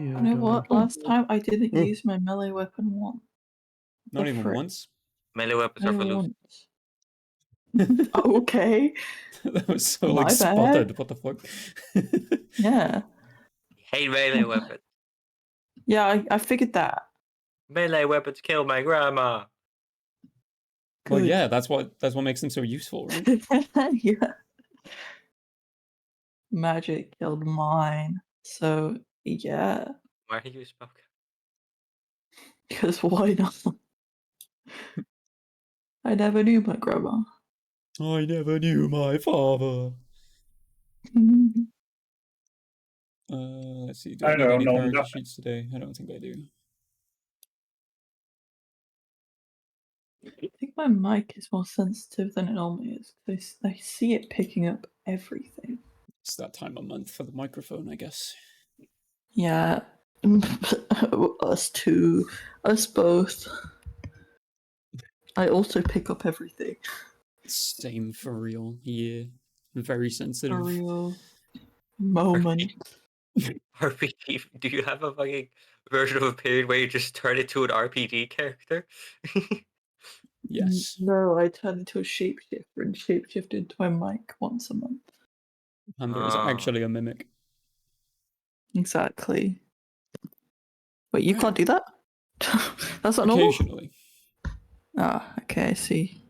You know what? Last time I didn't Ooh. use my melee weapon once. Not The even frick? once? Melee weapons Not are for even losing. once. Okay. That was so My like bad. spotted. What the fuck? Yeah. Hate melee weapons. Yeah, I figured that. Melee weapons kill my grandma. Well, Good. yeah, that's what makes them so useful, right? Yeah. Magic killed mine. So, yeah. Why are you spoken? Because why not? I never knew my grandma. I never knew my father. Let's see. Do I I need don't any know character nothing. sheets today? I don't think I do. I think my mic is more sensitive than it normally is. 'Cause I see it picking up everything. It's that time of month for the microphone, I guess. Yeah. Us two. Us both. I also pick up everything. Same for real. Yeah. Very sensitive. For real. Moment. RPG. Do you have a fucking version of a period where you just turn it to an RPG character? Yes. No, I turned into a shapeshifter and shapeshifted into my mic once a month. And there's actually a mimic. Exactly. Wait, you Right. can't do that? That's not normal? Occasionally. Ah, okay, I see.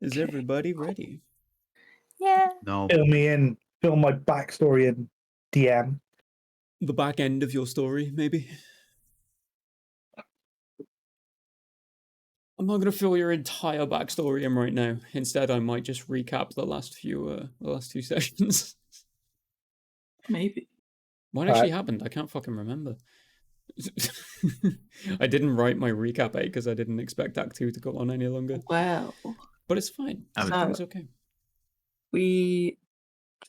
Is Okay. everybody ready? Yeah. No. Fill me in. Fill my backstory in DM. The back end of your story, maybe? I'm not going to fill your entire backstory in right now. Instead, I might just recap the last two sessions. Maybe. What actually happened? I can't fucking remember. I didn't write my recap 8 because I didn't expect Act 2 to go on any longer. Well. But it's fine. Everything's okay. We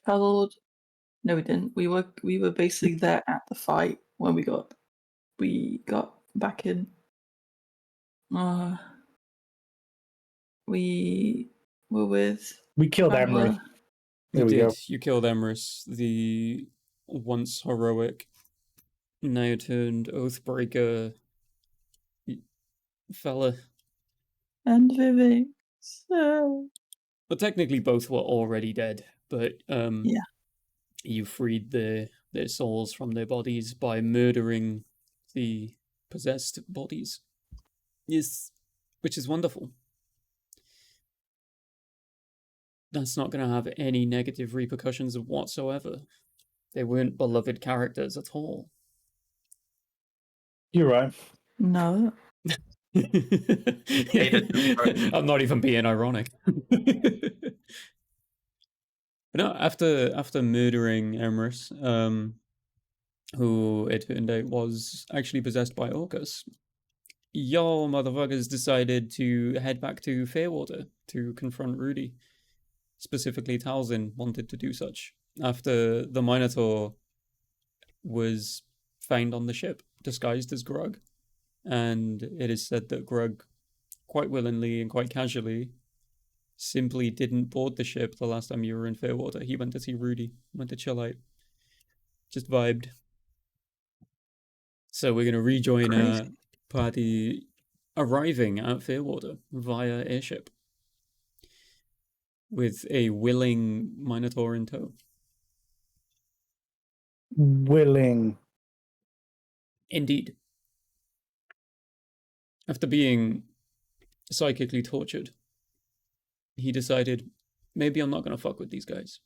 traveled. No, we didn't. We were basically there at the fight when we got back in. We were with. We killed Emery. You did. You killed Emrys, the once heroic, now turned Oathbreaker fella. And Vivek. So. But technically, both were already dead. But yeah, you freed their souls from their bodies by murdering the possessed bodies. Yes, which is wonderful. That's not going to have any negative repercussions whatsoever. They weren't beloved characters at all. You're right. No. I'm not even being ironic. No, after murdering Emrys, who it turned out was actually possessed by Orcus, y'all motherfuckers decided to head back to Fairwater to confront Rudy. Specifically, Talzin wanted to do such after the Minotaur was found on the ship, disguised as Grug. And it is said that Grug, quite willingly and quite casually, simply didn't board the ship the last time you were in Fairwater. He went to see Rudy, went to chill out, just vibed. So we're going to rejoin a party arriving at Fairwater via airship with a willing Minotaur in tow. Willing. Indeed. After being psychically tortured, he decided, maybe I'm not going to fuck with these guys.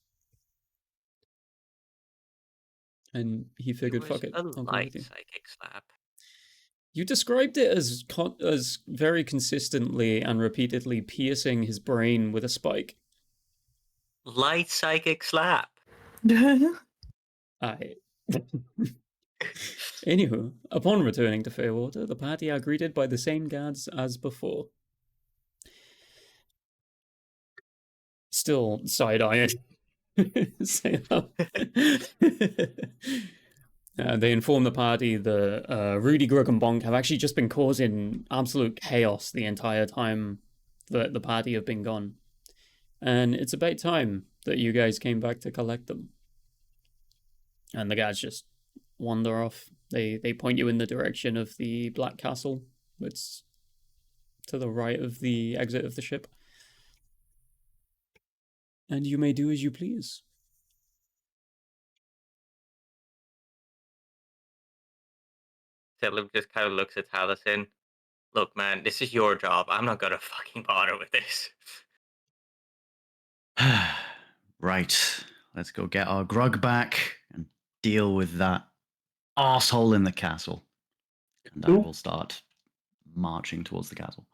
And he figured, fuck it. A light psychic slap. You described it as very consistently and repeatedly piercing his brain with a spike. Light psychic slap. Anywho, upon returning to Fairwater, the party are greeted by the same guards as before. Still side-eyeing. Say that. They inform the party that Rudy, Grug, and Bonk have actually just been causing absolute chaos the entire time that the party have been gone. And it's about time that you guys came back to collect them. And the guards just wander off. They point you in the direction of the Black Castle. It's to the right of the exit of the ship. And you may do as you please. Selim just kind of looks at Taliesin. Look, man, this is your job. I'm not gonna fucking bother with this. Right. Let's go get our grug back and deal with that arsehole in the castle. And I Ooh. will start marching towards the castle.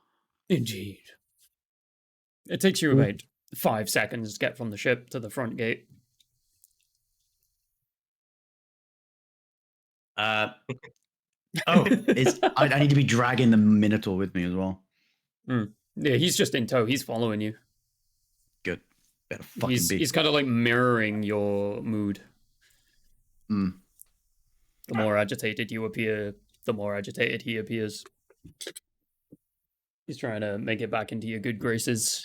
Indeed. It takes you Ooh. about 5 seconds to get from the ship to the front gate. I need to be dragging the Minotaur with me as well. Yeah, he's just in tow. He's following you. Good. Better fucking be. He's kind of like mirroring your mood. Mm. The more agitated you appear, the more agitated he appears. He's trying to make it back into your good graces.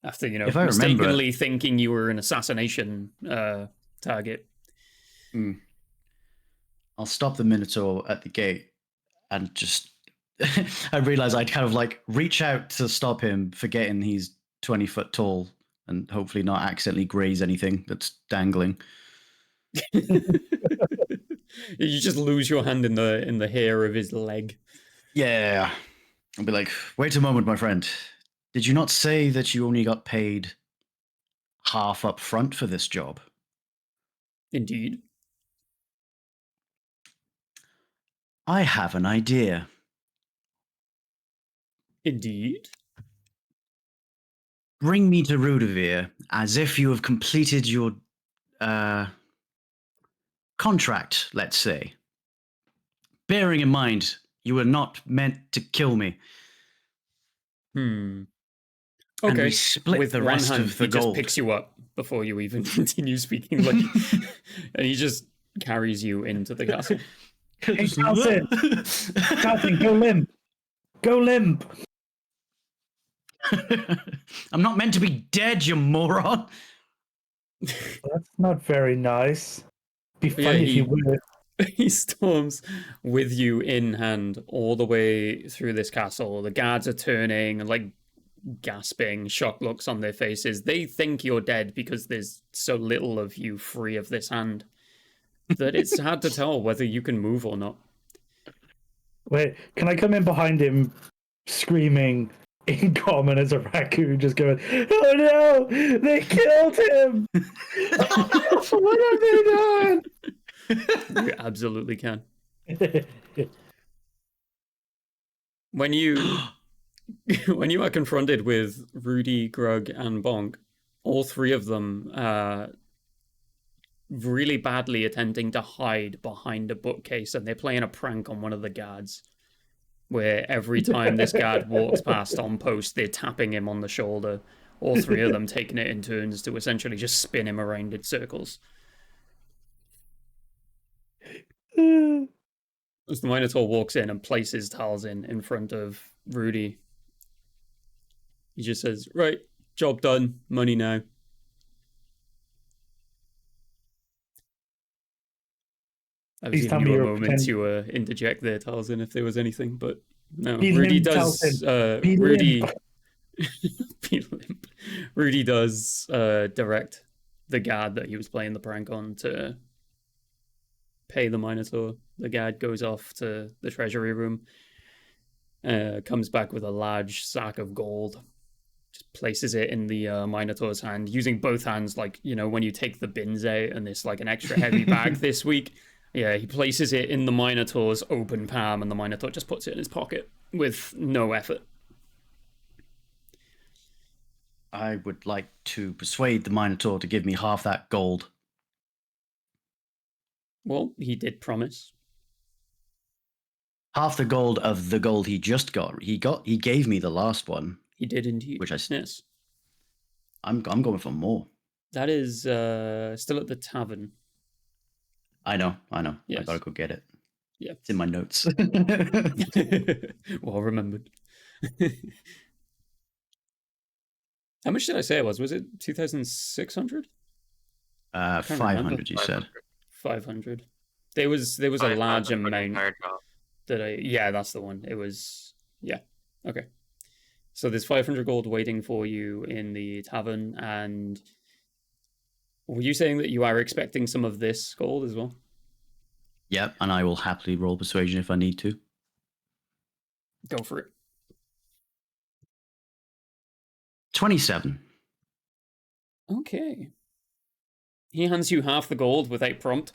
After, If I remember- mistakenly thinking you were an assassination target. I'll stop the Minotaur at the gate and just I realize I'd kind of like reach out to stop him, forgetting he's 20 foot tall and hopefully not accidentally graze anything that's dangling. You just lose your hand in the hair of his leg. Yeah. I'll be like, wait a moment, my friend. Did you not say that you only got paid half up front for this job? Indeed. I have an idea. Indeed. Bring me to Rudavir as if you have completed your contract, let's say. Bearing in mind, you were not meant to kill me. And And okay. we split With the one rest hand, of the he gold. just picks you up before you even continue speaking, like, and he just carries you into the castle. Hey, Taliesin! Taliesin, go limp! Go limp! I'm not meant to be dead, you moron. That's not very nice. Be Yeah, funny if you were. He storms with you in hand all the way through this castle. The guards are turning and like gasping, shock looks on their faces. They think you're dead because there's so little of you free of this hand that it's hard to tell whether you can move or not. Wait, can I come in behind him screaming in common as a raccoon, just going, oh no, they killed him! What have they done? You absolutely can. When you are confronted with Rudy, Grug, and Bonk, all three of them really badly attempting to hide behind a bookcase, and they're playing a prank on one of the guards, where every time this guard walks past on post, they're tapping him on the shoulder. All three of them taking it in turns to essentially just spin him around in circles. As the Minotaur walks in and places Taliesin in front of Rudy, he just says, right, job done, money now. I was Please giving tell me you a you're moment pretending- to interject there, Taliesin, if there was anything, but no. Be Rudy limp, does... Taliesin. Be Rudy... limp. Be limp. Rudy does direct the guard that he was playing the prank on to pay the Minotaur. The guard goes off to the treasury room, comes back with a large sack of gold, just places it in the Minotaur's hand, using both hands, like, you know, when you take the bins out and it's like an extra heavy bag this week. Yeah, he places it in the Minotaur's open palm, and the Minotaur just puts it in his pocket with no effort. I would like to persuade the Minotaur to give me half that gold. Well, he did promise. Half the gold of the gold he just got. He gave me the last one. He did indeed. Which I yes. I'm going for more. That is still at the tavern. I know. I Yes. gotta go get it. Yeah. It's in my notes. Well remembered. How much did I say it was? Was it 2,600? can't 500, remember. you said. 500. There was a large 5,000 for the amount entire job. that yeah, that's the one. It was yeah. Okay. So there's 500 gold waiting for you in the tavern, and were you saying that you are expecting some of this gold as well? Yep, and I will happily roll persuasion if I need to. Go for it. 27. Okay. He hands you half the gold without prompt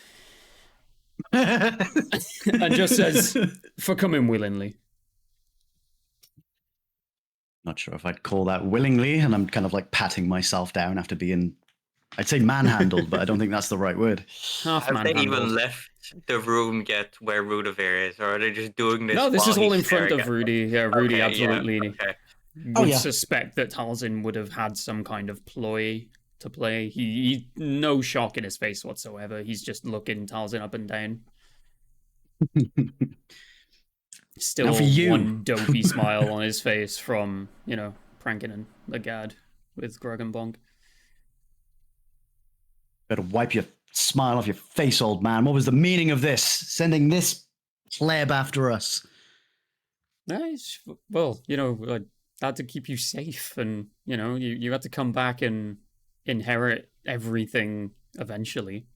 and just says, "For coming willingly." Not sure if I'd call that willingly, and I'm kind of like patting myself down after being, I'd say manhandled, but I don't think that's the right word. Half Have they even manhandled. left the room yet where Rudavir is, or are they just doing this? No, this while is all he's in front staring of at Rudy. Yeah, Rudy Okay, yeah, absolutely okay. would Oh, yeah. suspect that Talzin would have had some kind of ploy to play. He no shock in his face whatsoever. He's just looking Talzin up and down. Still Now for you. one dopey smile on his face from, pranking and the gad with Grog and Bonk. Better wipe your smile off your face, old man. What was the meaning of this? Sending this pleb after us? Nice. Well, I had to keep you safe, and you had to come back and inherit everything eventually.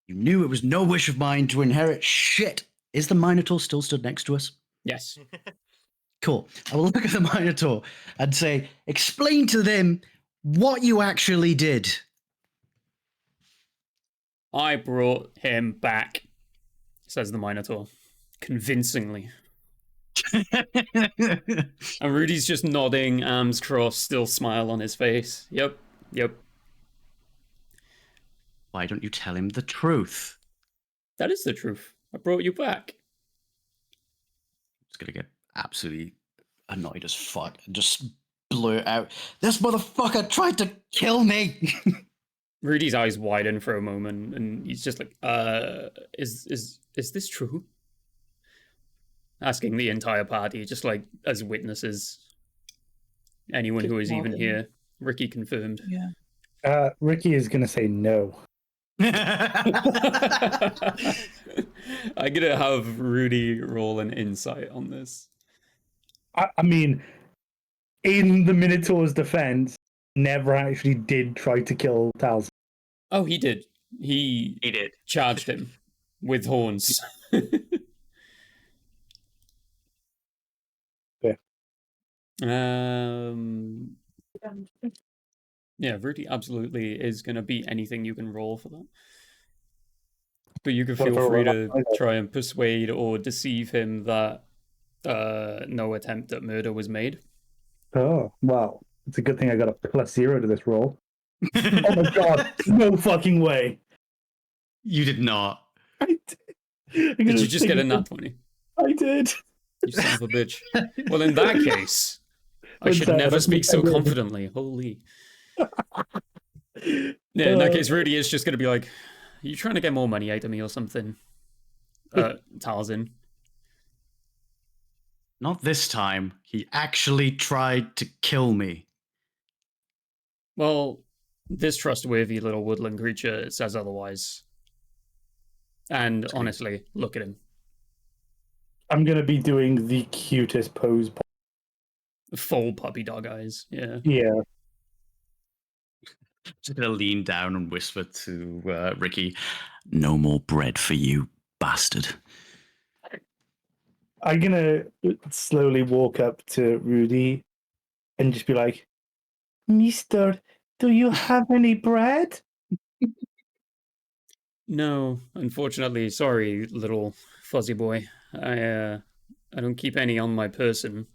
You knew it was no wish of mine to inherit shit. Is the Minotaur still stood next to us? Yes. Cool. I will look at the Minotaur and say, explain to them what you actually did. I brought him back, says the Minotaur, convincingly. And Rudy's just nodding, arms crossed, still smile on his face. Yep. Why don't you tell him the truth? That is the truth. I brought you back. He's going to get absolutely annoyed as fuck and just blurt out, this motherfucker tried to kill me. Rudy's eyes widen for a moment, and he's just like, is this true? Asking the entire party, just like as witnesses. Anyone who is even here. Ricky confirmed. Yeah. Ricky is going to say no. I'm gonna have Rudy roll an insight on this. I mean, in the Minotaur's defense, never actually did try to kill Talzin. Oh, he did. He did. charged him with horns. Yeah. Yeah, Rudy absolutely is going to beat anything you can roll for that. But you can feel free to try and persuade or deceive him that no attempt at murder was made. Oh, well, it's a good thing I got a +0 to this roll. Oh my god, no fucking way. You did not. I did. Did you just get a nat 20? I did. You son of a bitch. Well, in that case, I should Okay, never that's speak so okay. confidently. Holy. Yeah, in that case, Rudy is just going to be like, are you trying to get more money out of me or something? Talzin. Not this time. He actually tried to kill me. Well, this trustworthy little woodland creature says otherwise. And honestly, look at him. I'm going to be doing the cutest pose. Full puppy dog eyes. Yeah. Yeah. Just gonna lean down and whisper to Ricky, no more bread for you, bastard. I'm going to slowly walk up to Rudy and just be like, Mister, do you have any bread? No, unfortunately, sorry, little fuzzy boy. I don't keep any on my person.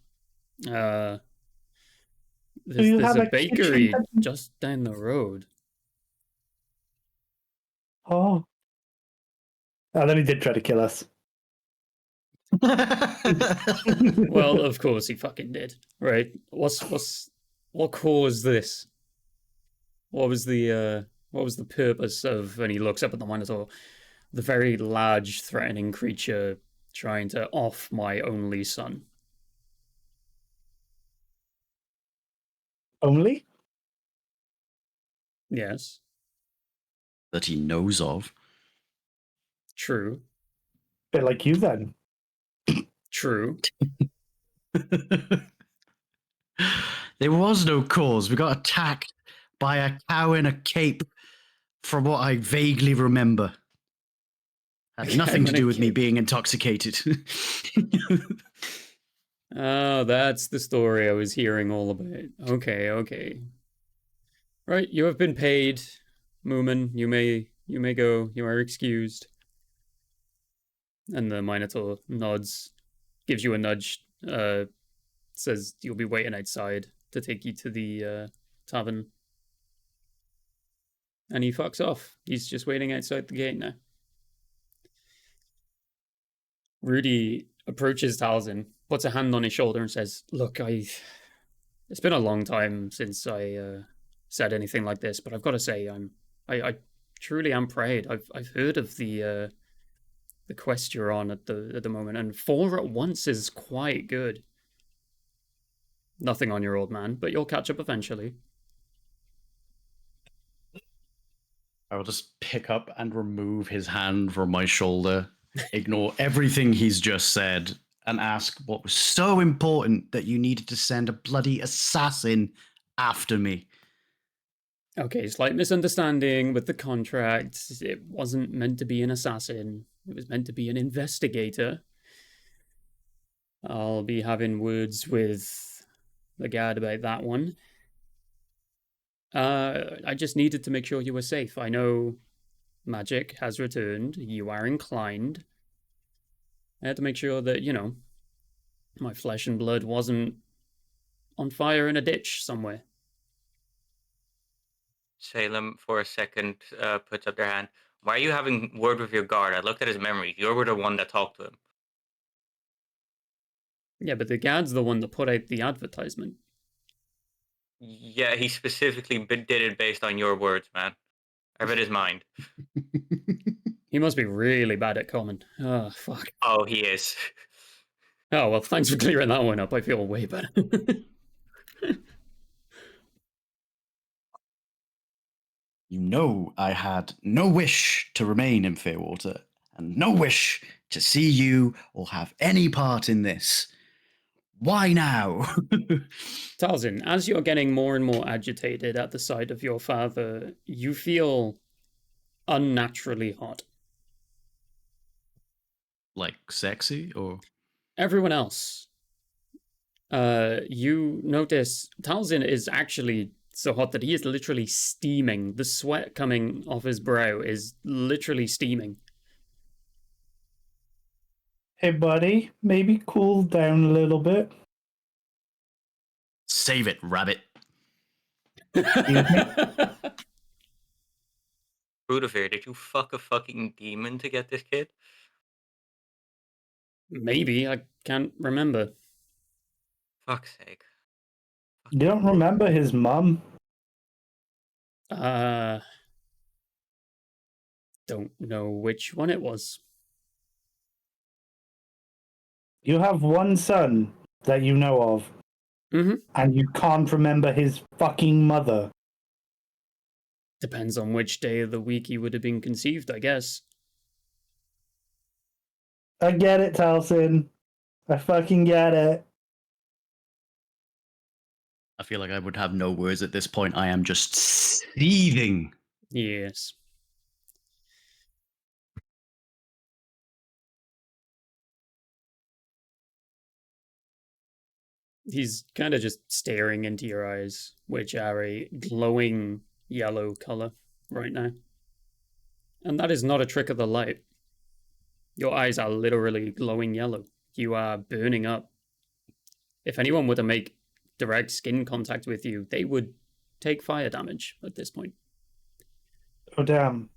There's a bakery just down the road. Oh. Oh, then he did try to kill us. Well, of course he fucking did, right? What caused this? What was the purpose of? And he looks up at the Minotaur, the very large, threatening creature trying to off my only son. Only? Yes, that he knows of. true. Bit like you then. True. There was no cause. We got attacked by a cow in a cape, from what I vaguely remember. Had nothing to cow in a do with me cape. being intoxicated. Oh, that's the story I was hearing all about. Okay. Right, you have been paid, Moomin. You may go. You are excused. And the Minotaur nods, gives you a nudge, says you'll be waiting outside to take you to the tavern. And he fucks off. He's just waiting outside the gate now. Rudy approaches Talzin, puts a hand on his shoulder and says, "Look, it's been a long time since I said anything like this, but I've got to say, I truly am proud. I've heard of the quest you're on at the moment, and 4 at once is quite good. Nothing on your old man, but you'll catch up eventually." I will just pick up and remove his hand from my shoulder, ignore everything he's just said, and ask what was so important that you needed to send a bloody assassin after me. Okay, slight misunderstanding with the contract. It wasn't meant to be an assassin. It was meant to be an investigator. I'll be having words with the guard about that one. I just needed to make sure you were safe. I know magic has returned. You are inclined. I had to make sure that, my flesh and blood wasn't on fire in a ditch somewhere. Salem, for a second, puts up their hand. Why are you having word with your guard? I looked at his memories. You were the one that talked to him. Yeah, but the guard's the one that put out the advertisement. Yeah, he specifically did it based on your words, man. I read his mind. He must be really bad at common. Oh, fuck. Oh, he is. Oh, well, thanks for clearing that one up. I feel way better. You know I had no wish to remain in Fairwater, and no wish to see you or have any part in this. Why now? Talzin, as you're getting more and more agitated at the sight of your father, you feel unnaturally hot. Like sexy or? Everyone else, you notice Talzin is actually so hot that he is literally steaming. The sweat coming off his brow is literally steaming. Hey, buddy, maybe cool down a little bit. Save it, rabbit. Rudavir, did you fuck a fucking demon to get this kid? Maybe, I can't remember. Fuck's sake. You don't remember his mum? Don't know which one it was. You have one son that you know of, and you can't remember his fucking mother. Depends on which day of the week he would have been conceived, I guess. I get it, Talcin. I fucking get it. I feel like I would have no words at this point. I am just seething. Yes. He's kind of just staring into your eyes, which are a glowing yellow color right now. And that is not a trick of the light. Your eyes are literally glowing yellow. You are burning up. If anyone were to make direct skin contact with you, they would take fire damage at this point. Oh, damn.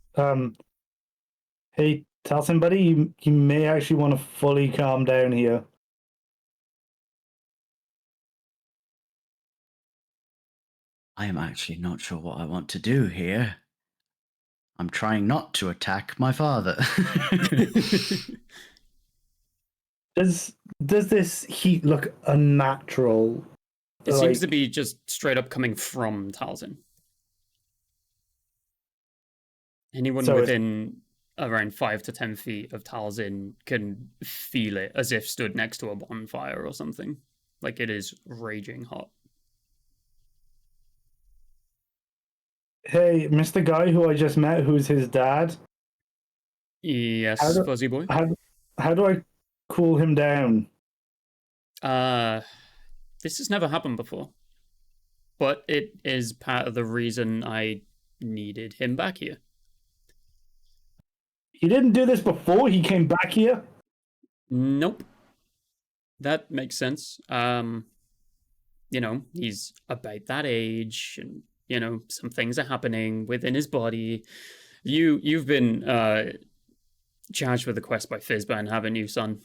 Hey, Talcin, buddy, you may actually want to fully calm down here. I am actually not sure what I want to do here. I'm trying not to attack my father. Does this heat look unnatural? It seems to be just straight up coming from Talzin. Anyone So it's- within around 5 to 10 feet of Talzin can feel it as if stood next to a bonfire or something. Like it is raging hot. Hey, Mr. Guy who I just met, who's his dad. Yes, How do- Fuzzy Boy. How do I cool him down? This has never happened before. But it is part of the reason I needed him back here. He didn't do this before he came back here. Nope. That makes sense. You know, he's about that age, and you know, some things are happening within his body. You've been charged with the quest by Fizban, haven't you, son?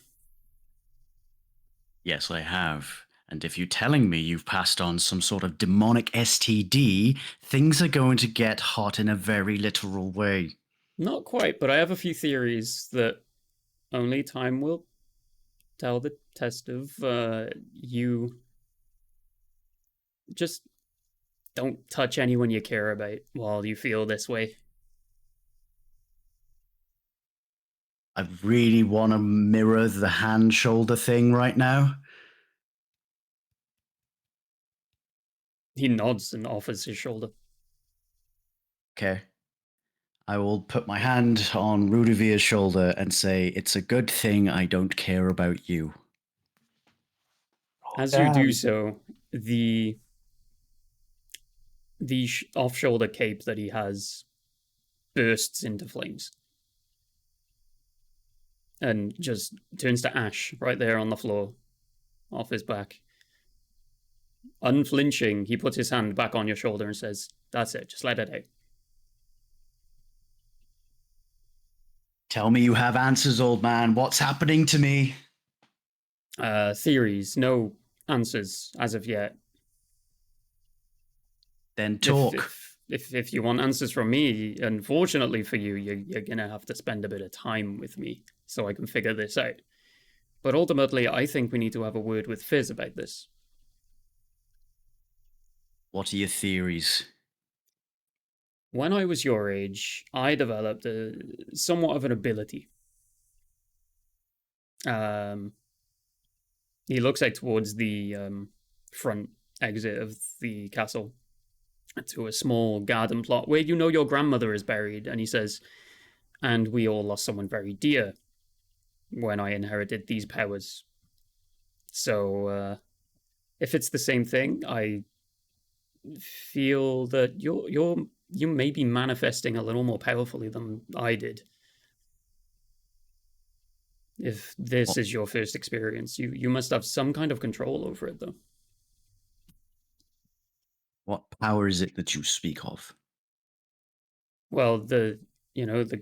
Yes, I have. And if you're telling me you've passed on some sort of demonic STD, things are going to get hot in a very literal way. Not quite, but I have a few theories that only time will tell the test of. You just don't touch anyone you care about while you feel this way. I really want to mirror the hand-shoulder thing right now. He nods and offers his shoulder. Okay. I will put my hand on Rudivir's shoulder and say, it's a good thing I don't care about you. As you do Damn. so, the off-shoulder cape that he has bursts into flames and just turns to ash right there on the floor off his back. Unflinching, he puts his hand back on your shoulder and says, "That's it, just let it out." Tell me you have answers, old man. What's happening to me? Theories, no answers as of yet. Then talk. If you want answers from me, unfortunately for you, you're gonna have to spend a bit of time with me so I can figure this out. But ultimately, I think we need to have a word with Fizz about this. What are your theories? When I was your age, I developed somewhat of an ability. He looks out towards the front exit of the castle to a small garden plot where you know your grandmother is buried, and he says, "And we all lost someone very dear when I inherited these powers. So, if it's the same thing, I feel that you may be manifesting a little more powerfully than I did. If this is your first experience, you must have some kind of control over it, though." What power is it that you speak of? Well, the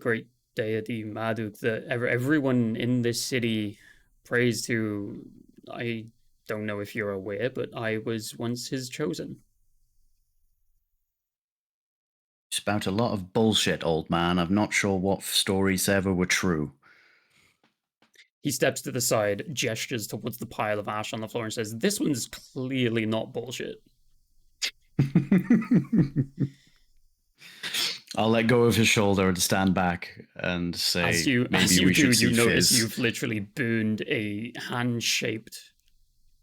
great deity Marduk that everyone in this city prays to. I don't know if you're aware, but I was once his chosen. You spout a lot of bullshit, old man. I'm not sure what stories ever were true. He steps to the side, gestures towards the pile of ash on the floor, and says, "This one's clearly not bullshit." I'll let go of his shoulder and stand back and say, As you maybe we do, should see you notice Fizz. you've literally burned a hand-shaped,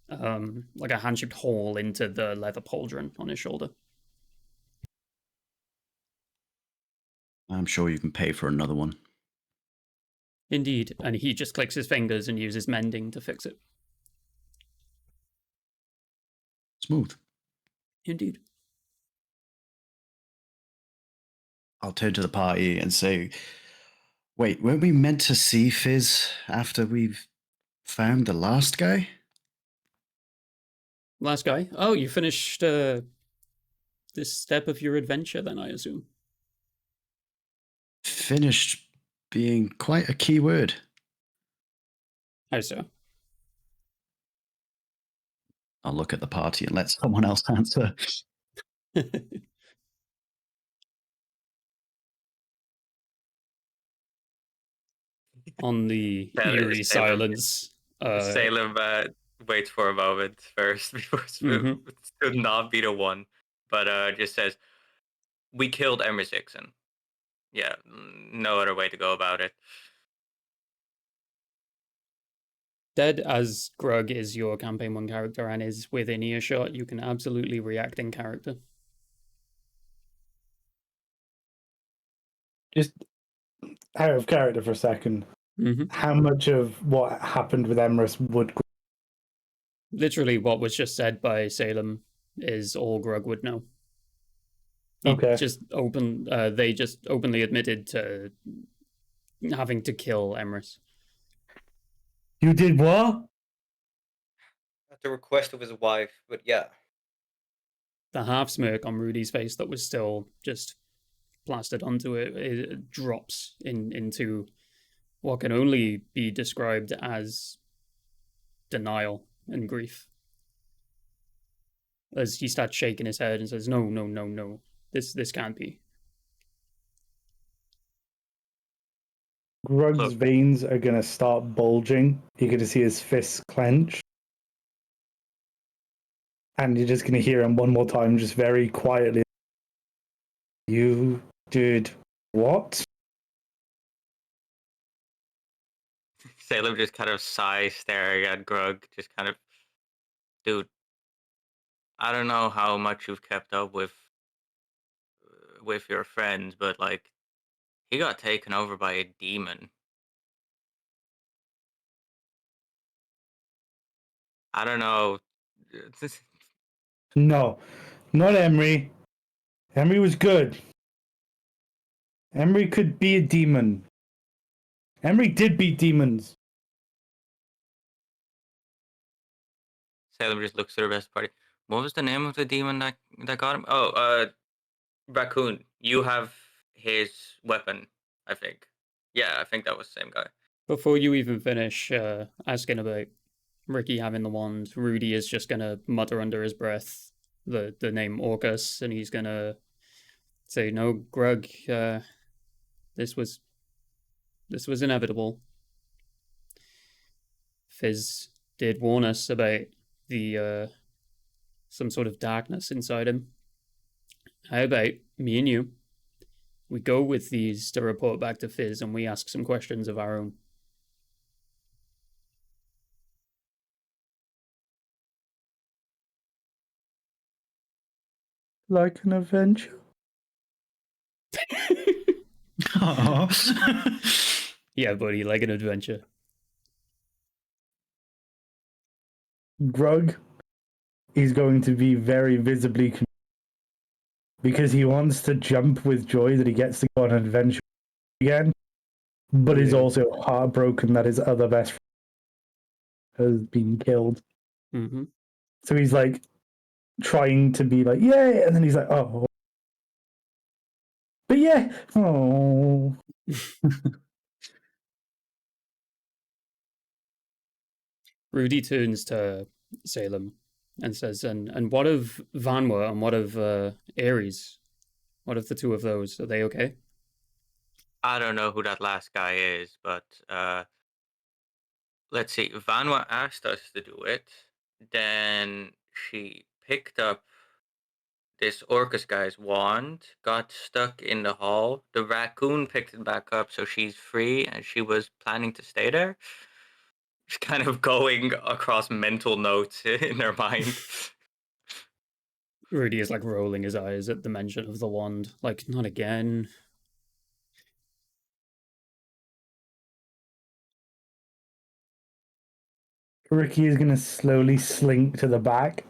like a hand-shaped hole into the leather pauldron on his shoulder. I'm sure you can pay for another one. Indeed, and he just clicks his fingers and uses mending to fix it. Smooth. Indeed. I'll turn to the party and say, wait, weren't we meant to see Fizz after we've found the last guy? Last guy. Oh, you finished this step of your adventure then, I assume. Finished being quite a key word. How so? I'll look at the party and let someone else answer. On the Salem- eerie Salem- silence. Salem waits for a moment first before to not be the one, but just says, "We killed Emrys Ixon. yeah, no other way to go about it. Dead as Grug is your campaign 1 character and is within earshot, you can absolutely react in character. Just out of character for a second. Mm-hmm. How much of what happened with Emrys would Literally, what was just said by Salem is all Grug would know. Okay. They just openly admitted to having to kill Emrys. You did what? At the request of his wife, but yeah. The half smirk on Rudy's face that was still just plastered onto it drops into what can only be described as denial and grief. As he starts shaking his head and says, "No, no, no, no. This can't be." Grug's Look. veins are going to start bulging. You're going to see his fists clench. And you're just going to hear him one more time, just very quietly. You did what? Salem just kind of sighs, staring at Grug, just kind of, dude, I don't know how much you've kept up with your friends, but like, he got taken over by a demon. I don't know. No, not Emery. Emery was good. Emery could be a demon. Emery did beat demons. Salem just looks to the rest of the party. What was the name of the demon that got him? Oh, Raccoon. You have his weapon, I think. Yeah, I think that was the same guy. Before you even finish asking about Ricky having the wand, Rudy is just gonna mutter under his breath the name Orcus, and he's gonna say, "No, Grug, this was inevitable. Fizz did warn us about the some sort of darkness inside him. How about me and you? We go with these to report back to Fizz, and we ask some questions of our own." Like an adventure. Yeah, buddy, like an adventure. Grug is going to be very visibly because he wants to jump with joy that he gets to go on an adventure again, but is also heartbroken that his other best friend has been killed. Mm-hmm. So he's like trying to be like, yay, and then he's like, oh. But yeah, oh. Rudy turns to Salem and says, and what of Vanwa and what of Ares? What of the two of those? Are they okay? I don't know who that last guy is, but let's see. Vanwa asked us to do it. Then she picked up this Orcus guy's wand, got stuck in the hall. The raccoon picked it back up, so she's free, and she was planning to stay there. She's kind of going across mental notes in her mind. Rudy is like rolling his eyes at the mention of the wand. Like, not again. Ricky is going to slowly slink to the back.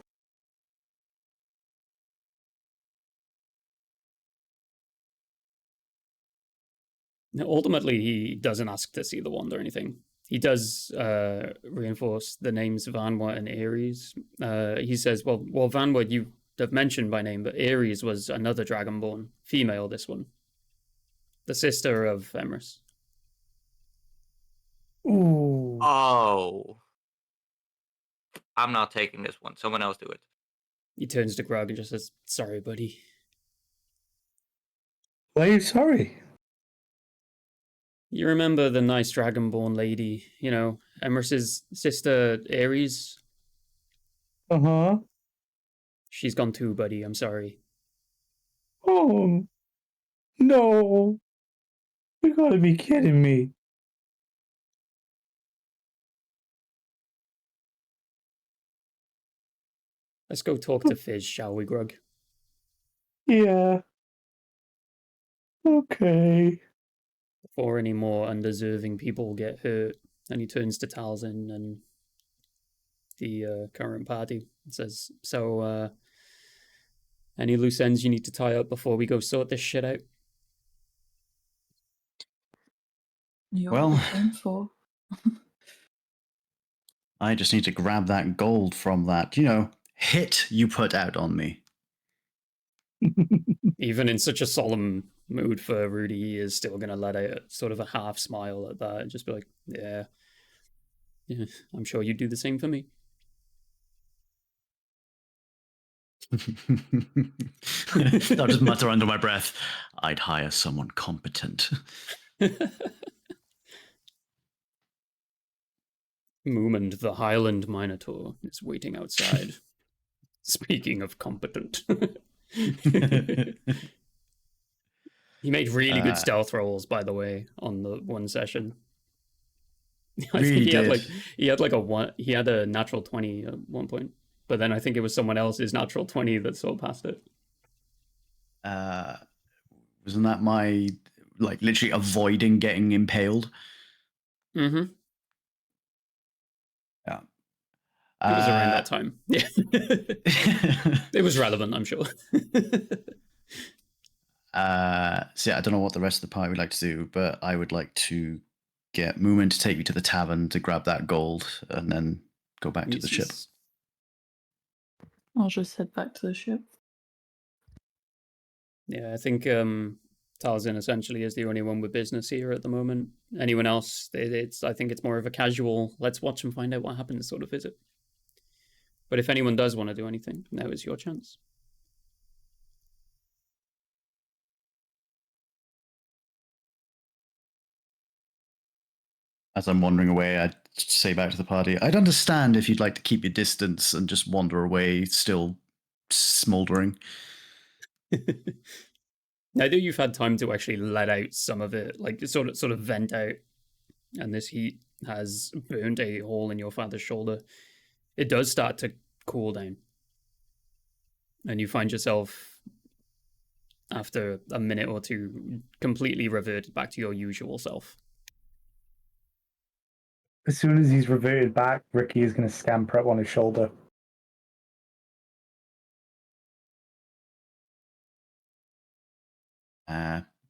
Ultimately, he doesn't ask to see the wand or anything. He does reinforce the names Vanwa and Ares. He says, well, Vanwa you have mentioned by name, but Ares was another Dragonborn, female, this one. The sister of Emrys. Ooh. Oh. I'm not taking this one. Someone else do it. He turns to Grug and just says, sorry, buddy. Why are you sorry? You remember the nice Dragonborn lady, you know, Emrys's sister Ares? Uh-huh. She's gone too, buddy. I'm sorry. Oh, no. You gotta be kidding me. Let's go talk to Fizz, shall we, Grug? Yeah. Okay. Before any more undeserving people get hurt. And he turns to Talzin and the current party and says, so, any loose ends you need to tie up before we go sort this shit out? You're Well- in for. I just need to grab that gold from that, hit you put out on me. Even in such a solemn mood for Rudy, he is still going to let out sort of a half smile at that and just be like, yeah, I'm sure you'd do the same for me. I'll just mutter under my breath, I'd hire someone competent. Moomand, the Highland Minotaur, is waiting outside. Speaking of competent. He made really good stealth rolls, by the way, on the one session. I Really think did. he had a natural 20 at one point, but then I think it was someone else's natural 20 that saw past it. Wasn't that my, literally avoiding getting impaled? Mm-hmm. Yeah. It was around that time. Yeah. It was relevant, I'm sure. So yeah, I don't know what the rest of the party would like to do, but I would like to get Moomin to take me to the tavern to grab that gold and then go back to the ship. I'll just head back to the ship. Yeah, I think Talzin essentially is the only one with business here at the moment. Anyone else, I think it's more of a casual, let's watch and find out what happens sort of visit. But if anyone does want to do anything, now is your chance. As I'm wandering away, I'd say back to the party, I'd understand if you'd like to keep your distance and just wander away, still smoldering. Now that you've had time to actually let out some of it, like sort of vent out, and this heat has burned a hole in your father's shoulder, it does start to cool down. And you find yourself, after a minute or two, completely reverted back to your usual self. As soon as he's reverted back, Ricky is going to scamper up on his shoulder.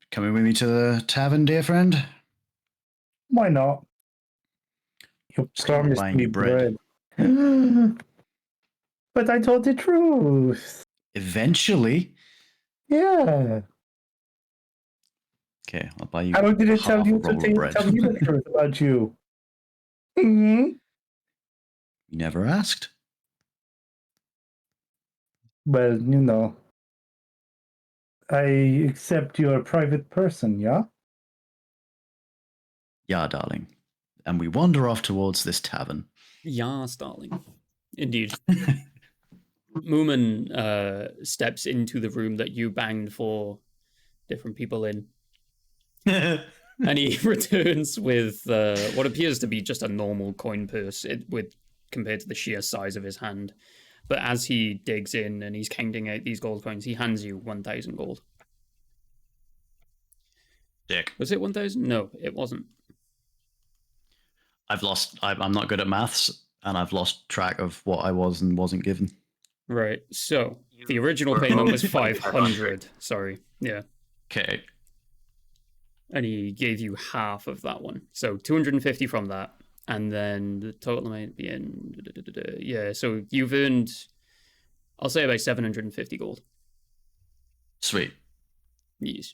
Coming with me to the tavern, dear friend? Why not? You promised buying me you bread. bread. But I told the truth. Eventually. Yeah. Okay, I'll buy you How did it half tell a you roll to of bread. tell me the truth about you? Hmm. You never asked. Well, I accept you're a private person, yeah? Yeah, darling. And we wander off towards this tavern. Yes, darling. Indeed. Moomin steps into the room that you banged for different people in. And he returns with what appears to be just a normal coin purse compared to the sheer size of his hand. But as he digs in and he's counting out these gold coins, he hands you 1,000 gold. Dick. Was it 1,000? No, it wasn't. I'm not good at maths, and I've lost track of what I was and wasn't given. Right. So the You original were payment was owed 500. Sorry. Yeah. Okay. And he gave you half of that one. So 250 from that. And then the total might be in... Yeah, so you've earned, I'll say about 750 gold. Sweet. Yes.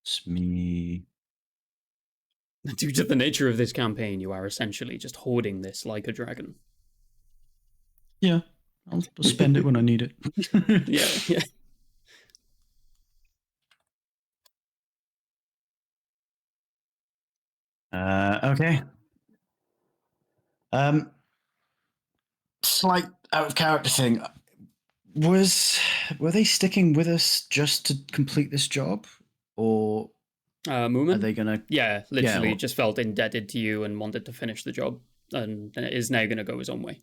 It's me. Due to the nature of this campaign, you are essentially just hoarding this like a dragon. Yeah. I'll spend it when I need it. Yeah. Okay. Slight out of character thing. Were they sticking with us just to complete this job, or are Moomin? they gonna? Yeah, literally well- just felt indebted to you and wanted to finish the job, and is now going to go his own way.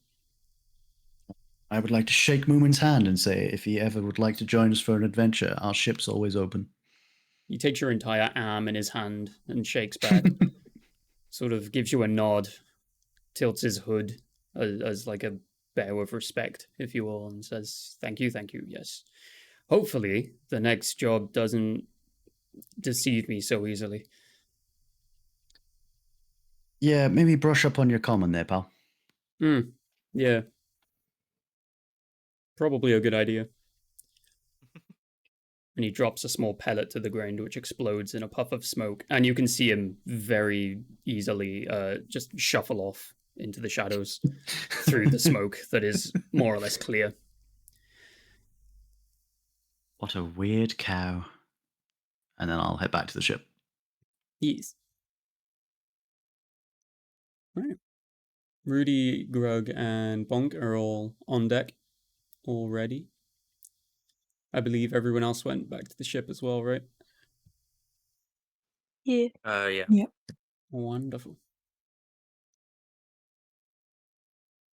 I would like to shake Moomin's hand and say, if he ever would like to join us for an adventure, our ship's always open. He takes your entire arm in his hand and shakes back, sort of gives you a nod, tilts his hood as like a bow of respect, if you will, and says, thank you, yes. Hopefully, the next job doesn't deceive me so easily. Yeah, maybe brush up on your common there, pal. Yeah. Probably a good idea. And he drops a small pellet to the ground, which explodes in a puff of smoke. And you can see him very easily just shuffle off into the shadows through the smoke that is more or less clear. What a weird cow. And then I'll head back to the ship. Yes. Right. Rudy, Grug, and Bonk are all on deck already. I believe everyone else went back to the ship as well, right? Yeah. Yeah. Wonderful.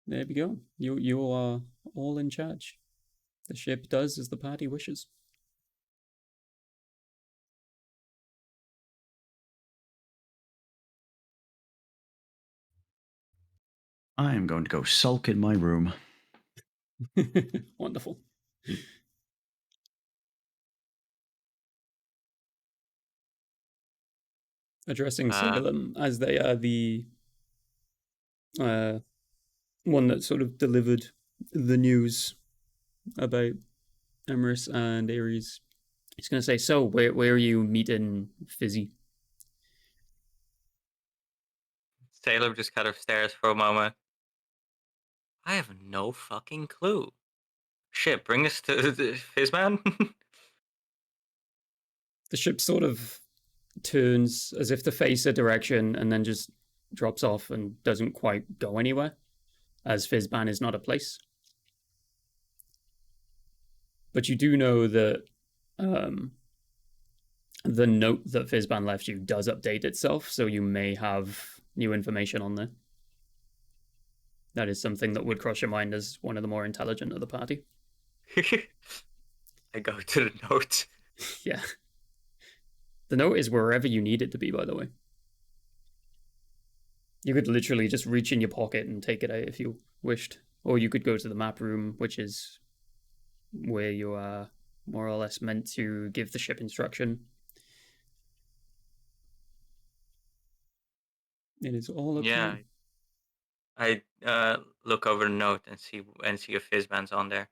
There we go. You are all in charge. The ship does as the party wishes. I am going to go sulk in my room. Wonderful. Addressing Salem, as they are the one that sort of delivered the news about Emrys and Ares. He's going to say, so where are you meeting Fizzy? Sailor just kind of stares for a moment. I have no fucking clue. Shit, bring us to the Fizzman? The ship sort of turns as if to face a direction and then just drops off and doesn't quite go anywhere, as Fizzban is not a place. But you do know that the note that Fizzban left you does update itself, so you may have new information on there. That is something that would cross your mind as one of the more intelligent of the party. I go to the note. Yeah. The note is wherever you need it to be, by the way. You could literally just reach in your pocket and take it out if you wished. Or you could go to the map room, which is where you are more or less meant to give the ship instruction. It is all up to Yeah. you. I look over the note and see if Fizzman's on there.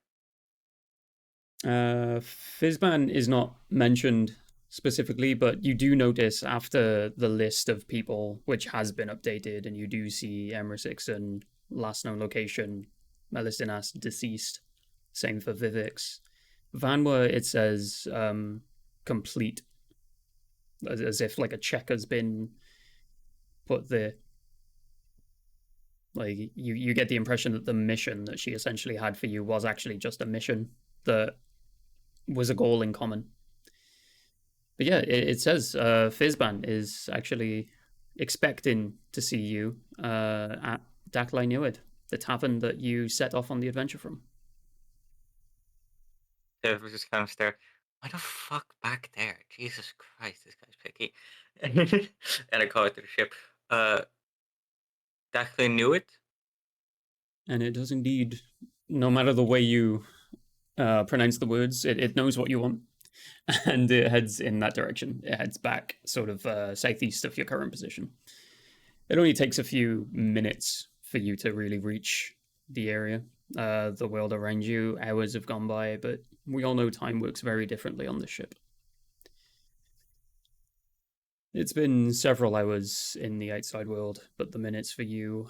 Fizzman is not mentioned specifically, but you do notice after the list of people, which has been updated, and you do see Emrys Ixon, last known location, Melistinas deceased. Same for Vivix. Vanwa, it says complete, as if like a check has been put there. Like you get the impression that the mission that she essentially had for you was actually just a mission that was a goal in common. But yeah, it says Fizzban is actually expecting to see you at Daklai Newid, the tavern that you set off on the adventure from. They just kind of stare. Why the fuck back there? Jesus Christ, this guy's picky. And I call it to the ship. Daklai knew it. And it does indeed, no matter the way you pronounce the words, it knows what you want. And it heads in that direction. It heads back sort of southeast of your current position. It only takes a few minutes for you to really reach the area. The world around you, hours have gone by, but we all know time works very differently on this ship. It's been several hours in the outside world, but the minutes for you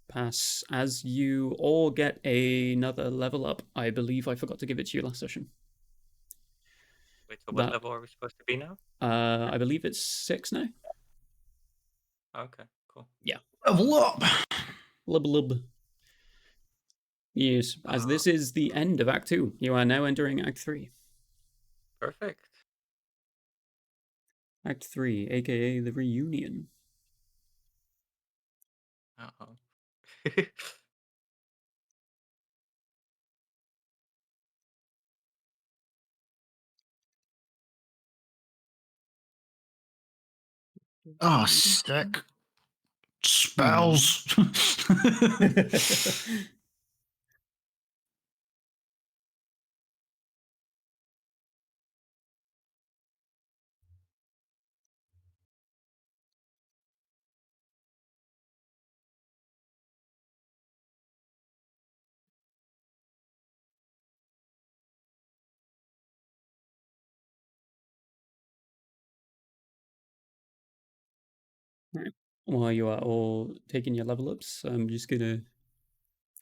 pass as you all get another level up. I believe I forgot to give it to you last session. Wait, so what level are we supposed to be now? I believe it's 6 now. Okay, cool. Yeah. Level up! Lub. Yes, as this is the end of Act 2, you are now entering Act 3. Perfect. Act 3, aka the reunion. Uh-oh. Oh, sick. Spells. Right. While you are all taking your level ups, I'm just gonna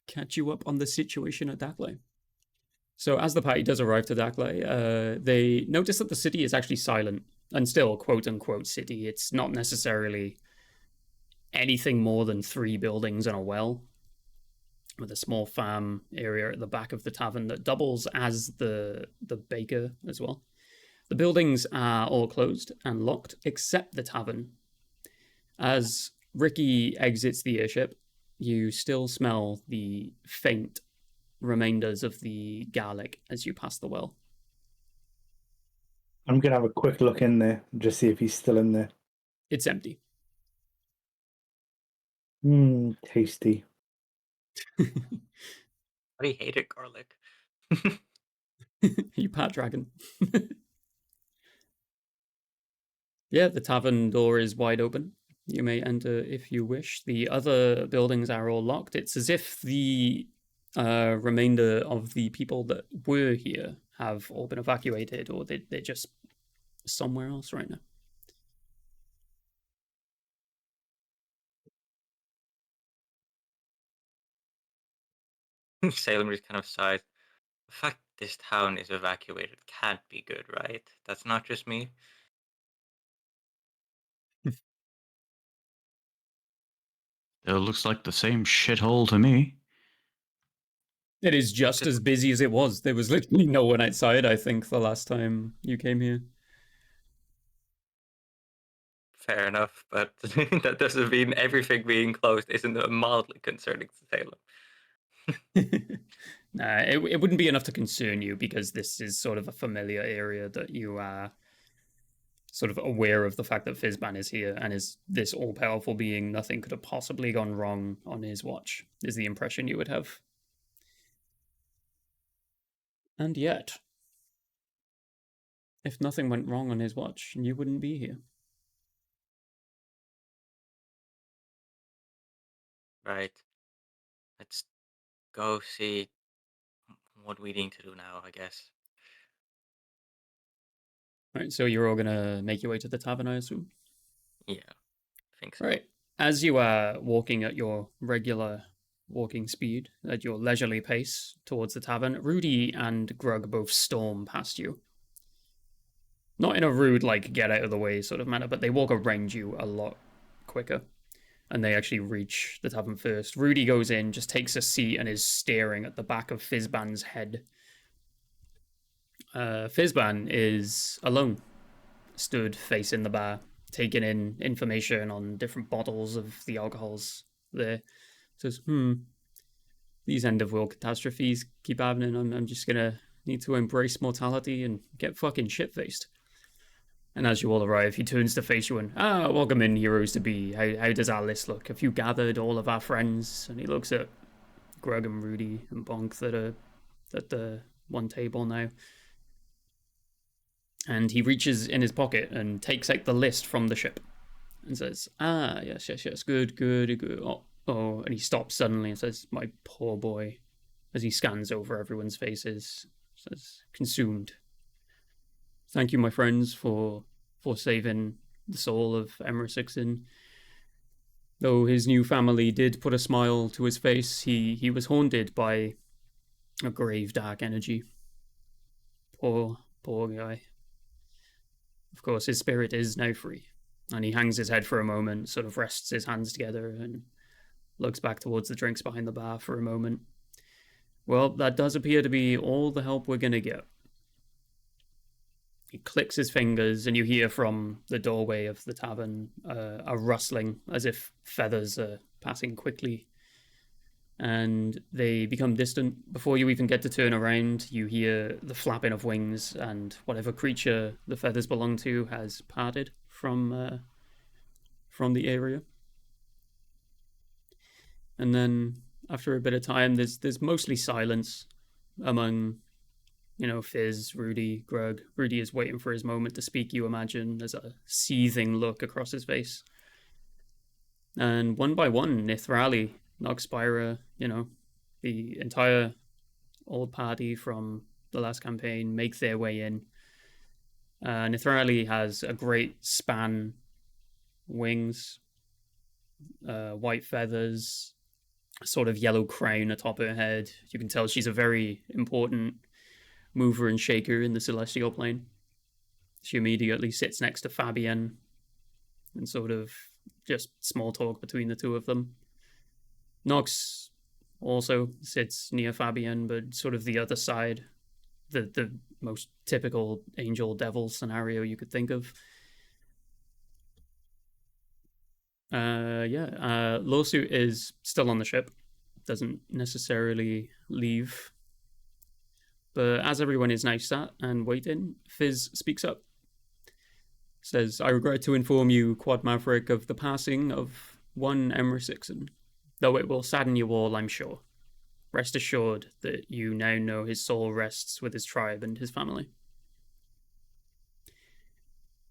catch you up on the situation at Dakley. So as the party does arrive to Dakley, they notice that the city is actually silent and still quote unquote city. It's not necessarily anything more than 3 buildings and a well, with a small farm area at the back of the tavern that doubles as the baker as well. The buildings are all closed and locked except the tavern. As Ricky exits the airship, you still smell the faint remainders of the garlic as you pass the well. I'm gonna have a quick look in there and just see if he's still in there. It's empty. Tasty. I hated garlic. You pat dragon. Yeah, the tavern door is wide open. You may enter if you wish. The other buildings are all locked. It's as if the remainder of the people that were here have all been evacuated, or they're just somewhere else right now. Salem just kind of sighs. The fact this town is evacuated can't be good, right? That's not just me. It looks like the same shithole to me. It is just as busy as it was. There was literally no one outside, I think, the last time you came here. Fair enough, but that doesn't mean everything being closed isn't mildly concerning to Salem. Nah, it wouldn't be enough to concern you because this is sort of a familiar area that you are sort of aware of the fact that Fizban is here and is this all-powerful being. Nothing could have possibly gone wrong on his watch, is the impression you would have. And yet, if nothing went wrong on his watch, you wouldn't be here. Right. Let's go see what we need to do now, I guess. Right, so you're all gonna make your way to the tavern, I assume? Yeah, I think so. Right. As you are walking at your regular walking speed, at your leisurely pace towards the tavern, Rudy and Grug both storm past you. Not in a rude, like, get out of the way sort of manner, but they walk around you a lot quicker. And they actually reach the tavern first. Rudy goes in, just takes a seat, and is staring at the back of Fizban's head. Fizban is alone, stood facing the bar, taking in information on different bottles of the alcohols there. Says, these end-of-world catastrophes keep happening. I'm just gonna need to embrace mortality and get fucking shit-faced. And as you all arrive, he turns to face you and, welcome in, heroes to be. How does our list look? Have you gathered all of our friends? And he looks at Grug and Rudy and Bonk that are at the one table now. And he reaches in his pocket and takes out the list from the ship and says, yes, good. Oh, and he stops suddenly and says, my poor boy, as he scans over everyone's faces, says, consumed. Thank you, my friends, for saving the soul of Emrys Ixen. Though his new family did put a smile to his face, he was haunted by a grave, dark energy. Poor guy. Of course, his spirit is now free, and he hangs his head for a moment, sort of rests his hands together, and looks back towards the drinks behind the bar for a moment. Well, that does appear to be all the help we're gonna get. He clicks his fingers, and you hear from the doorway of the tavern a rustling, as if feathers are passing quickly. And they become distant. Before you even get to turn around, you hear the flapping of wings, and whatever creature the feathers belong to has parted from the area. And then, after a bit of time, there's mostly silence among, Fizz, Rudy, Grug. Rudy is waiting for his moment to speak, you imagine. There's a seething look across his face. And one by one, Nithrali, Nogspira, the entire old party from the last campaign make their way in. Nithrali has a great span wings, white feathers, a sort of yellow crown atop her head. You can tell she's a very important mover and shaker in the celestial plane. She immediately sits next to Fabian and sort of just small talk between the two of them. Nox also sits near Fabian, but sort of the other side, the most typical angel devil scenario you could think of. Lawsuit is still on the ship, doesn't necessarily leave. But as everyone is now sat and waiting, Fizz speaks up. Says, I regret to inform you, Quad Maverick, of the passing of one Emrys Ixon, though it will sadden you all, I'm sure. Rest assured that you now know his soul rests with his tribe and his family.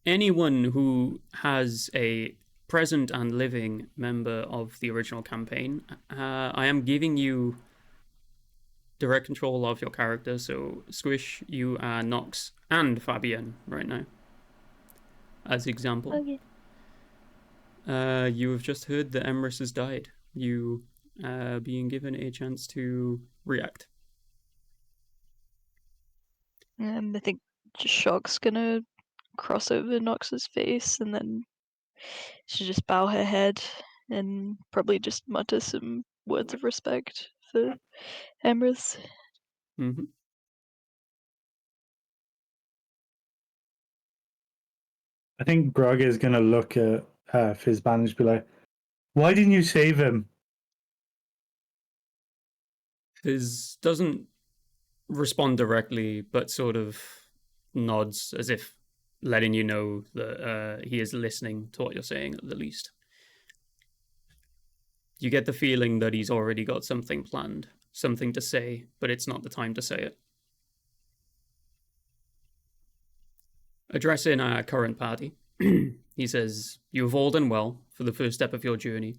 Anyone who has a present and living member of the original campaign, I am giving you direct control of your character, so Squish, you are Nox and Fabian right now, as example. Okay. You have just heard that Emrys has died. You are being given a chance to react. I think Shock's gonna cross over Nox's face and then she'll just bow her head and probably just mutter some words of respect for Emrys. Mm-hmm. I think Grog is going to look at Fizzban and just be like, why didn't you save him? Fizz doesn't respond directly, but sort of nods as if letting you know that he is listening to what you're saying at the least. You get the feeling that he's already got something planned, something to say, but it's not the time to say it. Addressing our current party, he says, you have all done well for the first step of your journey,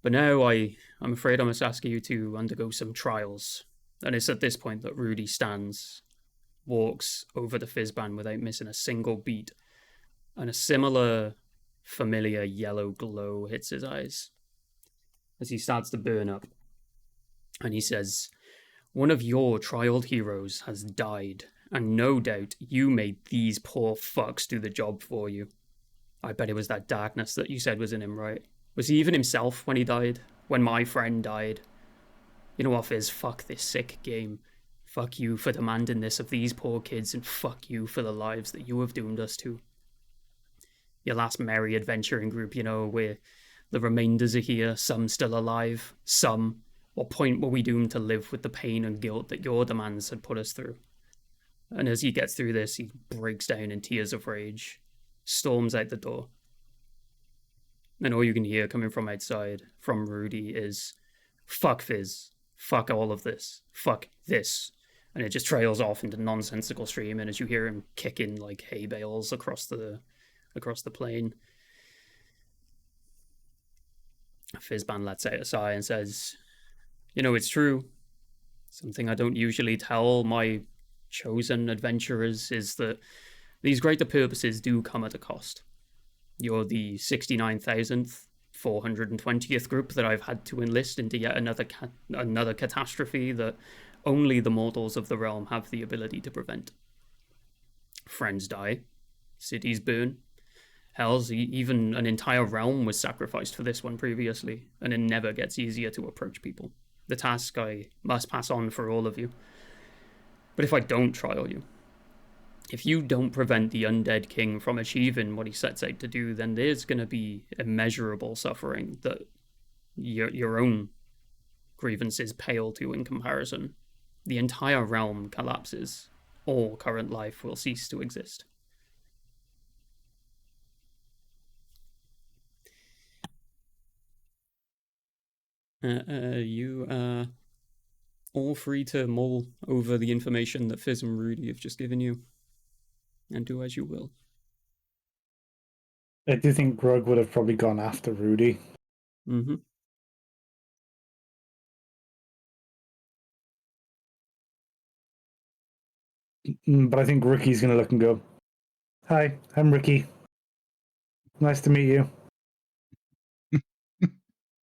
but now I'm afraid I must ask you to undergo some trials. And it's at this point that Rudy stands, walks over to Fizzban without missing a single beat, and a similar familiar yellow glow hits his eyes as he starts to burn up. And he says, one of your trialed heroes has died, and no doubt you made these poor fucks do the job for you. I bet it was that darkness that you said was in him, right? Was he even himself when he died? When my friend died? You know what, Fizz? Fuck this sick game. Fuck you for demanding this of these poor kids, and fuck you for the lives that you have doomed us to. Your last merry adventuring group, where the remainders are here, some still alive, some. What point were we doomed to live with the pain and guilt that your demands had put us through? And as he gets through this, he breaks down in tears of rage, storms out the door. And all you can hear coming from outside, from Rudy, is, fuck Fizz, fuck all of this, fuck this. And it just trails off into nonsensical screaming as you hear him kicking like hay bales across the plain. Fizzban lets out a sigh and says, it's true. Something I don't usually tell my chosen adventurers is that these greater purposes do come at a cost. You're the 69,000th, 420th group that I've had to enlist into yet another catastrophe that only the mortals of the realm have the ability to prevent. Friends die, cities burn. Hells, even an entire realm was sacrificed for this one previously, and it never gets easier to approach people. the task I must pass on for all of you. But if I don't trial you, if you don't prevent the undead king from achieving what he sets out to do, then there's going to be immeasurable suffering that your own grievances pale to in comparison. The entire realm collapses. All current life will cease to exist. You are all free to mull over the information that Fizz and Rudy have just given you, and do as you will. I do think Grug would have probably gone after Rudy. Mm-hmm. But I think Ricky's going to look and go, "Hi, I'm Ricky. Nice to meet you."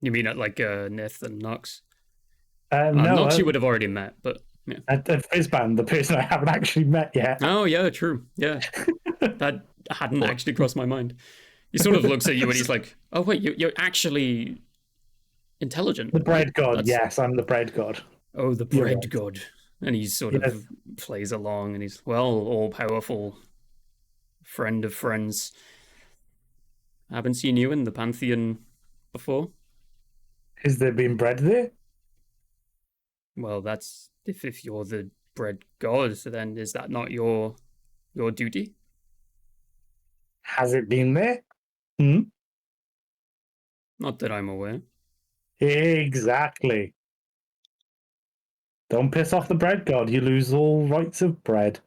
You mean at like Nith and Nox? No, Nox you would have already met, but yeah. At Fizzband, the person I haven't actually met yet. Oh yeah, true. Yeah, that hadn't actually crossed my mind. He sort of looks at you and he's like, "Oh wait, you're actually intelligent." The bread god, That's- yes, I'm the bread god. Oh, the You're bread right. god. And he sort Yes. of plays along and he's, well, all-powerful friend of friends. I haven't seen you in the Pantheon before. Has there been bread there? Well, that's if you're the bread god, then is that not your duty? Has it been there? Not that I'm aware. Exactly. Don't piss off the bread god. You lose all rights of bread.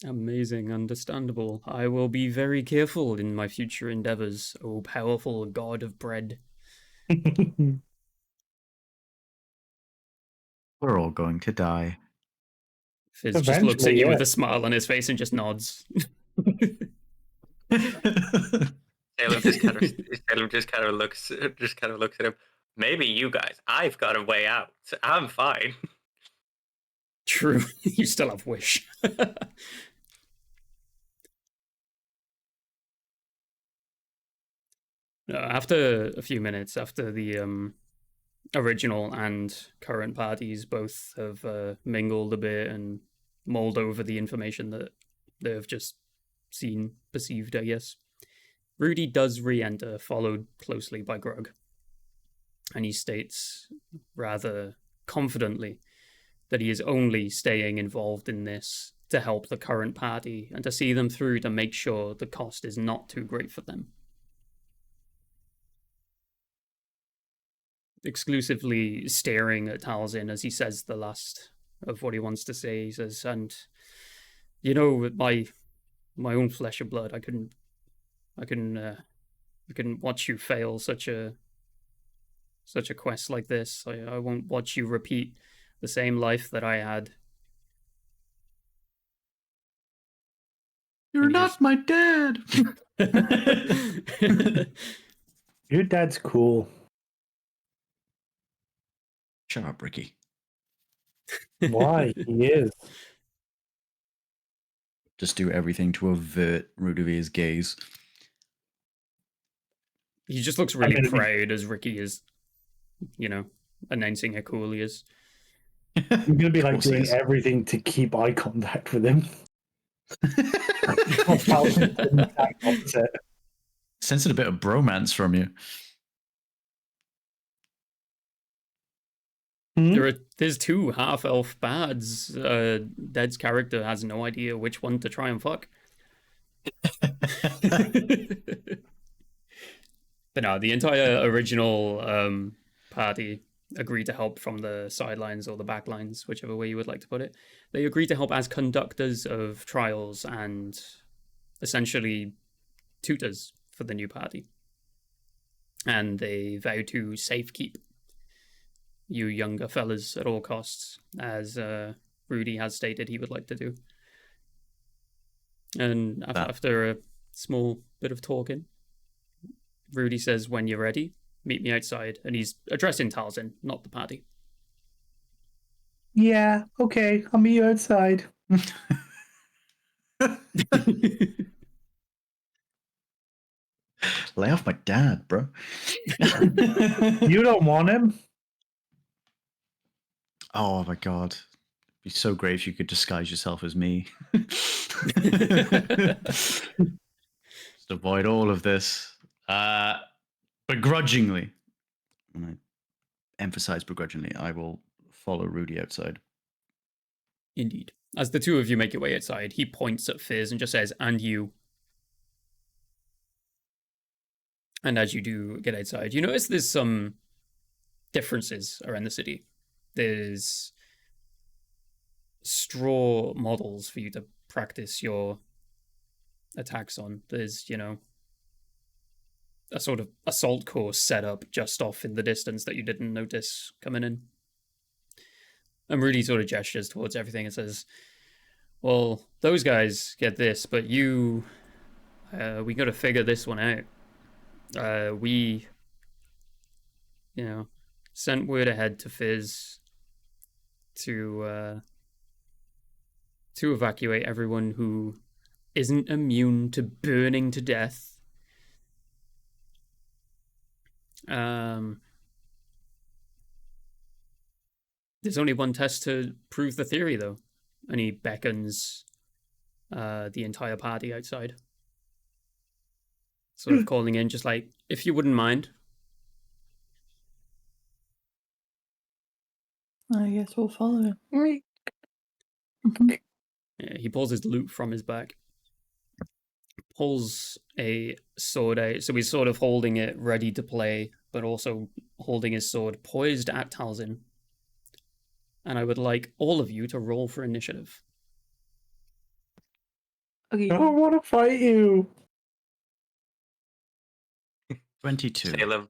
Amazing, understandable. I will be very careful in my future endeavors, O powerful god of bread. We're all going to die. Fizz just looks at Eventually, you yeah. with a smile on his face and just nods. Salem just kind of looks at him. Maybe you guys, I've got a way out. I'm fine. True, you still have wish. After a few minutes, after the original and current parties both have mingled a bit and mulled over the information that they've just seen, perceived, I guess, Rudy does re-enter, followed closely by Grug. And he states rather confidently that he is only staying involved in this to help the current party and to see them through to make sure the cost is not too great for them. Exclusively staring at Talzin as he says the last of what he wants to say. He says, and you know, with my own flesh and blood, I couldn't watch you fail such a quest like this. I won't watch you repeat the same life that I had. You're And he not just- my dad. Your dad's cool. Shut up, Ricky. Why? He is. Just do everything to avert Rudivir's gaze. He just looks really mean, proud as Ricky is, announcing how cool he is. I'm going to be Of like course he doing is. everything to keep eye contact with him. Opposite. Sensing a bit of bromance from you. There's two half-elf bads. Dead's character has no idea which one to try and fuck. But no, the entire original party agreed to help from the sidelines or the backlines, whichever way you would like to put it. They agreed to help as conductors of trials and essentially tutors for the new party. And they vow to safekeep you younger fellas at all costs, as Rudy has stated he would like to do. And after a small bit of talking, Rudy says, when you're ready, meet me outside. And he's addressing Talzin, not the party. Yeah, okay. I'll meet you outside. Lay off my dad, bro. You don't want him? Oh my god. It'd be so great if you could disguise yourself as me. Just avoid all of this. Begrudgingly, and I emphasize begrudgingly, I will follow Rudy outside. Indeed. As the two of you make your way outside, he points at Fizz and just says, "And you." And as you do get outside, you notice there's some differences around the city. There's straw models for you to practice your attacks on. There's, a sort of assault course set up just off in the distance that you didn't notice coming in. And Rudy sort of gestures towards everything and says, "Well, those guys get this, but we got to figure this one out. We sent word ahead to Fizz to evacuate everyone who isn't immune to burning to death. There's only one test to prove the theory, though." And he beckons the entire party outside. Sort of calling in, just like, "If you wouldn't mind." I guess we'll follow him. Yeah, he pulls his loot from his back. Pulls a sword out, so he's sort of holding it ready to play, but also holding his sword poised at Talzin. And I would like all of you to roll for initiative. Okay. I don't want to fight you. 22.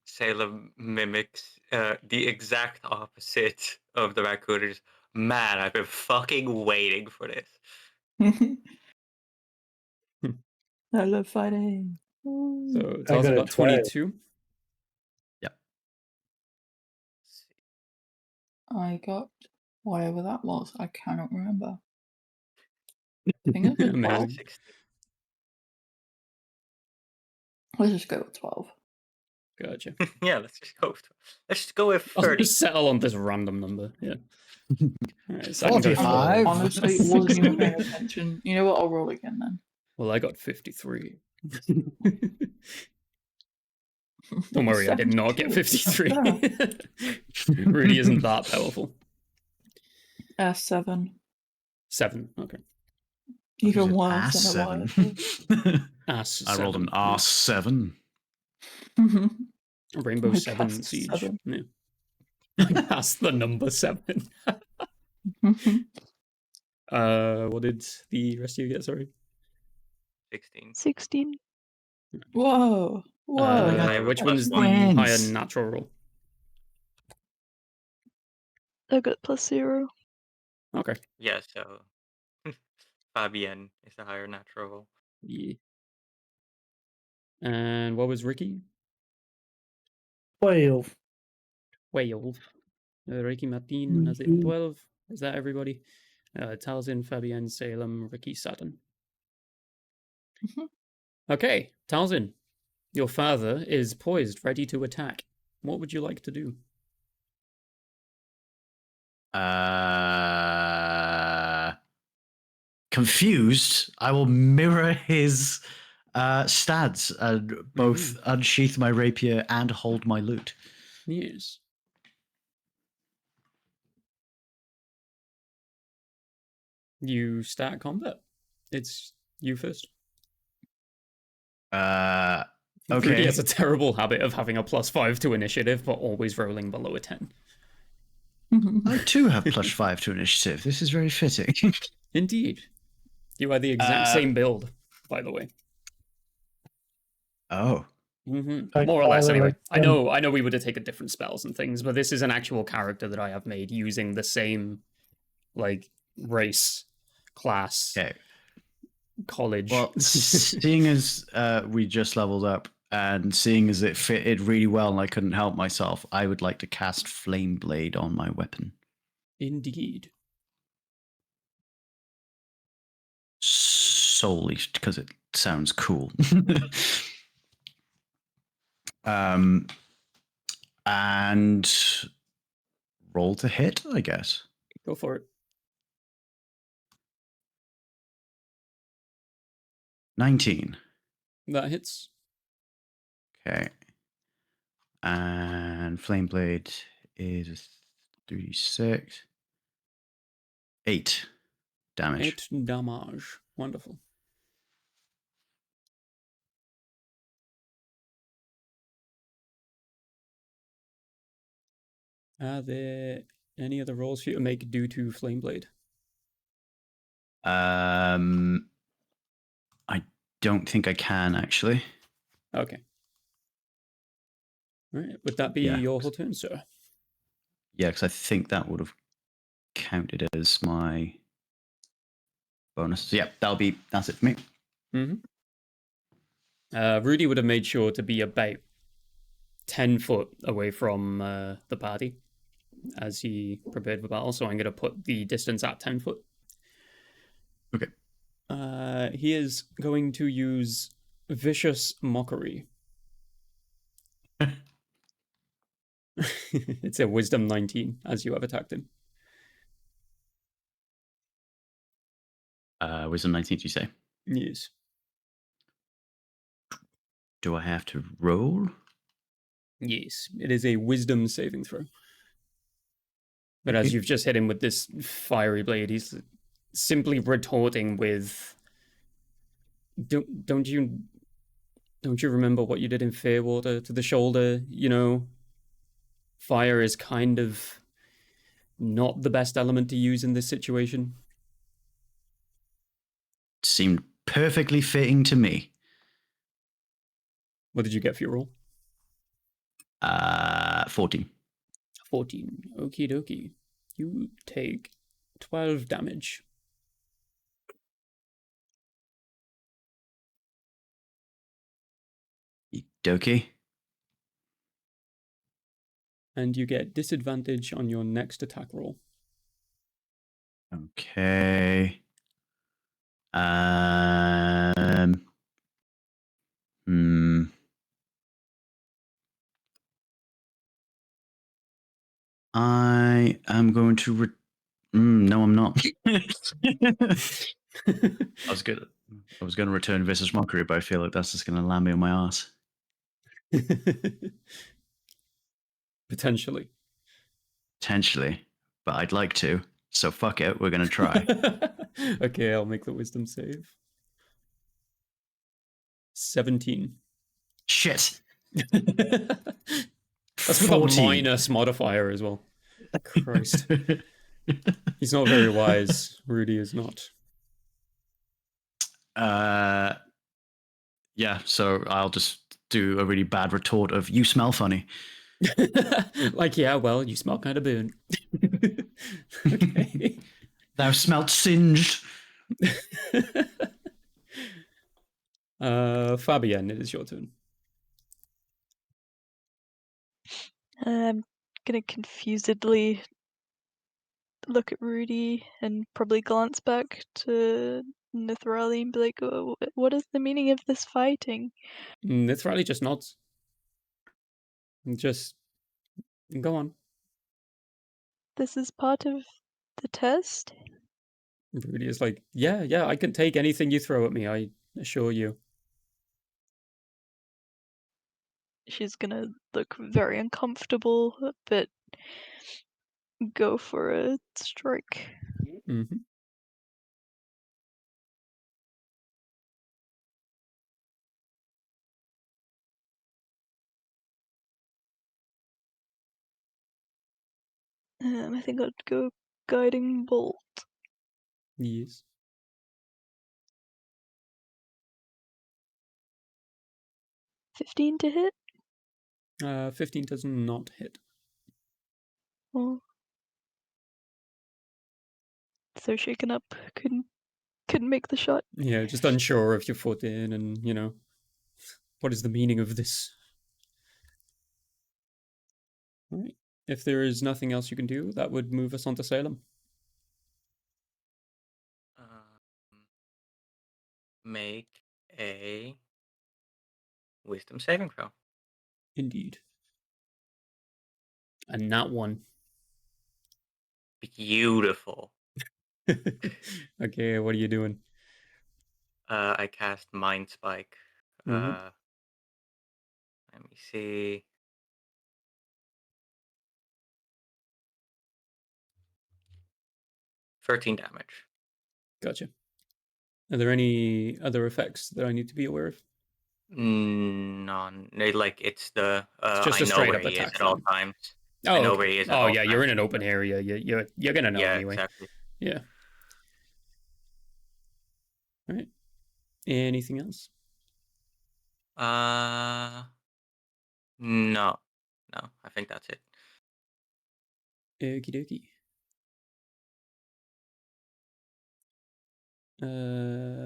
Salem mimics the exact opposite of the raccooners. Man, I've been fucking waiting for this. I love fighting. So I Talzin got a got 22. I got whatever that was. I cannot remember. I think it was a 12. Amazing. 16. Let's just go with 12. Gotcha. Yeah, let's just go with I'll 30. just settle on this random number. Yeah. Alright, so I can go 45. for- Honestly, wasn't even paying attention. You know what? I'll roll again then. Well, I got 53. Don't worry, I did not get 53. Rudy isn't that powerful. 7. 7. Okay. Even Ass worse than a 7. Ass. I rolled an 7. arse 7. Rainbow I 7 cast Siege. 7. Yeah. That's the number 7. What did the rest of you get? Sorry. 16. 16. Whoa. Whoa. I have a Which plus one's the one. higher natural roll? I got +0. Okay. Yeah, so Fabienne is the higher natural roll. Yeah. And what was Ricky? 12. 12. Ricky Martin has it 12. Is that everybody? Talzin, Fabienne, Salem, Ricky, Saturn. Mhm. Okay, Talzin, your father is poised, ready to attack. What would you like to do? Confused, I will mirror his stats and both unsheath my rapier and hold my loot. Yes. You start combat. It's you first. Okay. Rudy has a terrible habit of having a +5 to initiative, but always rolling below a 10. I too have +5 to initiative. This is very fitting. Indeed. You are the exact same build, by the way. Oh. Mm-hmm. More or less, anyway. I know we would have taken different spells and things, but this is an actual character that I have made using the same, race, class, Okay. college. Well, seeing as we just leveled up and seeing as it fitted really well and I couldn't help myself, I would like to cast Flame Blade on my weapon. Indeed. Solely because it sounds cool. And roll to hit, I guess. Go for it. 19. That hits. Okay. And Flame Blade is 3d6. 8 damage. 8 damage. Wonderful. Are there any other rolls for you to make due to Flame Blade? I don't think I can actually. Okay. All right. Would that be Yeah. your whole turn, sir? Yeah, because I think that would have counted as my bonus. So yeah, that's it for me. Mm-hmm. Rudy would have made sure to be about 10 foot away from the party as he prepared for battle, so I'm going to put the distance at 10 foot. Okay. He is going to use Vicious Mockery. It's a Wisdom 19 as you have attacked him. Wisdom 19, you say? Yes. Do I have to roll? Yes. It is a Wisdom saving throw. But as Okay. you've just hit him with this fiery blade, he's simply retorting with, Don't you remember what you did in Fairwater to the shoulder? You know, fire is kind of not the best element to use in this situation. Seemed perfectly fitting to me. What did you get for your roll? 14. 14. Okie dokie. You take 12 damage. Dokie. And you get disadvantage on your next attack roll. Okay. I am going to. No, I'm not. I was going to return Vicious Mockery, but I feel like that's just going to land me on my ass. Potentially. Potentially, but I'd like to. So fuck it, we're going to try. Okay, I'll make the wisdom save. 17. Shit. That's with a 14. minus modifier as well. Christ. He's not very wise. Rudy is not. Yeah, so I'll just do a really bad retort of, you smell funny. Like, yeah, well, you smell kind of burnt. Okay. Thou smelt singed. Fabienne, it is your turn. I'm gonna confusedly look at Rudy and probably glance back to Nithrali and be like, "Oh, what is the meaning of this fighting?" Nithrali just nods. Just go on. This is part of the test? Rudy is like, yeah, I can take anything you throw at me, I assure you. She's gonna look very uncomfortable, but go for a strike. Mm-hmm. I think I'd go Guiding Bolt. Yes. 15 to hit? 15 does not hit. Well, so shaken up, couldn't make the shot. Yeah, just unsure of your foot in and, you know, what is the meaning of this? All right. If there is nothing else you can do, that would move us on to Salem. Make a wisdom saving throw. Indeed. And that one. Beautiful. Okay, what are you doing? I cast Mind Spike. Mhm. Let me see. $13 damage. Gotcha. Are there any other effects that I need to be aware of? None. Like it's the It's just I a know straight where up he is attack at all then. times. Oh, I know okay. where he is at Oh all yeah, you're in times. an open area. You're gonna know Yeah, anyway. exactly. Yeah. All right. Anything else? No, I think that's it. Okie dokie.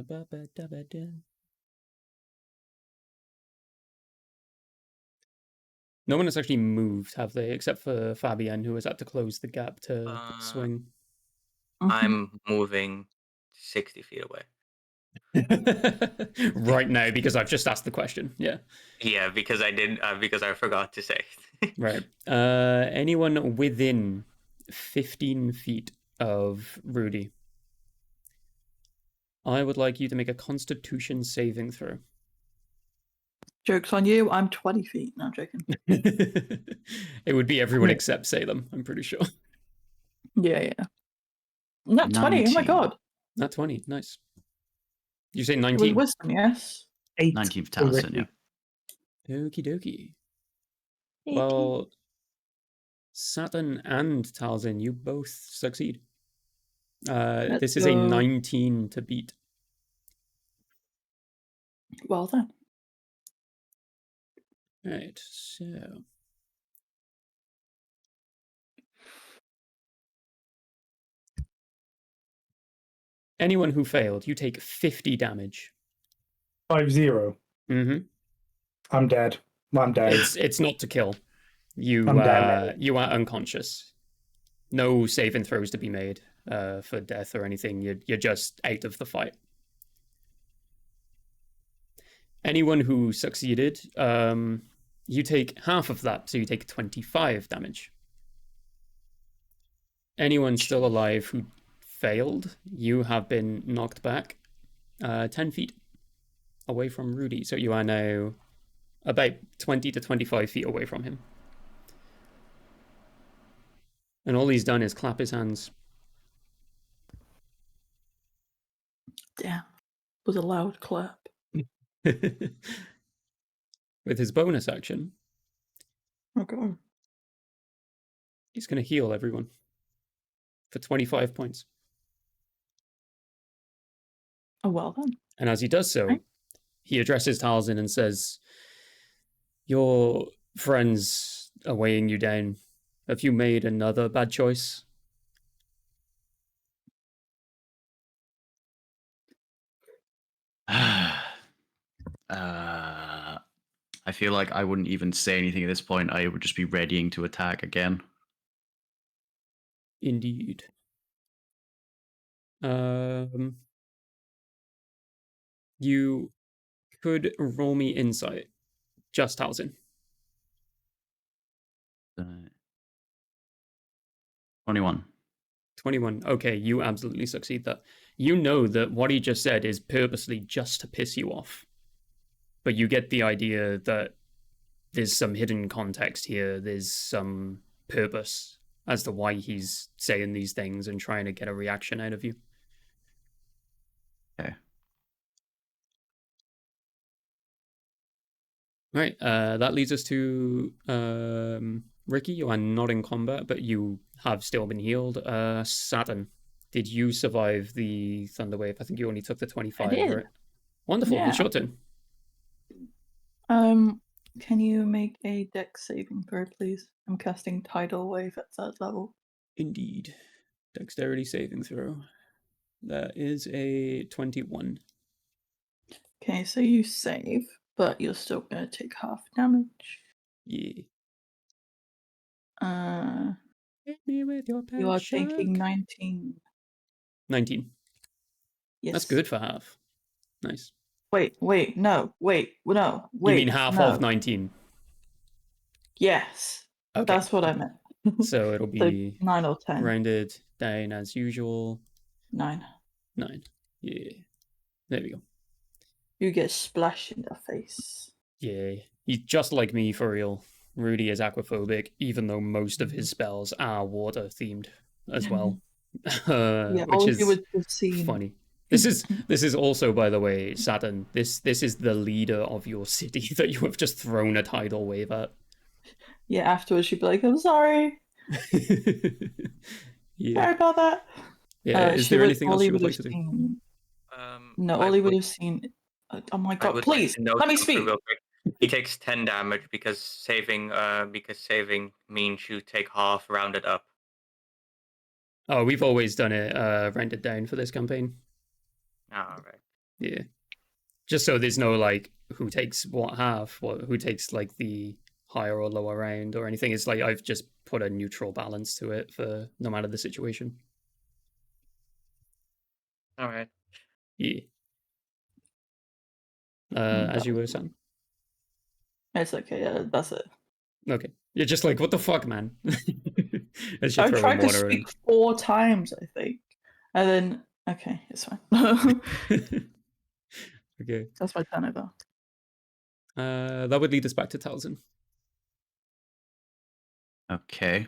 Ba-ba-da-ba-da. No one has actually moved, have they? Except for Fabian, who has had to close the gap to swing. Mhm. I'm moving 60 feet away. Right now, because I've just asked the question. Yeah. Yeah, because I forgot to say. Right. Anyone within 15 feet of Rudy? I would like you to make a Constitution saving throw. Joke's on you. I'm 20 feet. No, I'm joking. It would be everyone Yeah. except Salem, I'm pretty sure. Yeah. Not 20. Oh my 19. god. Not 20. Nice. You say It was 19? wisdom, yes. 8. 19 for for Taliesin, Ricky. yeah. Okie dokie. 18. Well, Saturn and Talzin, you both succeed. Let's This is a go. 19 to beat. Well done. Right, so. Anyone who failed, you take 50 damage. 5-0. Mm-hmm. I'm dead. I'm dead. It's not to kill. You I'm dead. you are unconscious. No saving throws to be made for death or anything. You're just out of the fight. Anyone who succeeded, you take half of that, so you take 25 damage. Anyone still alive who failed, you have been knocked back 10 feet away from Rudy. So you are now about 20 to 25 feet away from him. And all he's done is clap his hands. Damn. It was a loud clap. With his bonus action, Okay. he's going to heal everyone for 25 points. Oh, well then. And as he does so, Right. he addresses Talzin and says, "Your friends are weighing you down. Have you made another bad choice?" I feel like I wouldn't even say anything at this point. I would just be readying to attack again. Indeed. You could roll me insight. Just Talzin. 21. 21. Okay, you absolutely succeed that. You know that what he just said is purposely just to piss you off. But you get the idea that there's some hidden context here. There's some purpose as to why he's saying these things and trying to get a reaction out of you. Okay. Right, that leads us to Ricky. You are not in combat, but you have still been healed. Saturn, did you survive the Thunder Wave? I think you only took the 25, did. right? Wonderful, Yeah. it's your turn. Can you make a dex saving throw, please? I'm casting Tidal Wave at 3rd level. Indeed. Dexterity saving throw. That is a 21. Okay, so you save, but you're still going to take half damage. Yeah. Hit me with your You are taking 19. 19. Yes. That's good for half. Nice. No. You mean half of 19? Yes, Okay. that's what I meant. So it'll So be 9 or 10. rounded down as usual. 9. 9. Yeah. There we go. You get splashed in the face. Yeah. He's just like me for real. Rudy is aquaphobic, even though most of his spells are water themed as well. Yeah, Which all is you would have seen. funny. This is also, by the way, Saturn. This is the leader of your city that you have just thrown a tidal wave at. Yeah, afterwards she'd be like, I'm sorry. Yeah. Sorry about that. Yeah. Is there anything else Ollie you would would like have to do? seen. No, I Ollie would would- have seen. Oh my I god! would Please like to note let me something speak. real quick. He takes 10 damage because saving means you take half rounded up. Oh, we've always done it rounded down for this campaign. All right. Yeah. Just so there's no like who takes what half, who takes like the higher or lower round or anything. It's like I've just put a neutral balance to it for no matter the situation. All right. Yeah. As you were saying. It's okay. Yeah, that's it. Okay. You're just like, what the fuck, man? As you I throw tried to water speak 4 times, I think, and then okay, it's fine. in. Okay. That's my turnover. That would lead us back to Talzin. Okay.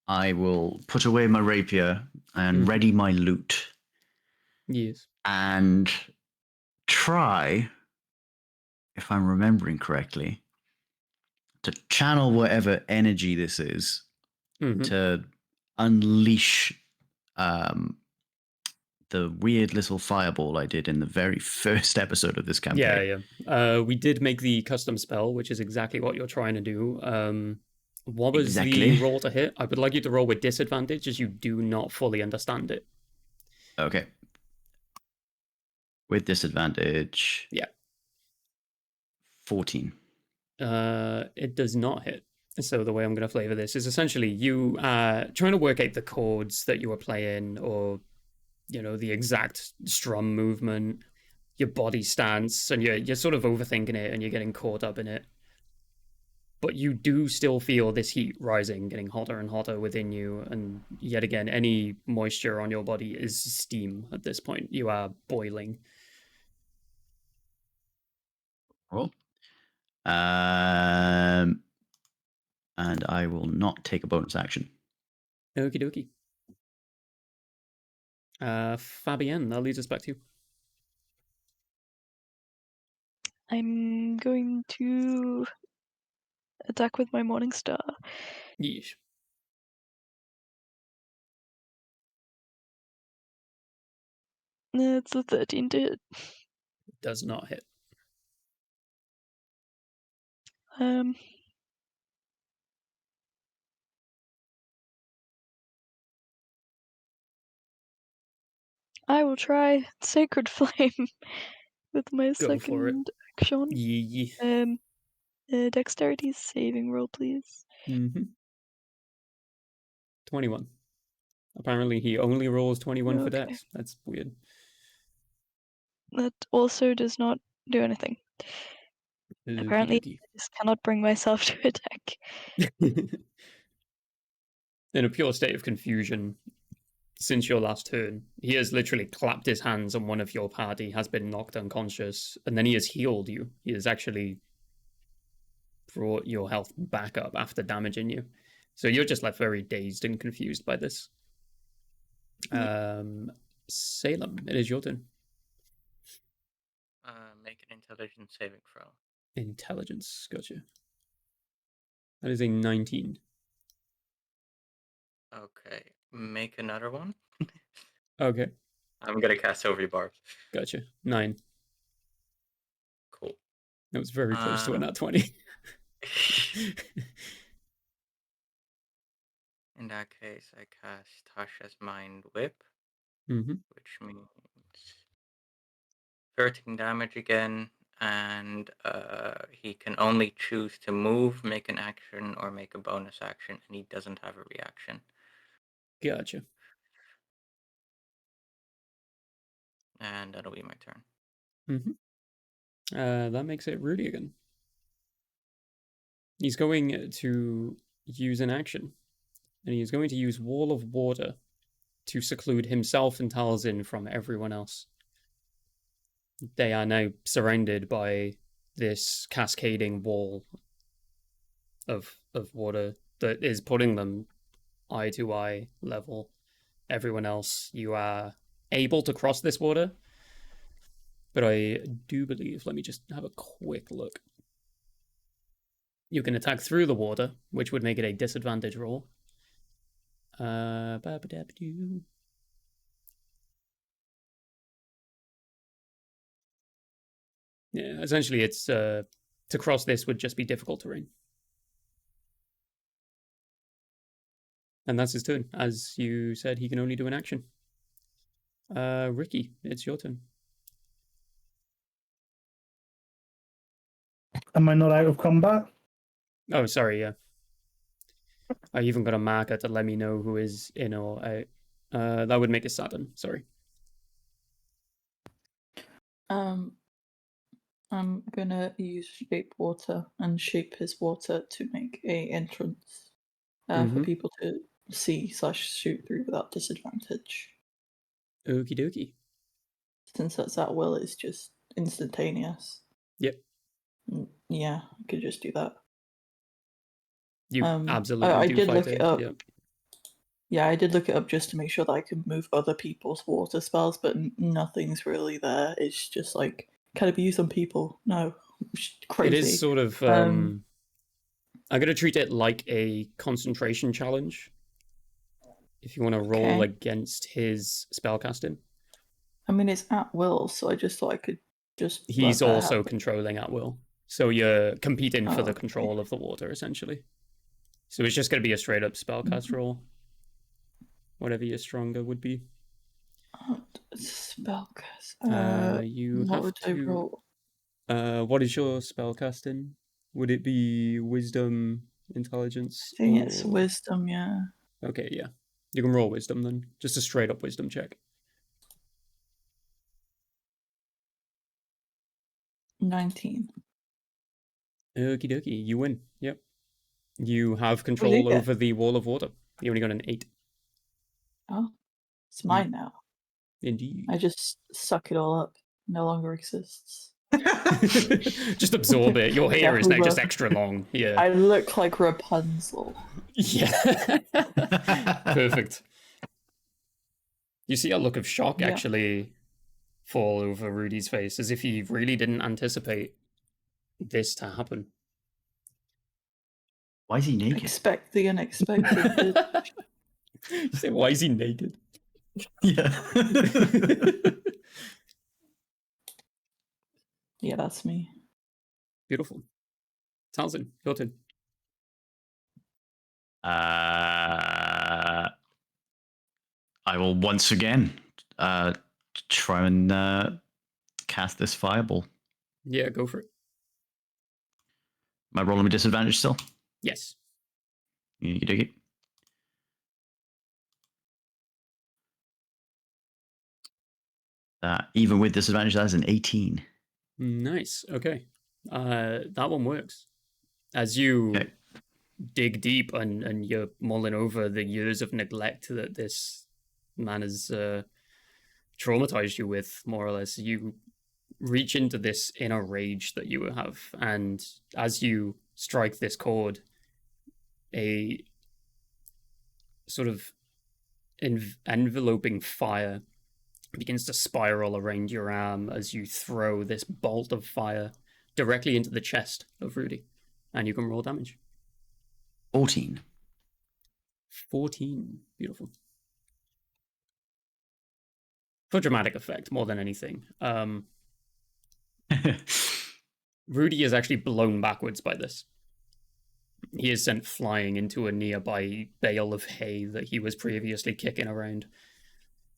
I will put away my rapier and ready my loot Yes. and try, if I'm remembering correctly, to channel whatever energy this is Mhm. to unleash the weird little fireball I did in the very first episode of this campaign. Yeah. We did make the custom spell, which is exactly what you're trying to do. What was Exactly. the roll to hit? I would like you to roll with disadvantage, as you do not fully understand it. Okay. With disadvantage. Yeah. 14. It does not hit. So the way I'm going to flavor this is essentially you trying to work out the chords that you were playing, or the exact strum movement, your body stance, and you're sort of overthinking it and you're getting caught up in it. But you do still feel this heat rising, getting hotter and hotter within you, and yet again, any moisture on your body is steam at this point. You are boiling. Cool. And I will not take a bonus action. Okie dokie. Fabienne, that leads us back to you. I'm going to attack with my Morning Star. Yeesh. It's a 13 to hit. Does not hit. I will try Sacred Flame with my Go for it. second action. Yeah. Dexterity saving roll, please. 21. Apparently he only rolls 21 for Okay. dex. That's weird. That also does not do anything. Apparently, I just cannot bring myself to attack. In a pure state of confusion, since your last turn, he has literally clapped his hands and one of your party has been knocked unconscious, and then he has healed you. He has actually brought your health back up after damaging you. So you're just left very dazed and confused by this. Salem, it is your turn. Make an intelligence saving throw. Intelligence, gotcha. That is a 19. Okay, make another one. Okay, I'm gonna cast Over Barb. gotcha. 9. Cool. That was very close to a nat 20. In that case, I cast Tasha's Mind Whip, Mm-hmm. which means 13 damage again, and he can only choose to move, make an action, or make a bonus action, and he doesn't have a reaction. Gotcha. And that'll be my turn. Mm-hmm. That makes it Rudy again. He's going to use an action, and he's going to use Wall of Water to seclude himself and Talzin from everyone else. They are now surrounded by this cascading wall of water that is putting them eye to eye level. Everyone else, you are able to cross this water, but I do believe, let me just have a quick look. You can attack through the water, which would make it a disadvantage roll. Ba-ba-da-ba-doo. Yeah, essentially it's to cross this would just be difficult terrain. And that's his turn. As you said, he can only do an action. Ricky, it's your turn. Am I not out of combat? Oh, sorry, yeah. I even got a marker to let me know who is in or out. That would make it Saturn, sorry. I'm gonna use shape water and shape his water to make a entrance for Mhm. people to see/shoot through without disadvantage. Okie dokie. Since that's at will, it's just instantaneous. Yep. Yeah, I could just do that. You absolutely I do did fight look it. it up. Yep. Yeah, I did look it up just to make sure that I could move other people's water spells, but nothing's really there. It's just like, can it be used on people? No. Crazy. It is sort of I'm gonna treat it like a concentration challenge. If you want to roll Okay. against his spellcasting. I mean, it's at will, so I just thought I could just. He's let that also happen. controlling at will. So you're competing for the Okay. control of the water, essentially. So it's just going to be a straight up spellcast roll. Whatever your stronger would be. Spellcast. You what have would to. I roll? What is your spellcasting? Would it be wisdom, intelligence? I think it's or- wisdom, yeah. Okay, yeah. You can roll wisdom then. Just a straight up wisdom check. 19. Okie dokie, you win. Yep. You have did control you get? over the wall of water. You only got an 8. Oh, it's mine now. Indeed. I just suck it all up. No longer exists. Just absorb it. Your hair is now just Hoover. extra long. Yeah. I look like Rapunzel. Yeah. Perfect. You see a look of shock Yeah. actually fall over Rudy's face, as if he really didn't anticipate this to happen. Why is he naked? Expect the unexpected. You say, why is he naked? Yeah. Yeah, that's me. Beautiful. Talzin, your turn. I will once again try and cast this fireball. Yeah, go for it. Am I rolling with disadvantage still? Yes. You dig it? Even with disadvantage, that is an 18. Nice. Okay. That one works. As you Okay. dig deep and you're mulling over the years of neglect that this man has traumatized you with, more or less, you reach into this inner rage that you have, and as you strike this chord, a sort of enveloping fire begins to spiral around your arm as you throw this bolt of fire directly into the chest of Rudy, and you can roll damage. 14. 14. Beautiful. For dramatic effect, more than anything. Rudy is actually blown backwards by this. He is sent flying into a nearby bale of hay that he was previously kicking around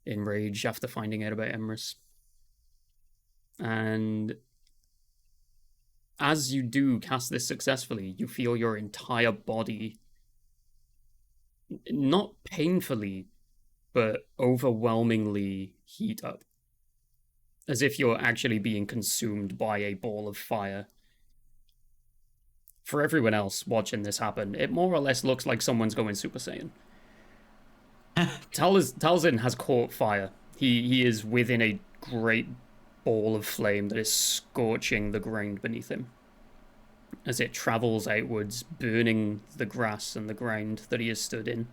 in rage after finding out about Emrys. And as you do cast this successfully, you feel your entire body, not painfully, but overwhelmingly heat up. As if you're actually being consumed by a ball of fire. for everyone else watching this happen, it more or less looks like someone's going Super Saiyan. Talzin has caught fire. He is within a great ball of flame that is scorching the ground beneath him as it travels outwards, burning the grass and the ground that he has stood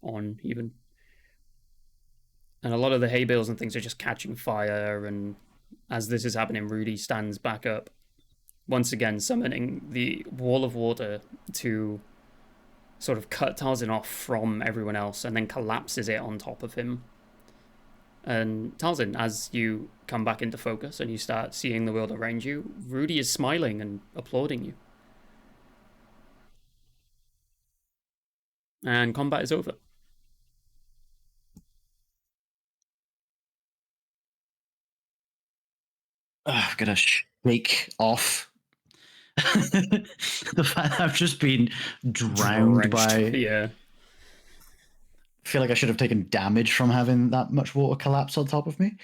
on even. And a lot of the hay bales and things are just catching fire, and as this is happening, Rudy stands back up, once again summoning the wall of water to sort of cut Talzin off from everyone else, and then collapses it on top of him. And Talzin, as you come back into focus and you start seeing the world around you, Rudy is smiling and applauding you. And combat is over. I'm gonna shake off the fact that I've just been drowned by. Yeah. I feel like I should have taken damage from having that much water collapse on top of me.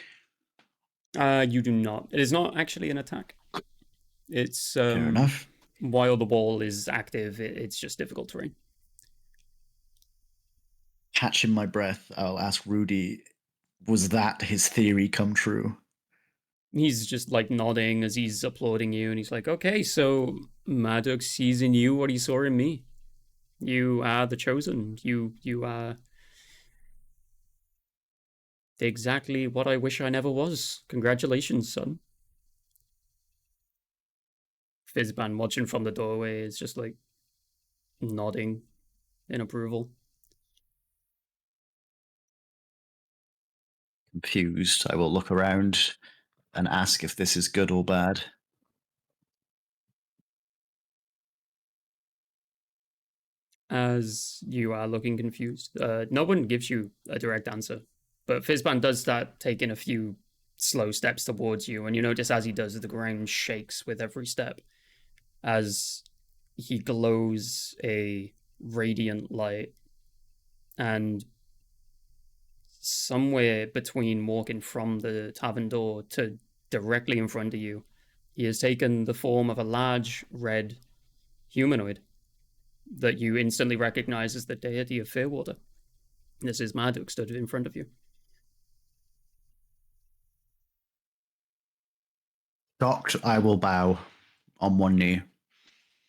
You do not. It is not actually an attack. It's Fair enough. while the wall is active, it's just difficult terrain. Catching my breath, I'll ask Rudy, was that his theory come true? He's just like nodding as he's applauding you, and he's like, okay, so Marduk sees in you what he saw in me. You are the chosen. You are exactly what I wish I never was. Congratulations, son. Fizban, watching from the doorway, is just like nodding in approval. Confused, I will look around and ask if this is good or bad. As you are looking confused, no one gives you a direct answer, but Fizban does start taking a few slow steps towards you, and you notice as he does, the ground shakes with every step as he glows a radiant light, and somewhere between walking from the tavern door to directly in front of you, he has taken the form of a large red humanoid that you instantly recognize as the deity of Fairwater. This is Marduk stood in front of you. Shocked, I will bow on one knee.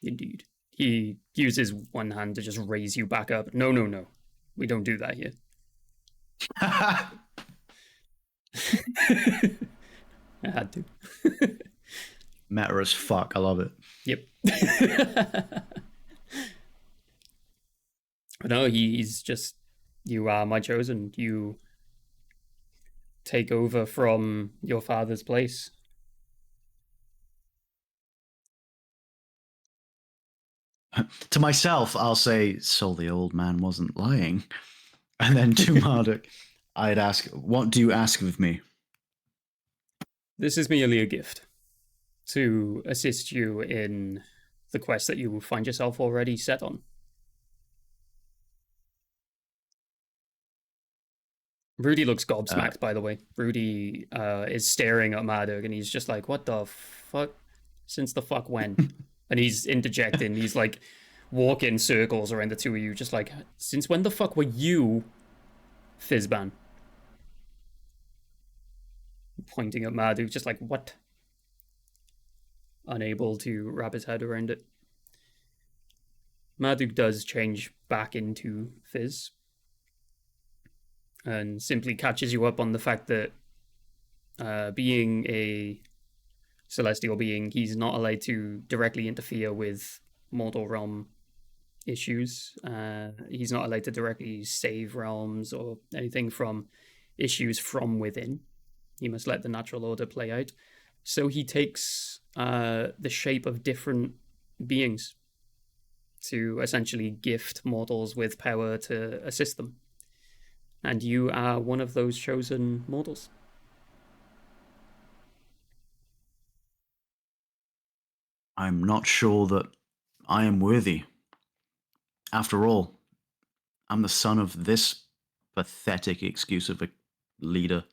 Indeed. He uses one hand to just raise you back up. No. We don't do that here. I had to. Meta as fuck, I love it. Yep. No, he's just, you are my chosen. You take over from your father's place. To myself, I'll say, so the old man wasn't lying. And then to Marduk, I'd ask, what do you ask of me? This is merely a gift to assist you in the quest that you find yourself already set on. Rudy looks gobsmacked, by the way. Rudy is staring at Marduk, and he's just like, what the fuck? Since the fuck when? And he's interjecting. He's like walking circles around the two of you, just like, since when the fuck were you Fizban? Pointing at Marduk, just like, what? Unable to wrap his head around it. Marduk does change back into Fizz, and simply catches you up on the fact that being a celestial being, he's not allowed to directly interfere with mortal realm issues. He's not allowed to directly save realms or anything from issues from within. He must let the natural order play out. So he takes the shape of different beings to essentially gift mortals with power to assist them. And you are one of those chosen mortals. I'm not sure that I am worthy. After all, I'm the son of this pathetic excuse of a leader.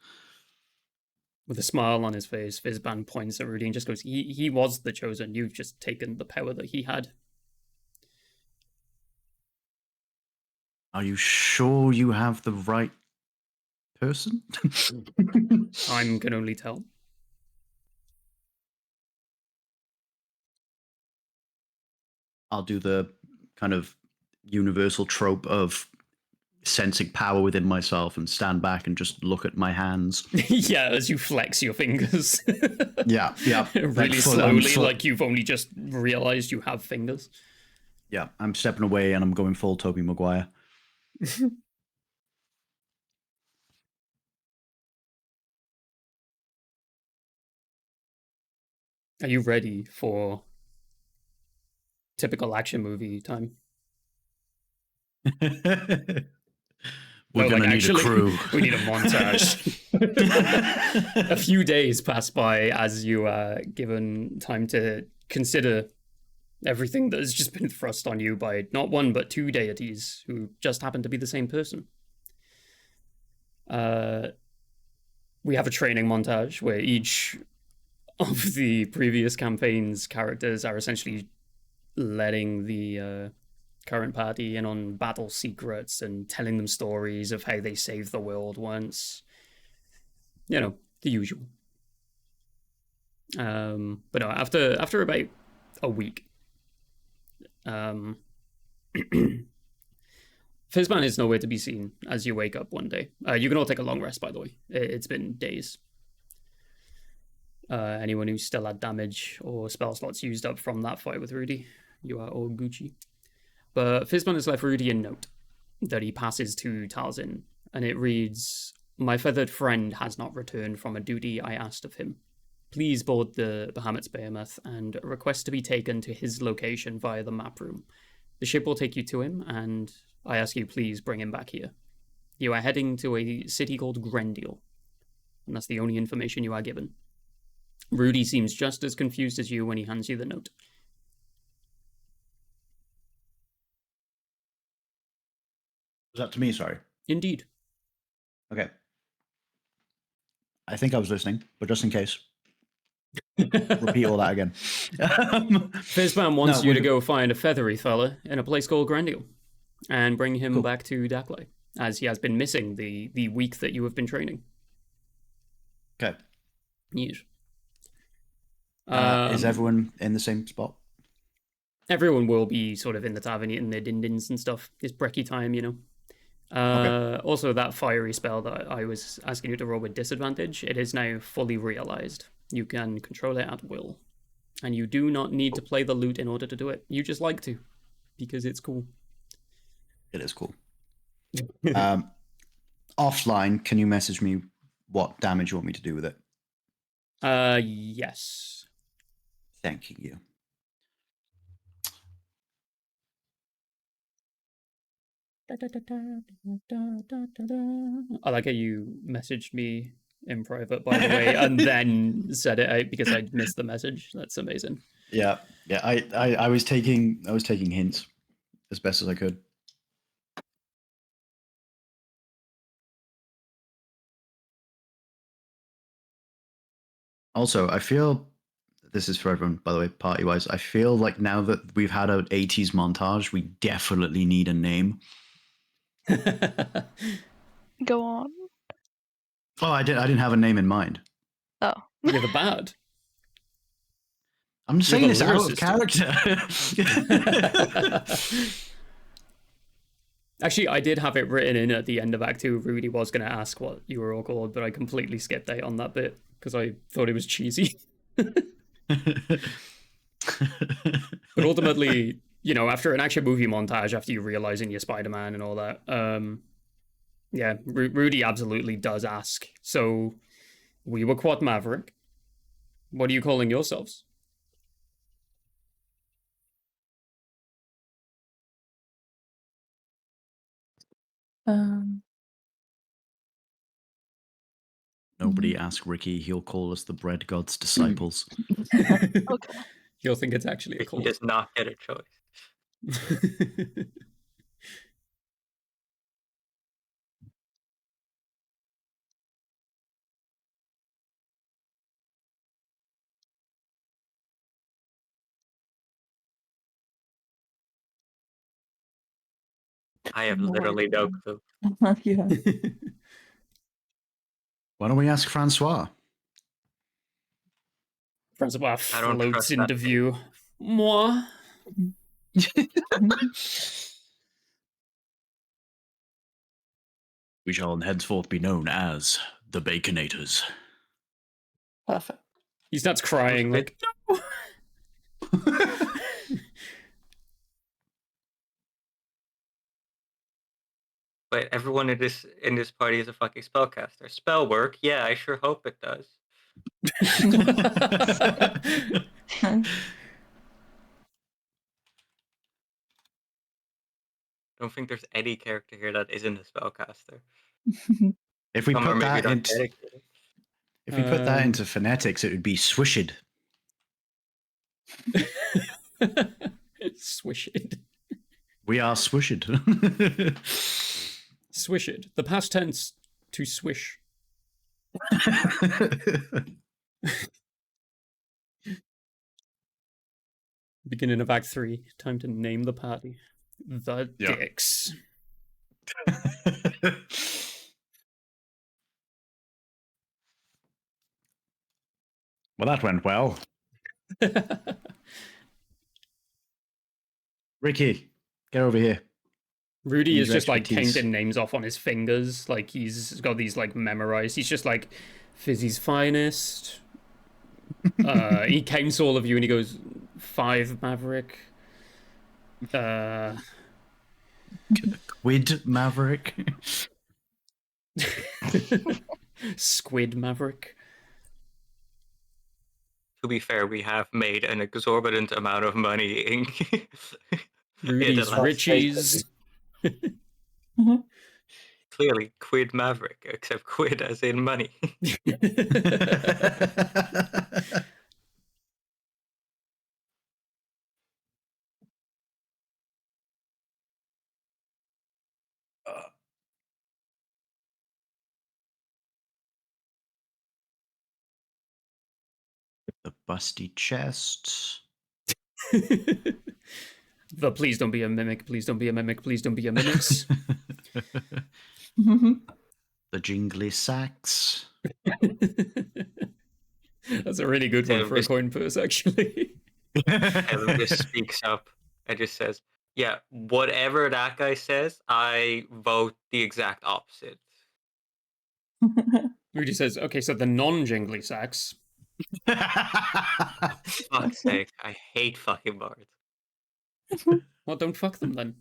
With a smile on his face, Fizban points at Rudy and just goes, he was the chosen. You've just taken the power that he had Are you sure you have the right person? Time can only tell. I'll do the kind of universal trope of sensing power within myself and stand back and just look at my hands. Yeah, as you flex your fingers. Yeah, yeah. Really slowly, like you've only just realized you have fingers. Yeah, I'm stepping away and I'm going full Tobey Maguire. Are you ready for typical action movie time? We're No, gonna like, need actually, a crew. We need a montage. A few days pass by as you are given time to consider everything that has just been thrust on you by not one but two deities who just happen to be the same person. We have a training montage where each of the previous campaign's characters are essentially letting the current party in on battle secrets and telling them stories of how they saved the world once. You know, the usual. But no, after about a week, Fizzman is nowhere to be seen as you wake up one day. You can all take a long rest, by the way. It's been days. Anyone who still had damage or spell slots used up from that fight with Rudy, you are all Gucci. But Fizzman has left Rudy a note that he passes to Talzin, and it reads, "My feathered friend has not returned from a duty I asked of him. Please board the Bahamut's Behemoth and request to be taken to his location via the map room. The ship will take you to him, and I ask you please bring him back here. You are heading to a city called Grendel, and that's the only information you are given." Rudy seems just as confused as you when he hands you the note. Was that to me? Sorry. Indeed. Okay. I think I was listening, but just in case, repeat all that again. Fizzman wants No, you to we- go find a feathery fella in a place called Grendel and bring him Cool. back to Daklai, as he has been missing the week that you have been training. Okay. Yes. Is everyone in the same spot? Everyone will be sort of in the tavern eating their din-dins and stuff. It's brekkie time, you know. Also, that fiery spell that I was asking you to roll with disadvantage, it is now fully realized. You can control it at will. And you do not need to play the lute in order to do it. You just like to, because it's cool. It is cool. Offline, can you message me what damage you want me to do with it? Yes. Thank you. I like how you messaged me in private, by the way, and then said it out because I missed the message. That's amazing. Yeah. I was taking hints as best as I could. Also, I feel this is for everyone, by the way, party wise. I feel like now that we've had an 80s montage, we definitely need a name. Go on. Oh, I didn't have a name in mind. Oh. You're the bad. I'm You're saying the this out of lyricist. character. Actually, I did have it written in at the end of Act 2. Rudy was going to ask what you were all called, but I completely skipped out on that bit because I thought it was cheesy. But ultimately, you know, after an action movie montage, after you realizing you're Spider-Man and all that, yeah, Rudy absolutely does ask. So, we were Quad Maverick. What are you calling yourselves? Nobody ask Ricky. He'll call us the bread god's disciples. Okay. You'll think it's actually a He cult. does not get a choice. I have No literally no idea. clue. Yeah. Why don't we ask Francois? Francois I don't floats trust into that view. Moi. We shall henceforth be known as the Baconators. Perfect. He starts crying Who's like, no. But everyone in this party is a fucking spellcaster. Spell work? Yeah, I sure hope it does. Don't think there's any character here that isn't a spellcaster. If we Some are put maybe that not into dedicated. phonetics, it would be swished. Swish it. We are swished. Swish it. The past tense to swish. Beginning of Act 3. Time to name the party. The Yeah. Dicks. Well, that went well. Ricky, get over here. Rudy Need is your just like expertise. painting names off on his fingers. Like he's got these like memorized. He's just like Fizzy's finest. He counts all of you and he goes 5 Maverick. Quid Maverick. Squid Maverick. To be fair, we have made an exorbitant amount of money in Rudy's last Richies. Clearly, Quid Maverick, except Quid as in money. The busty chest. The please don't be a mimic, please don't be a mimic, please don't be a mimics. The jingly sacks. That's a really good one for a coin purse, actually. And just speaks up and just says, yeah, whatever that guy says, I vote the exact opposite. Rudy says, okay, so the non-jingly sacks. Fuck's sake, I hate fucking bards. Well, don't fuck them then.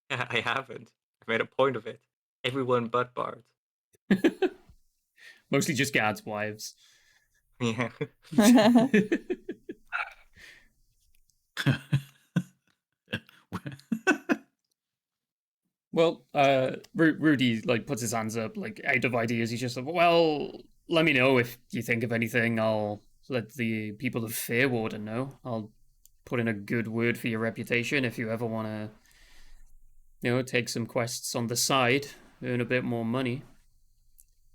I haven't. I made a point of it. Everyone but bards. Mostly just Gad's wives. Yeah. Well, Rudy like puts his hands up, like out of ideas. He's just like, well, let me know if you think of anything. I'll let the people of Fairwater know. I'll put in a good word for your reputation if you ever want to, take some quests on the side, earn a bit more money.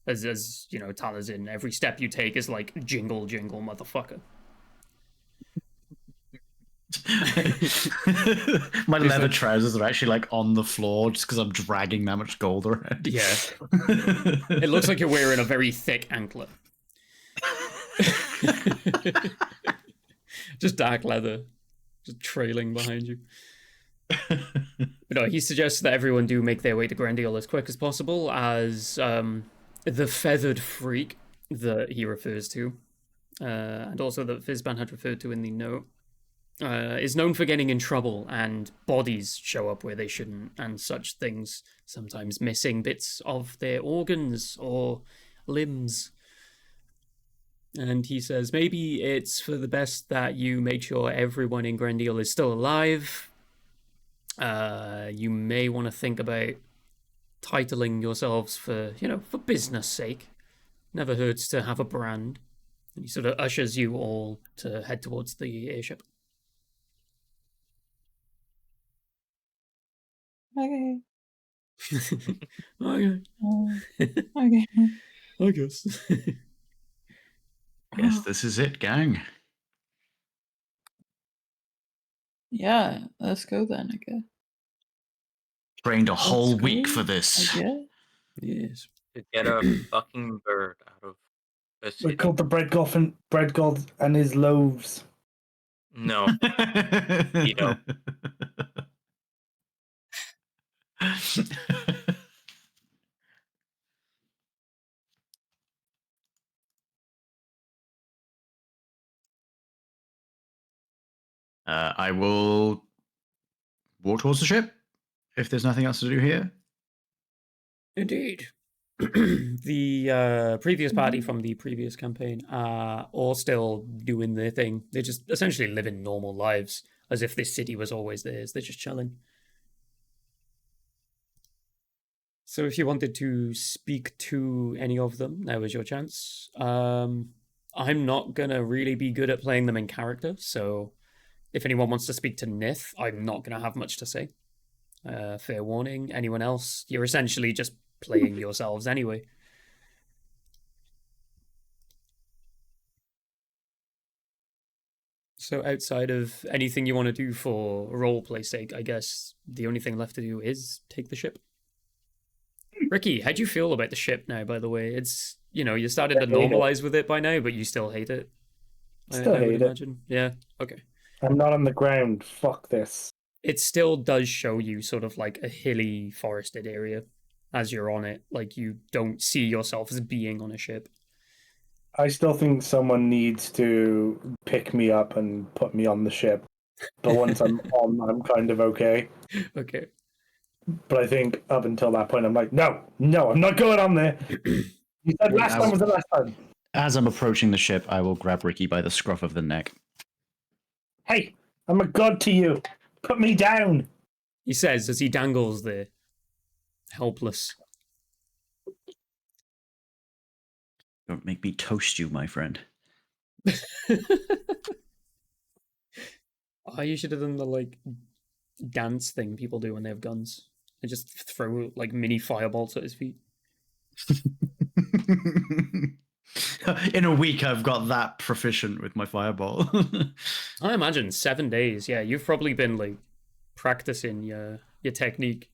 As you know, Talazin, every step you take is like jingle, jingle, motherfucker. My leather trousers are actually like on the floor just because I'm dragging that much gold around. Yeah. It looks like you're wearing a very thick anklet. Just dark leather, just trailing behind you. But no, he suggests that everyone do make their way to Grandiel as quick as possible, as the feathered freak that he refers to, and also that Fizban had referred to in the note, is known for getting in trouble, and bodies show up where they shouldn't, and such things, sometimes missing bits of their organs or limbs. And he says maybe it's for the best that you make sure everyone in Grandiel is still alive. You may want to think about titling yourselves for business sake. Never hurts to have a brand. And he sort of ushers you all to head towards the airship. Okay. Okay. Okay. I guess. Yes, this is it, gang. Yeah, let's go then, I guess. Trained a whole That's week cool, for I this. guess. Yes. To get a fucking bird out of a We city. called the bread god and his loaves. No. Tito. I will walk towards the ship if there's nothing else to do here. Indeed. The previous party from the previous campaign are all still doing their thing. They're just essentially living normal lives as if this city was always theirs. They're just chilling. So if you wanted to speak to any of them, now is your chance. I'm not gonna really be good at playing them in character, so if anyone wants to speak to Nith, I'm not gonna have much to say. Fair warning. Anyone else, you're essentially just playing yourselves anyway. So outside of anything you want to do for roleplay sake, I guess the only thing left to do is take the ship. Ricky, how do you feel about the ship now, by the way? It's, you started to I hate it. normalize with it by now, but you still hate it. Still I would hate it. imagine. Yeah, okay. I'm not on the ground. Fuck this. It still does show you sort of like a hilly, forested area as you're on it. Like you don't see yourself as being on a ship. I still think someone needs to pick me up and put me on the ship. But once I'm on, I'm kind of okay. Okay. But I think up until that point, I'm like, no, I'm not going on there. You said last time was the last time. As I'm approaching the ship, I will grab Ricky by the scruff of the neck. Hey, I'm a god to you. Put me down. He says as he dangles there, helpless. Don't make me toast you, my friend. Oh, you should have done the dance thing people do when they have guns. They just throw mini fireballs at his feet. In a week, I've got that proficient with my fireball. I imagine 7 days. Yeah, you've probably been practicing your technique.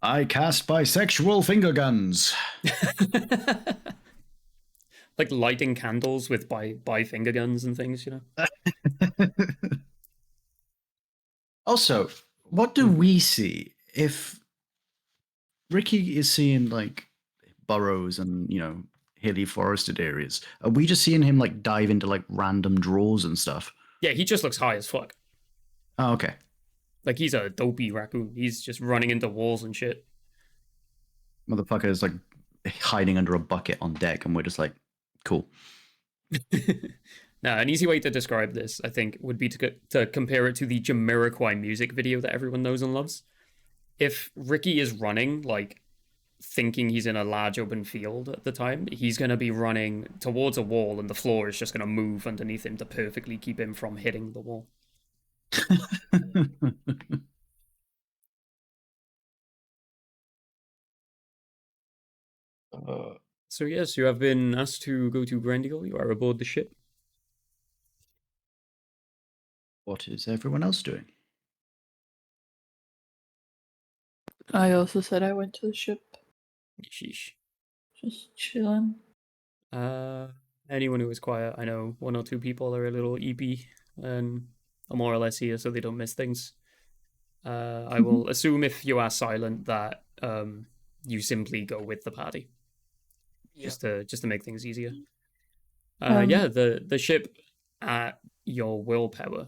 I cast bisexual finger guns. Like lighting candles with by finger guns and things, Also, what do we see if Ricky is seeing burrows and hilly forested areas? Are we just seeing him dive into random drawers and stuff? Yeah, he just looks high as fuck. Oh, okay. He's a dopey raccoon. He's just running into walls and shit. Motherfucker is hiding under a bucket on deck, and we're just cool. Now, an easy way to describe this, I think, would be to compare it to the Jamiroquai music video that everyone knows and loves. If Ricky is running, thinking he's in a large open field at the time, he's going to be running towards a wall, and the floor is just going to move underneath him to perfectly keep him from hitting the wall. So yes, you have been asked to go to Grandiol. You are aboard the ship. What is everyone else doing? I also said I went to the ship. Sheesh. Just chilling. Anyone who is quiet, I know 1 or 2 people are a little EP and are more or less here so they don't miss things. I will assume if you are silent that you simply go with the party. Just to make things easier. Yeah, the ship at your willpower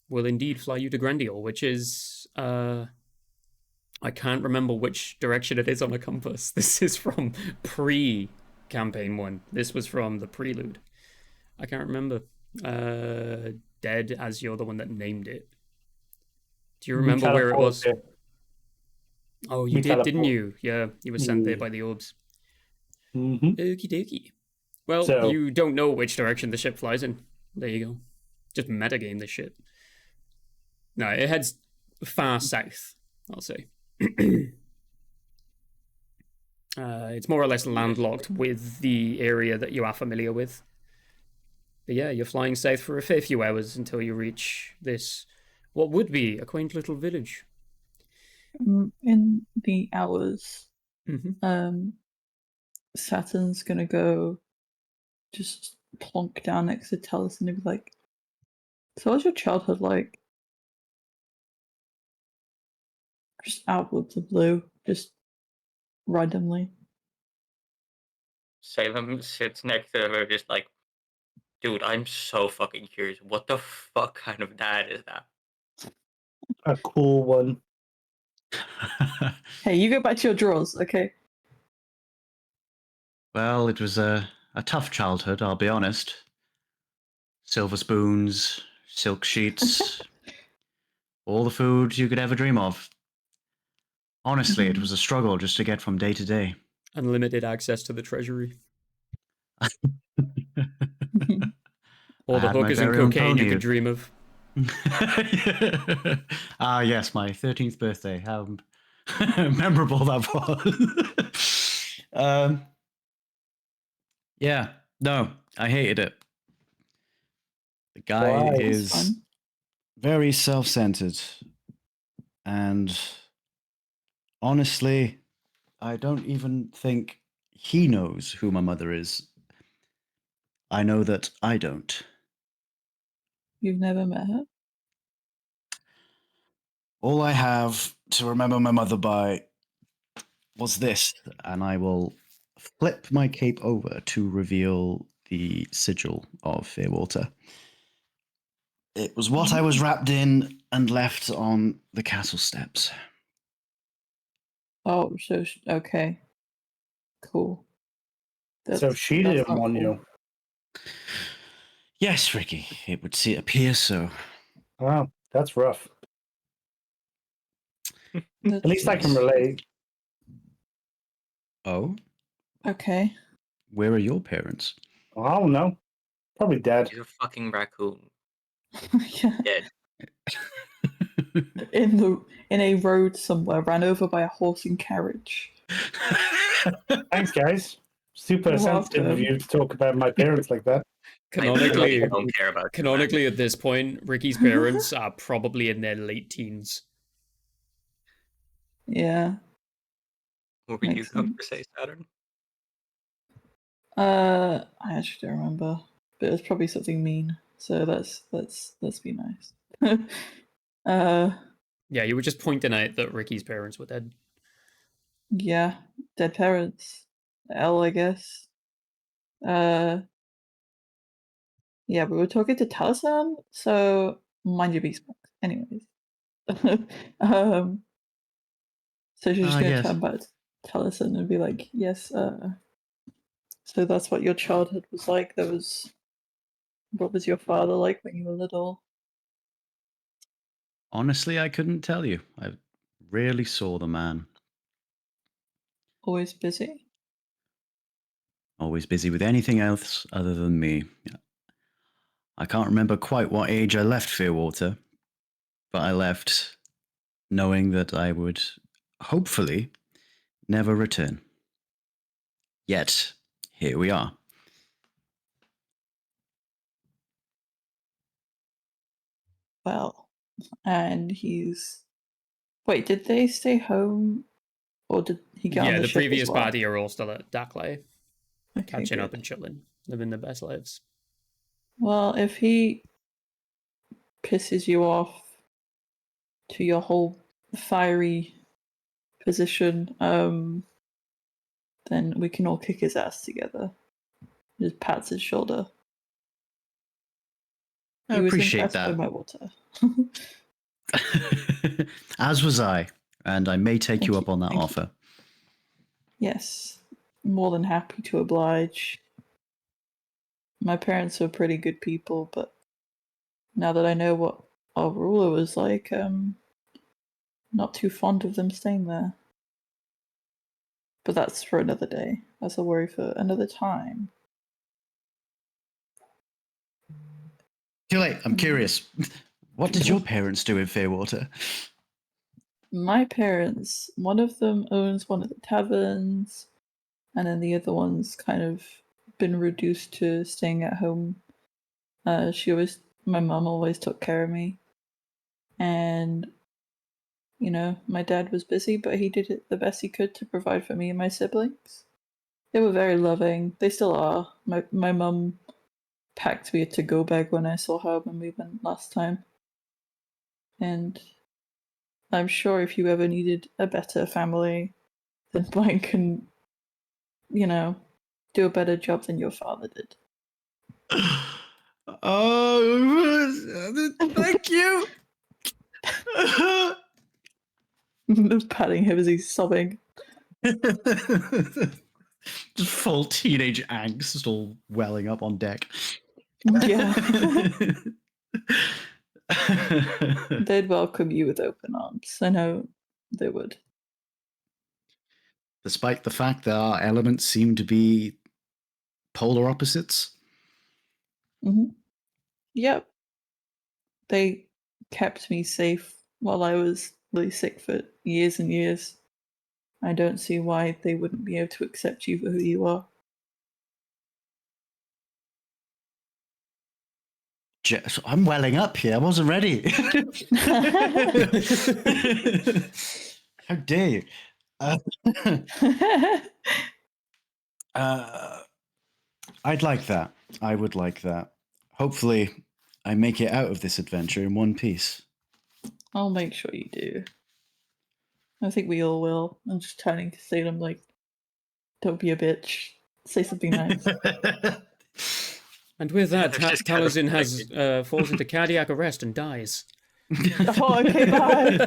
will indeed fly you to Grandiol, which is I can't remember which direction it is on a compass. This is from pre-campaign 1. This was from the prelude. I can't remember. Dead, as you're the one that named it. Do you remember where it was? Oh, you did, didn't you? Yeah, you were sent there by the orbs. Mm-hmm. Okie dokie. Well, you don't know which direction the ship flies in. There you go. Just metagame this shit. No, it heads far south, I'll say. It's more or less landlocked with the area that you are familiar with. But yeah, you're flying south for a fair few hours until you reach this, what would be a quaint little village. In the hours, Mm-hmm. Saturn's gonna go just plonk down next to Talus and be like, "So what's your childhood like?" Just out of the blue, just randomly. Salem sits next to her, just like, dude, I'm so fucking curious. What the fuck kind of dad is that? A cool one. Hey, you go back to your drawers, okay? Well, it was a tough childhood, I'll be honest. Silver spoons, silk sheets, all the food you could ever dream of. Honestly, it was a struggle just to get from day to day. Unlimited access to the treasury. All I the had my hookers and very own cocaine you pony. could dream of. Ah, yes, my 13th birthday. How memorable that was. Yeah, no, I hated it. The guy Why? That's is fun. very self centered. And honestly, I don't even think he knows who my mother is. I know that I don't. You've never met her? All I have to remember my mother by was this, and I will flip my cape over to reveal the sigil of Fairwater. It was what I was wrapped in and left on the castle steps. Oh, so okay, cool. So she that's didn't not want cool. you. Yes, Ricky, it would appear so. Wow, that's rough. That's, At least I can relate. Oh, Okay. where are your parents? I don't know. Probably dead. He's a fucking raccoon. Yeah. Dead. In a road somewhere, ran over by a horse and carriage. Thanks, guys. Super You're sensitive of welcome. you to talk about my parents like that. I literally Canonically, don't care about you, man. canonically at this point, Ricky's parents are probably in their late teens. Yeah. What were you Makes going to sense. say, Saturn? I actually don't remember, but it was probably something mean. So let's be nice. Yeah, you were just pointing out that Ricky's parents were dead. Yeah, dead parents. L, I guess. Yeah, we were talking to Talisan, so mind your beeswax. Anyways. So she's just gonna yes. turn back to Talisan and be like, yes, so that's what your childhood was like. What was your father like when you were little? Honestly, I couldn't tell you. I rarely saw the man. Always busy? Always busy with anything else other than me. I can't remember quite what age I left Fairwater, but I left knowing that I would hopefully never return. Yet, here we are. Well, and he's. Wait, did they stay home, or did he get on Yeah, the the ship previous as well? party are all still at Dakley, Okay, catching up good. and chilling, living their best lives. Well, if he pisses you off to your whole fiery position, then we can all kick his ass together. Just pats his shoulder. I He was appreciate impressed by that. my water. As was I, and I may take Thank you you, up on that thank you. offer. Yes, more than happy to oblige. My parents were pretty good people, but now that I know what our ruler was like, not too fond of them staying there. But that's for another day. That's a worry for another time. Too late. I'm curious. What did your parents do in Fairwater? My parents, one of them owns one of the taverns, and then the other one's kind of been reduced to staying at home. My mum always took care of me, and You know, my dad was busy, but he did it the best he could to provide for me and my siblings. They were very loving. They still are. My mum packed me a to-go bag when I saw her when we went last time. And I'm sure if you ever needed a better family, then mine can, you know, do a better job than your father did. Oh, thank you. Patting him as he's sobbing. Just full teenage angst all welling up on deck. Yeah. They'd welcome you with open arms. I know they would. Despite the fact that our elements seem to be polar opposites. Mm-hmm. Yep. They kept me safe while I was really sick for years and years. I don't see why they wouldn't be able to accept you for who you are. I'm welling up here. I wasn't ready. How dare you? I'd like that. I would like that. Hopefully, I make it out of this adventure in one piece. I'll make sure you do. I think we all will. I'm just turning to Salem like, don't be a bitch. Say something nice. And with that, There's just kind of Taliesin has falls into cardiac arrest and dies. Oh, okay, bye.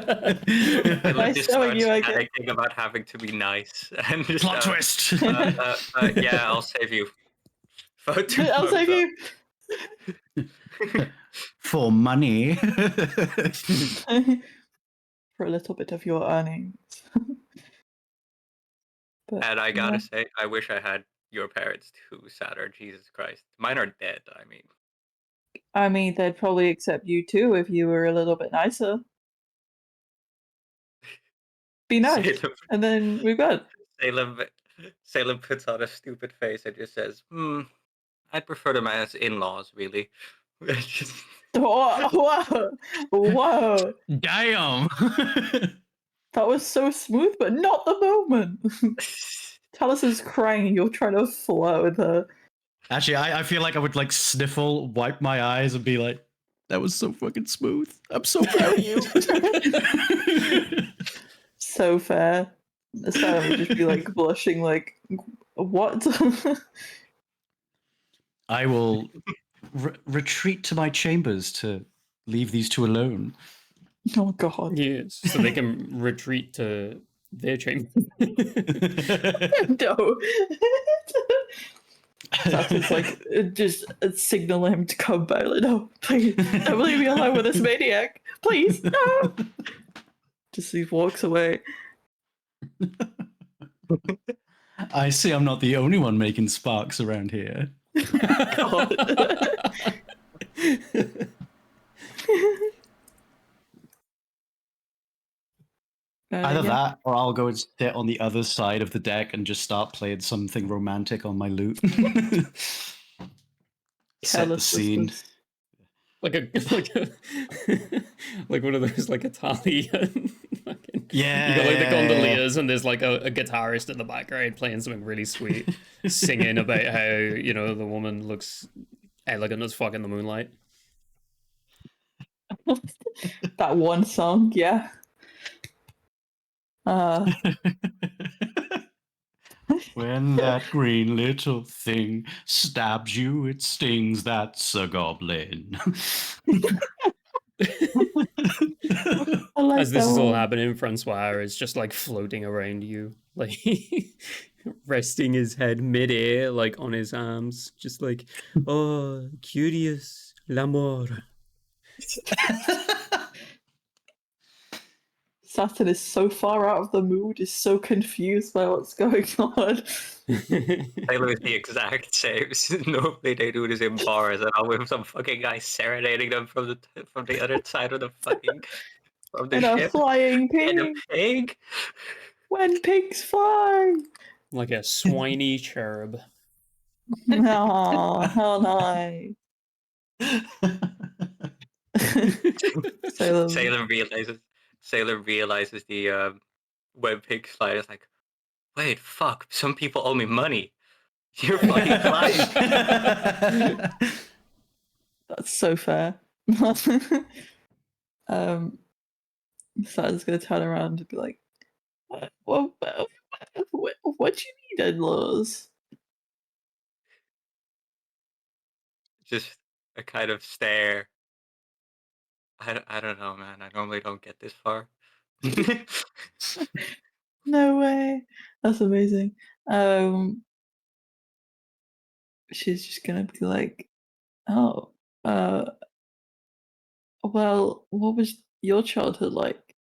Caleb Nice just showing starts you again. panicking about having to be nice. And just, Plot twist. yeah, I'll save you. Vote to I'll save you. For money. For a little bit of your earnings. But, And I gotta yeah. say, I wish I had your parents too, Saturn. Jesus Christ. Mine are dead, I mean, they'd probably accept you too if you were a little bit nicer. Be nice. And then we're good. Salem puts on a stupid face and just says, I'd prefer them as in-laws, really. Just- Whoa. Whoa. Damn. That was so smooth, but not the moment. Talison's crying and you're trying to flirt with her. Actually, I feel like I would like sniffle, wipe my eyes, and be like, that was so fucking smooth. I'm so proud of you. So fair. Sarah would just be like blushing, like, what? I will retreat to my chambers to leave these two alone. Oh god. Yes, so they can retreat to their chamber. No. That's like just signal him to come back. Like, no, please, don't leave me alone with this maniac. Please, no. Just he walks away. I see I'm not the only one making sparks around here. God. Either Yeah. that, or I'll go and sit on the other side of the deck and just start playing something romantic on my lute. Set the Careless scene. whispers. like one of those like Italian fucking, Yeah. you got like the gondoliers and there's like a guitarist in the background playing something really sweet, singing about how, you know, the woman looks elegant as fuck in the moonlight. That one song, yeah. When that green little thing stabs you, it stings. That's a goblin. I like As this that is all one. happening, Francois is just like floating around you, like resting his head midair, like on his arms, just like, oh, curious, l'amour. Saturn is so far out of the mood, is so confused by what's going on. Taylor is the exact same. Normally they do this in bars, and I'll have some fucking guy serenading them from the other side of the fucking of the And a ship. flying And a pig. pig. When pigs fly. Like a swiney cherub. Oh, how nice. Salem. Salem realizes Sailor realizes the webpage slide is like, wait, fuck, some people owe me money. You're fucking client. That's so fair. Sally's gonna turn around and be like, what do you need, in-laws? Just a kind of stare. I don't know, man. I normally don't get this far. No way. That's amazing. She's just gonna be like, oh, well, what was your childhood like?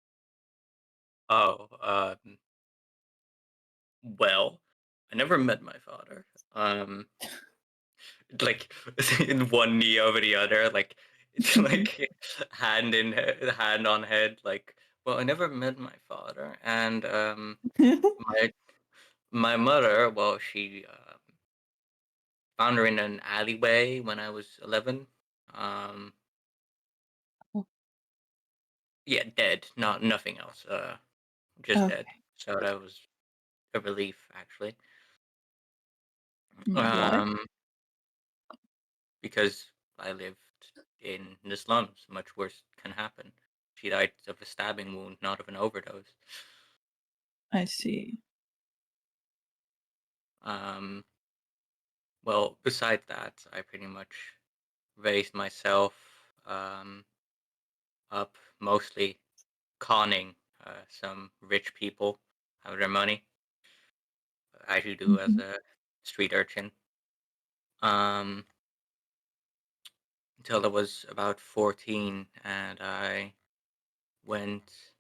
Oh, well, I never met my father. Like in one knee over the other, like it's like hand on head. Like, well, I never met my father, and my my mother. Well, she found her in an alleyway when I was 11. Um, Oh. yeah, dead. Not nothing else. Just Okay. dead. So that was a relief, actually. Why? Because I lived in the slums. Much worse can happen. She died of a stabbing wound, not of an overdose. I see. Well, besides that, I pretty much raised myself up mostly conning some rich people out of their money, as you do as Mhm. a street urchin. Um, until I was about 14, and I went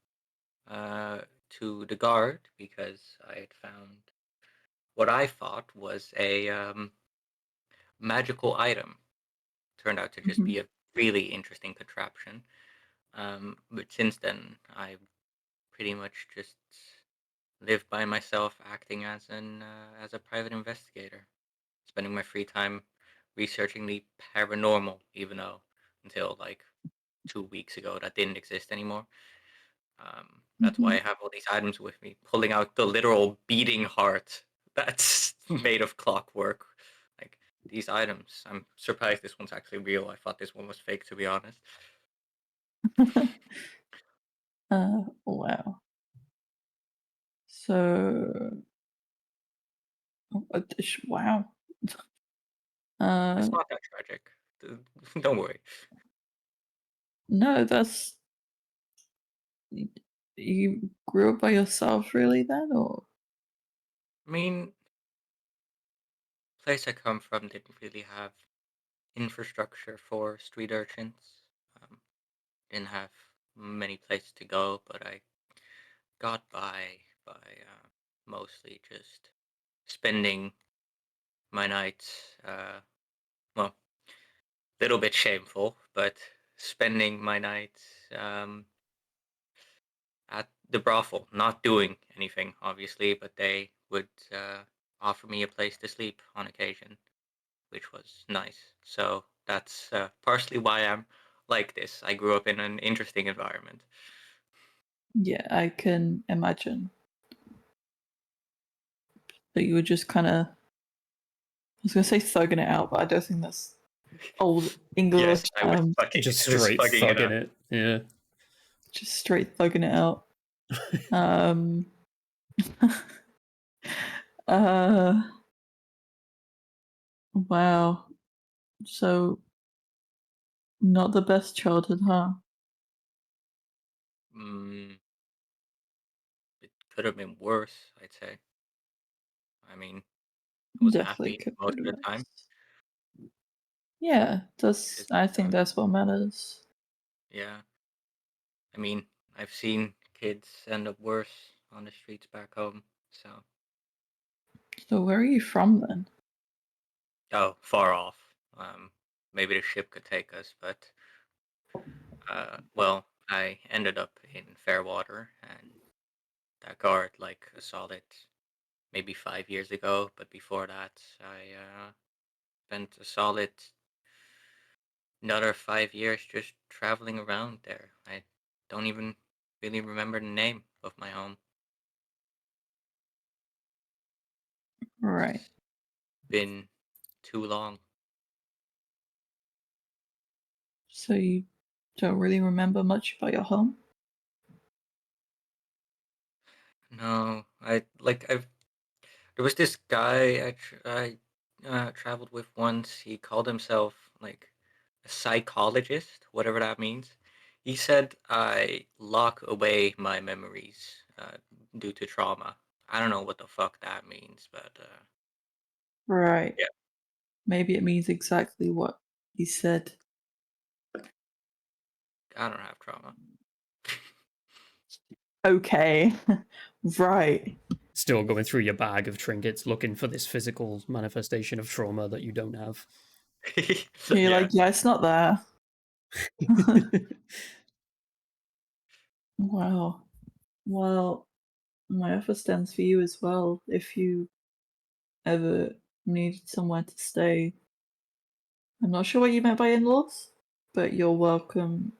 to the guard because I had found what I thought was a magical item. Turned out to just Mhm. be a really interesting contraption. But since then, I pretty much just live by myself, acting as a private investigator, spending my free time researching the paranormal, even though until like 2 weeks ago that didn't exist anymore. That's why I Mhm. have all these items with me, pulling out the literal beating heart that's made of clockwork. Like these items, I'm surprised this one's actually real. I thought this one was fake, to be honest. Wow. So, wow. It's Uh, not that tragic. Don't worry. no, that's you grew up by yourself, really? Then, or I mean, place I come from didn't really have infrastructure for street urchins. Um, didn't have many places to go, but I got by mostly just spending my nights. Well, little bit shameful, but spending my nights at the brothel, not doing anything, obviously, but they would offer me a place to sleep on occasion, which was nice. So that's partially why I'm like this. I grew up in an interesting environment. yeah, I can imagine that you were just kind of. I was gonna say thugging it out, but I don't think that's old English. Yes, I was fucking, Just I was straight fucking it thugging up. it. Yeah. Just straight thugging it out. Um. uh. Wow. So not the best childhood, huh? Mm, it could have been worse, I'd say. I mean, I was Definitely happy could have most been of the time. worse. Yeah, that's. Just, I think that's what matters. yeah. I mean, I've seen kids end up worse on the streets back home. So, So where are you from then? oh, far off. Maybe the ship could take us, but well, I ended up in Fairwater, and that guard like a solid maybe 5 years ago. But before that, I spent a solid another 5 years just traveling around there. I don't even really remember the name of my home. Right. Been too long. So you don't really remember much about your home? No, there was this guy I traveled with once. He called himself like a psychologist, whatever that means. He said I lock away my memories due to trauma. I don't know what the fuck that means, but Right. Yeah. Maybe it means exactly what he said. I don't have trauma. Okay. Right. Still going through your bag of trinkets looking for this physical manifestation of trauma that you don't have. You're Yeah. like, yeah, it's not there. Wow. Well, my offer stands for you as well. If you ever needed somewhere to stay, I'm not sure what you meant by in-laws, but you're welcome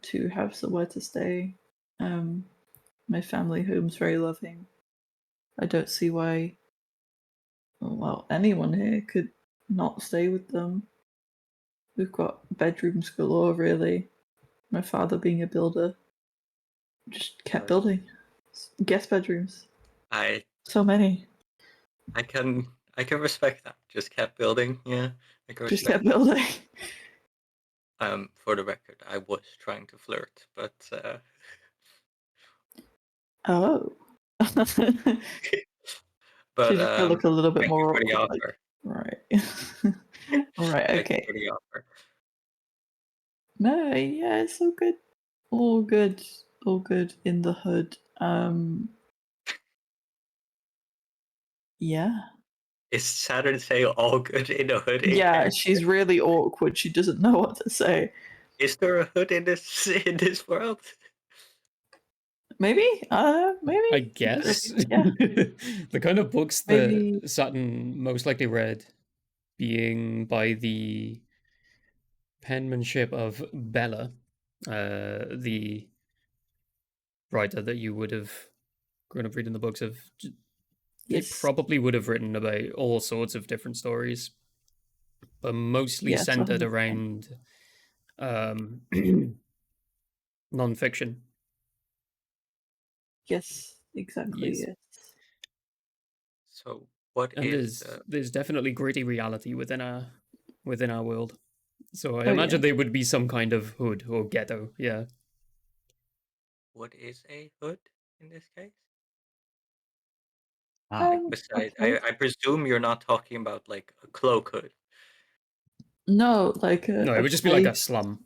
to have somewhere to stay. My family home's very loving. I don't see why, well, anyone here could not stay with them. We've got bedrooms galore, really. My father being a builder just kept building guest bedrooms. I So many. can respect that. Just kept building. Yeah, I can Just respect kept building. For the record, I was trying to flirt, but Oh. but She's just gonna look a little bit thank you more for the awkward. Like, offer. right. Right, Thank you okay. for the offer. No, yeah, it's all good. All good. All good in the hood. Yeah. Is Saturn say all good in the hood? in Yeah, character? she's really awkward. She doesn't know what to say. Is there a hood in this world? Maybe? Maybe? I guess. Yeah. The kind of books Maybe. that Saturn most likely read being by the penmanship of Bella, the writer that you would have grown up reading the books of. They Yes. probably would have written about all sorts of different stories, but mostly Yes, centered 100%. around non-fiction. Yes, exactly. Yes. Yes. So what And is there's definitely gritty reality within our world. So I Oh, imagine yeah. they would be some kind of hood or ghetto. Yeah. what is a hood in this case? Ah, Besides, Okay. I presume you're not talking about like a cloak hood. No, like No, it a would just be like a place. slum.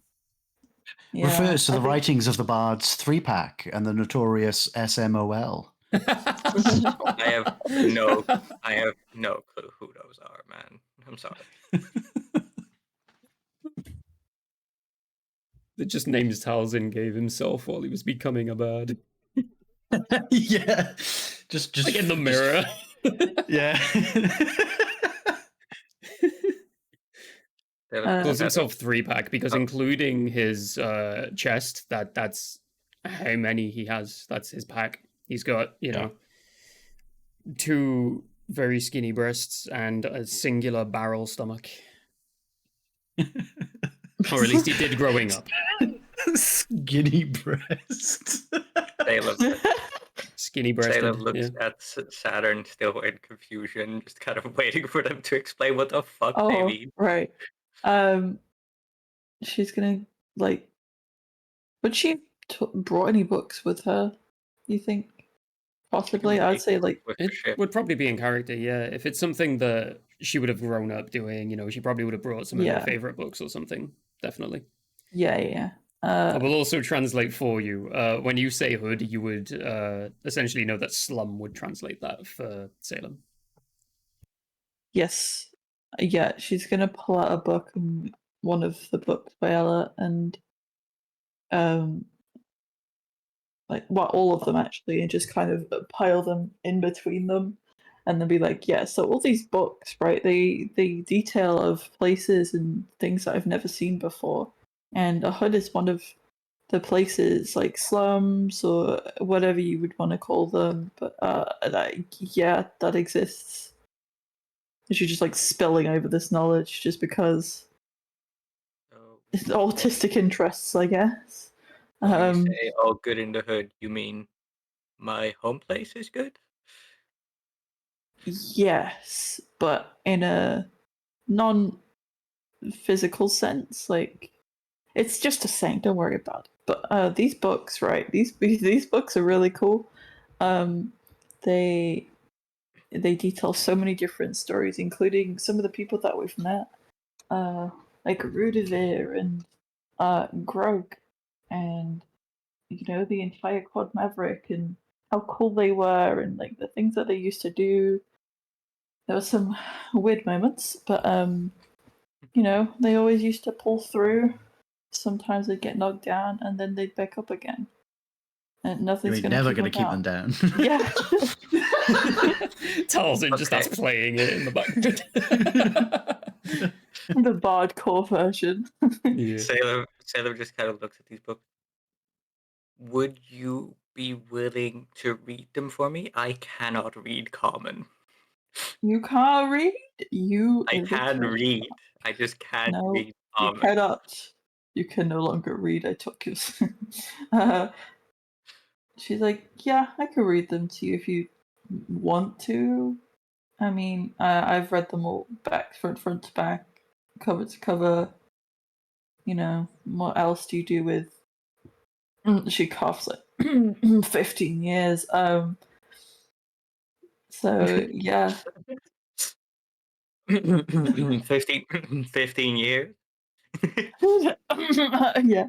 Yeah, refers to I the think- writings of the bards 3-Pack and the notorious SMOL. I have no clue who those are, man. I'm sorry. That just names Talzin gave himself while he was becoming a bird. Yeah, just Like in the just- mirror. Yeah. Calls That- himself 3-Pack because Oh. including his chest, that's how many he has. That's his pack. He's got, you know, 2 very skinny breasts and a singular barrel stomach. Or at least he did growing up. Skinny breasts. Skinny breasted. Salem looks Yeah. at Saturn still in confusion, just kind of waiting for them to explain what the fuck they Oh, mean. right. She's gonna like. Would she brought any books with her? You think? Possibly, I'd say like. With the It ship. would probably be in character, yeah. If it's something that she would have grown up doing, you know, she probably would have brought some of her Yeah. favorite books or something. Definitely. Yeah. I will also translate for you. When you say hood, you would essentially know that slum would translate that for Salem. Yes. Yeah, she's gonna pull out a book, and one of the books by Ella, and like all of them actually, and just kind of pile them in between them, and then be like, yeah. So all these books, right? They detail of places and things that I've never seen before, and a hood is one of the places like slums or whatever you would want to call them, but that exists. And she's just like spilling over this knowledge just because So it's autistic interests, I guess. when you say all good in the hood, you mean my home place is good? Yes, but in a non-physical sense, like it's just a saying. Don't worry about it. But these books, right? These books are really cool. They detail so many different stories, including some of the people that we've met, like Rudavir and Grog, and the entire Quad Maverick and how cool they were and like the things that they used to do. There were some weird moments, but they always used to pull through. Sometimes they'd get knocked down and then they'd back up again. And You nothing's ain't gonna never keep going to keep them down. down. Yeah. Talzin just starts Okay. playing it in the background. The bardcore version. Yeah. Sailor just kind of looks at these books. Would you be willing to read them for me? I cannot read common. You can't read? You I can illiterate. read. I just can't No, read you common. cannot. You can no longer read. I took you. She's like, yeah, I could read them to you if you want to. I mean, I've read them all front to back, cover to cover. What else do you do with? She coughs like 15 years. So yeah, 15 years. yeah.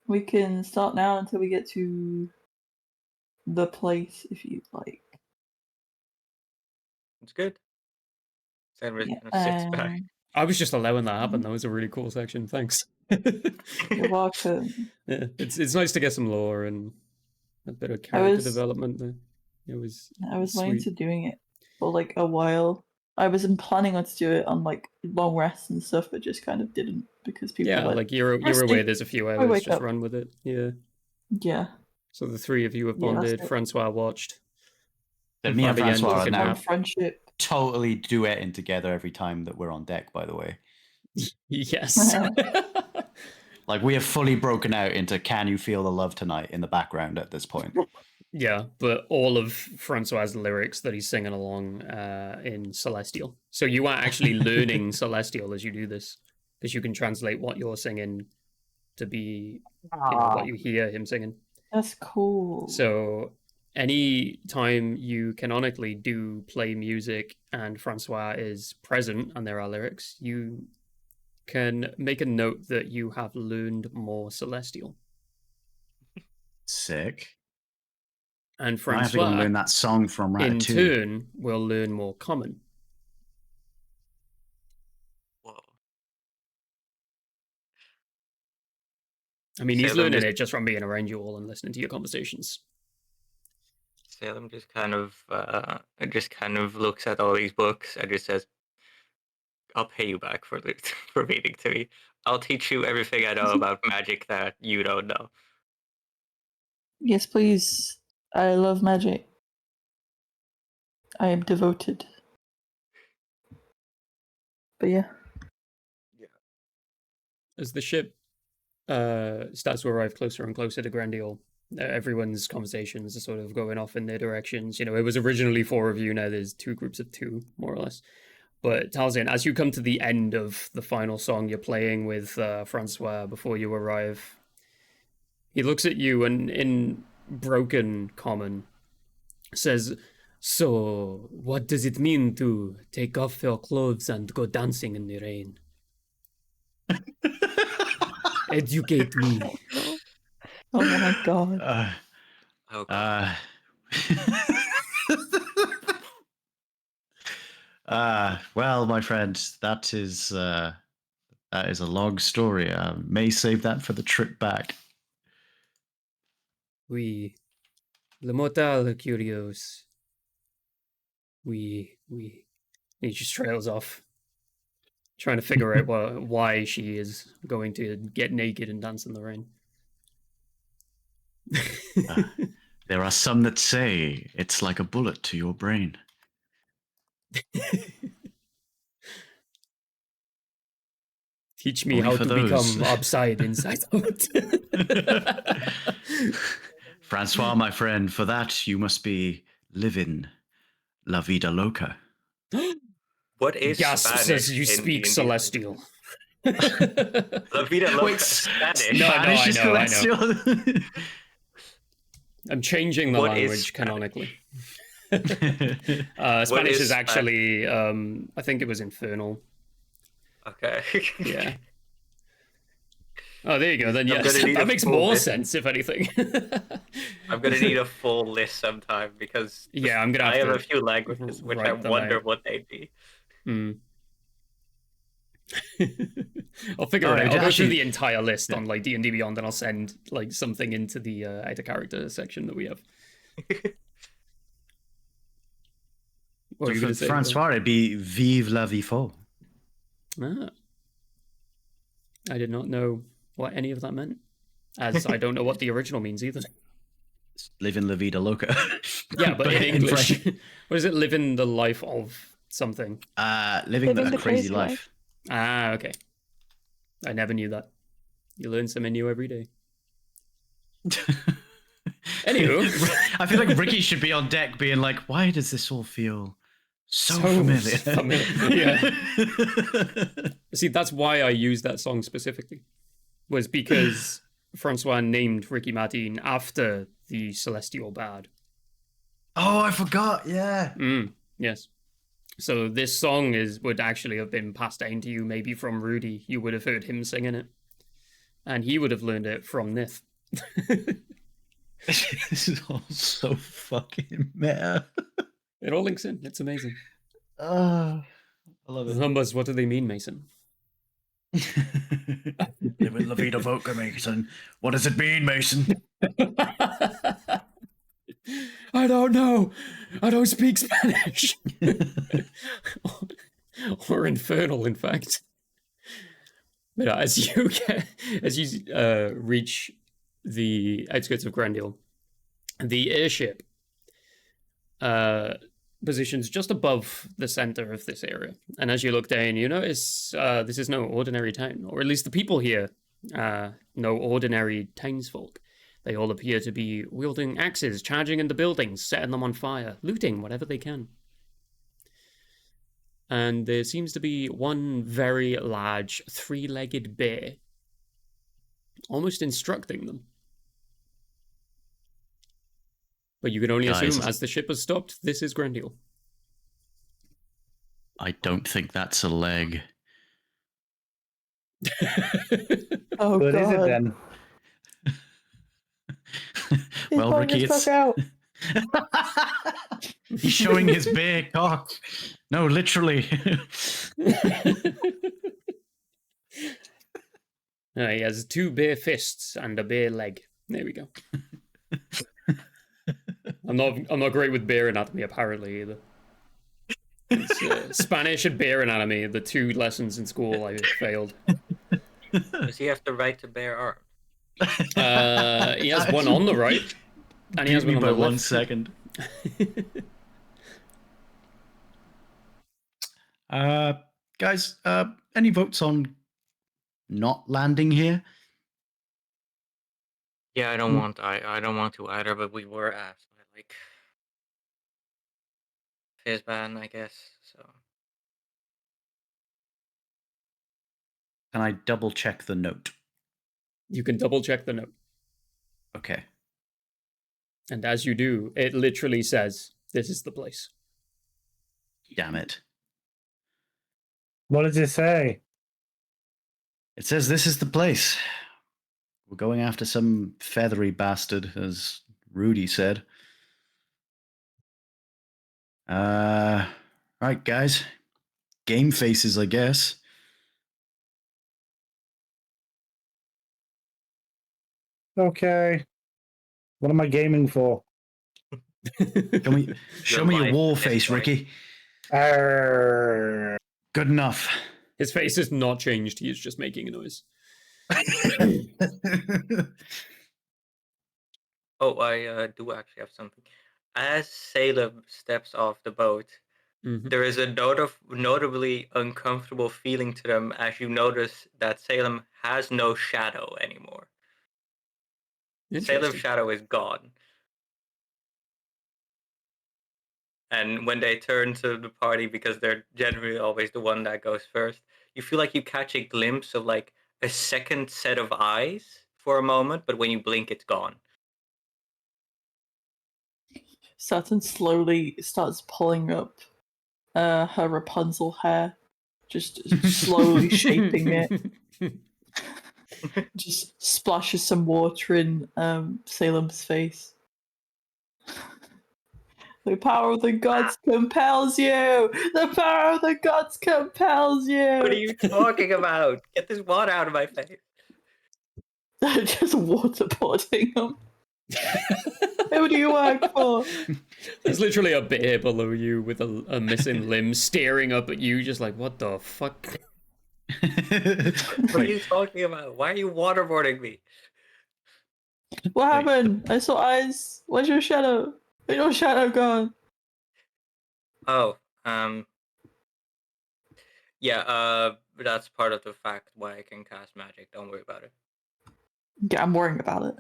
We can start now until we get to the place, if you'd like. It's good. Sailor Yeah. kind of sits back. I was just allowing that happen. That was a really cool section. Thanks. You're welcome. Yeah, it's nice to get some lore and a bit of I character was- development there. It was wanting sweet. to doing it for like a while. I wasn't planning on to do it on like long rests and stuff, but just kind of didn't because people Yeah, were like you're "Rusty, away. There's a few I hours. wake Just up." run with it. Yeah. Yeah. So the three of you have Yeah, that's bonded. it. Francois watched. That me and Fabienne Francois took are a now On nap. friendship. totally duetting together every time that we're on deck, by the way. Yes. Like, we have fully broken out into Can You Feel the Love Tonight in the background at this point. Yeah, but all of Francois' lyrics that he's singing along in Celestial. So you are actually learning Celestial as you do this, because you can translate what you're singing to be, what you hear him singing. That's cool. So any time you canonically do play music and Francois is present and there are lyrics, you can make a note that you have learned more Celestial. Sick. And I have to go and Francois, learn that song from in Ratatouille. turn, will learn more Common. Whoa. I mean, he's Salem learning just- it just from being around you all and listening to your conversations. Salem just kind of looks at all these books and just says, "I'll pay you back for for reading to me. I'll teach you everything I know about magic that you don't know." Yes, please. I love magic. I am devoted. But yeah. As the ship starts to arrive closer and closer to Grandiol, everyone's conversations are sort of going off in their directions. It was originally 4 of you, now there's 2 groups of 2, more or less. But Talzin, as you come to the end of the final song you're playing with Francois before you arrive, he looks at you and in broken Common says, "So, what does it mean to take off your clothes and go dancing in the rain? Educate me." Oh my god. Oh, God. Well, my friend, that is a long story. I may save that for the trip back. Oui, le mortal curious. Oui. He just trails off. trying to figure out why she is going to get naked and dance in the rain. There are some that say it's like a bullet to your brain. Teach me Only how for to those. become upside inside out. Francois, my friend, for that you must be living La Vida Loca. What is Gasp Spanish says you in speak D&D? Celestial. La Vida Loca Wait, Spanish. No, I know, Spanish is I know. celestial. I'm changing the What is language Spanish? canonically. Spanish is is actually, I think it was Infernal. Okay. Yeah. Oh, there you go. Then I'm yes, gonna need that a makes full more list. sense, if anything. I'm gonna need a full list sometime because Yeah, I'm gonna I have have to a few languages which I write them wonder out. what they'd be. Hmm. I'll figure Oh, it out. I'll go actually- through the entire list yeah. on like D&D Beyond, and I'll send like something into the out of character section that we have. What were you For going to say? Francois, it'd be Vive la vie faux. Ah. I did not know what any of that meant, as I don't know what the original means either. Living La Vida Loca. Yeah, but in English, French. what is it? Living the life of something. Living Living a the crazy crazy life. Ah, okay. I never knew that. You learn something new every day. Anywho. I feel like Ricky should be on deck being like, why does this all feel so familiar? Yeah. See, that's why I used that song specifically. Was because Francois named Ricky Martin after the Celestial Bard. Oh, I forgot. Yeah. Yes. So this song would actually have been passed down to you maybe from Rudy. You would have heard him singing it. And he would have learned it from Nith. This is all so fucking meta. It all links in. It's amazing. I love The numbers, what do they mean, Mason? Living La Vida Loca, Mason. What does it mean, Mason? I don't know. I don't speak Spanish. Or Infernal, in fact. But as you reach the outskirts of Grendel, the airship positions just above the center of this area. And as you look down, you notice this is no ordinary town, or at least the people here, no ordinary townsfolk. They all appear to be wielding axes, charging into buildings, setting them on fire, looting whatever they can. And there seems to be one very large, three-legged bear, almost instructing them. But you can only Guys. assume, as the ship has stopped, this is Grendel. I don't think that's a leg. Oh, What God. is it then? He's Well, pulling Ricky, his it's. cock out. He's showing his bare cock. No, literally. He has two bare fists and a bare leg. There we go. I'm not great with bear anatomy apparently either. It's, Spanish and bear anatomy, the two lessons in school I failed. Does he have the right to bear arms? He has one on the right, and he has Beat one me on by the 1 left. second. Guys, any votes on not landing here? Yeah, I don't want. I don't want to either. But we were asked by like Fizban, I guess. So Can I double check the note? You can double check the note, Okay. and as you do, it literally says, "This is the place." Damn it. What does it say? It says this is the place. We're going after some feathery bastard, as Rudy said. Right, guys. Game faces, I guess. Okay. What am I gaming for? Show me your life war at this face, point. Ricky. Arrgh. Good enough. His face has not changed. He is just making a noise. Oh, I do actually have something. As Salem steps off the boat, Mhm. there is a notably uncomfortable feeling to them as you notice that Salem has no shadow anymore. Salem's Interesting. shadow is gone. And when they turn to the party, because they're generally always the one that goes first, you feel like you catch a glimpse of like a second set of eyes for a moment, but when you blink, it's gone. Saturn slowly starts pulling up her Rapunzel hair, just slowly shaping it. Just splashes some water in Salem's face. The power of the gods compels you! The power of the gods compels you! What are you talking about? Get this water out of my face. Just waterboarding him. Who do you work for? There's literally a bear below you with a missing limb staring up at you, just like, what the fuck? What are you talking about? Why are you waterboarding me? What happened? I saw eyes. Where's your shadow? Where's your shadow gone? Oh, yeah, that's part of the fact why I can cast magic. Don't worry about it. Yeah, I'm worrying about it.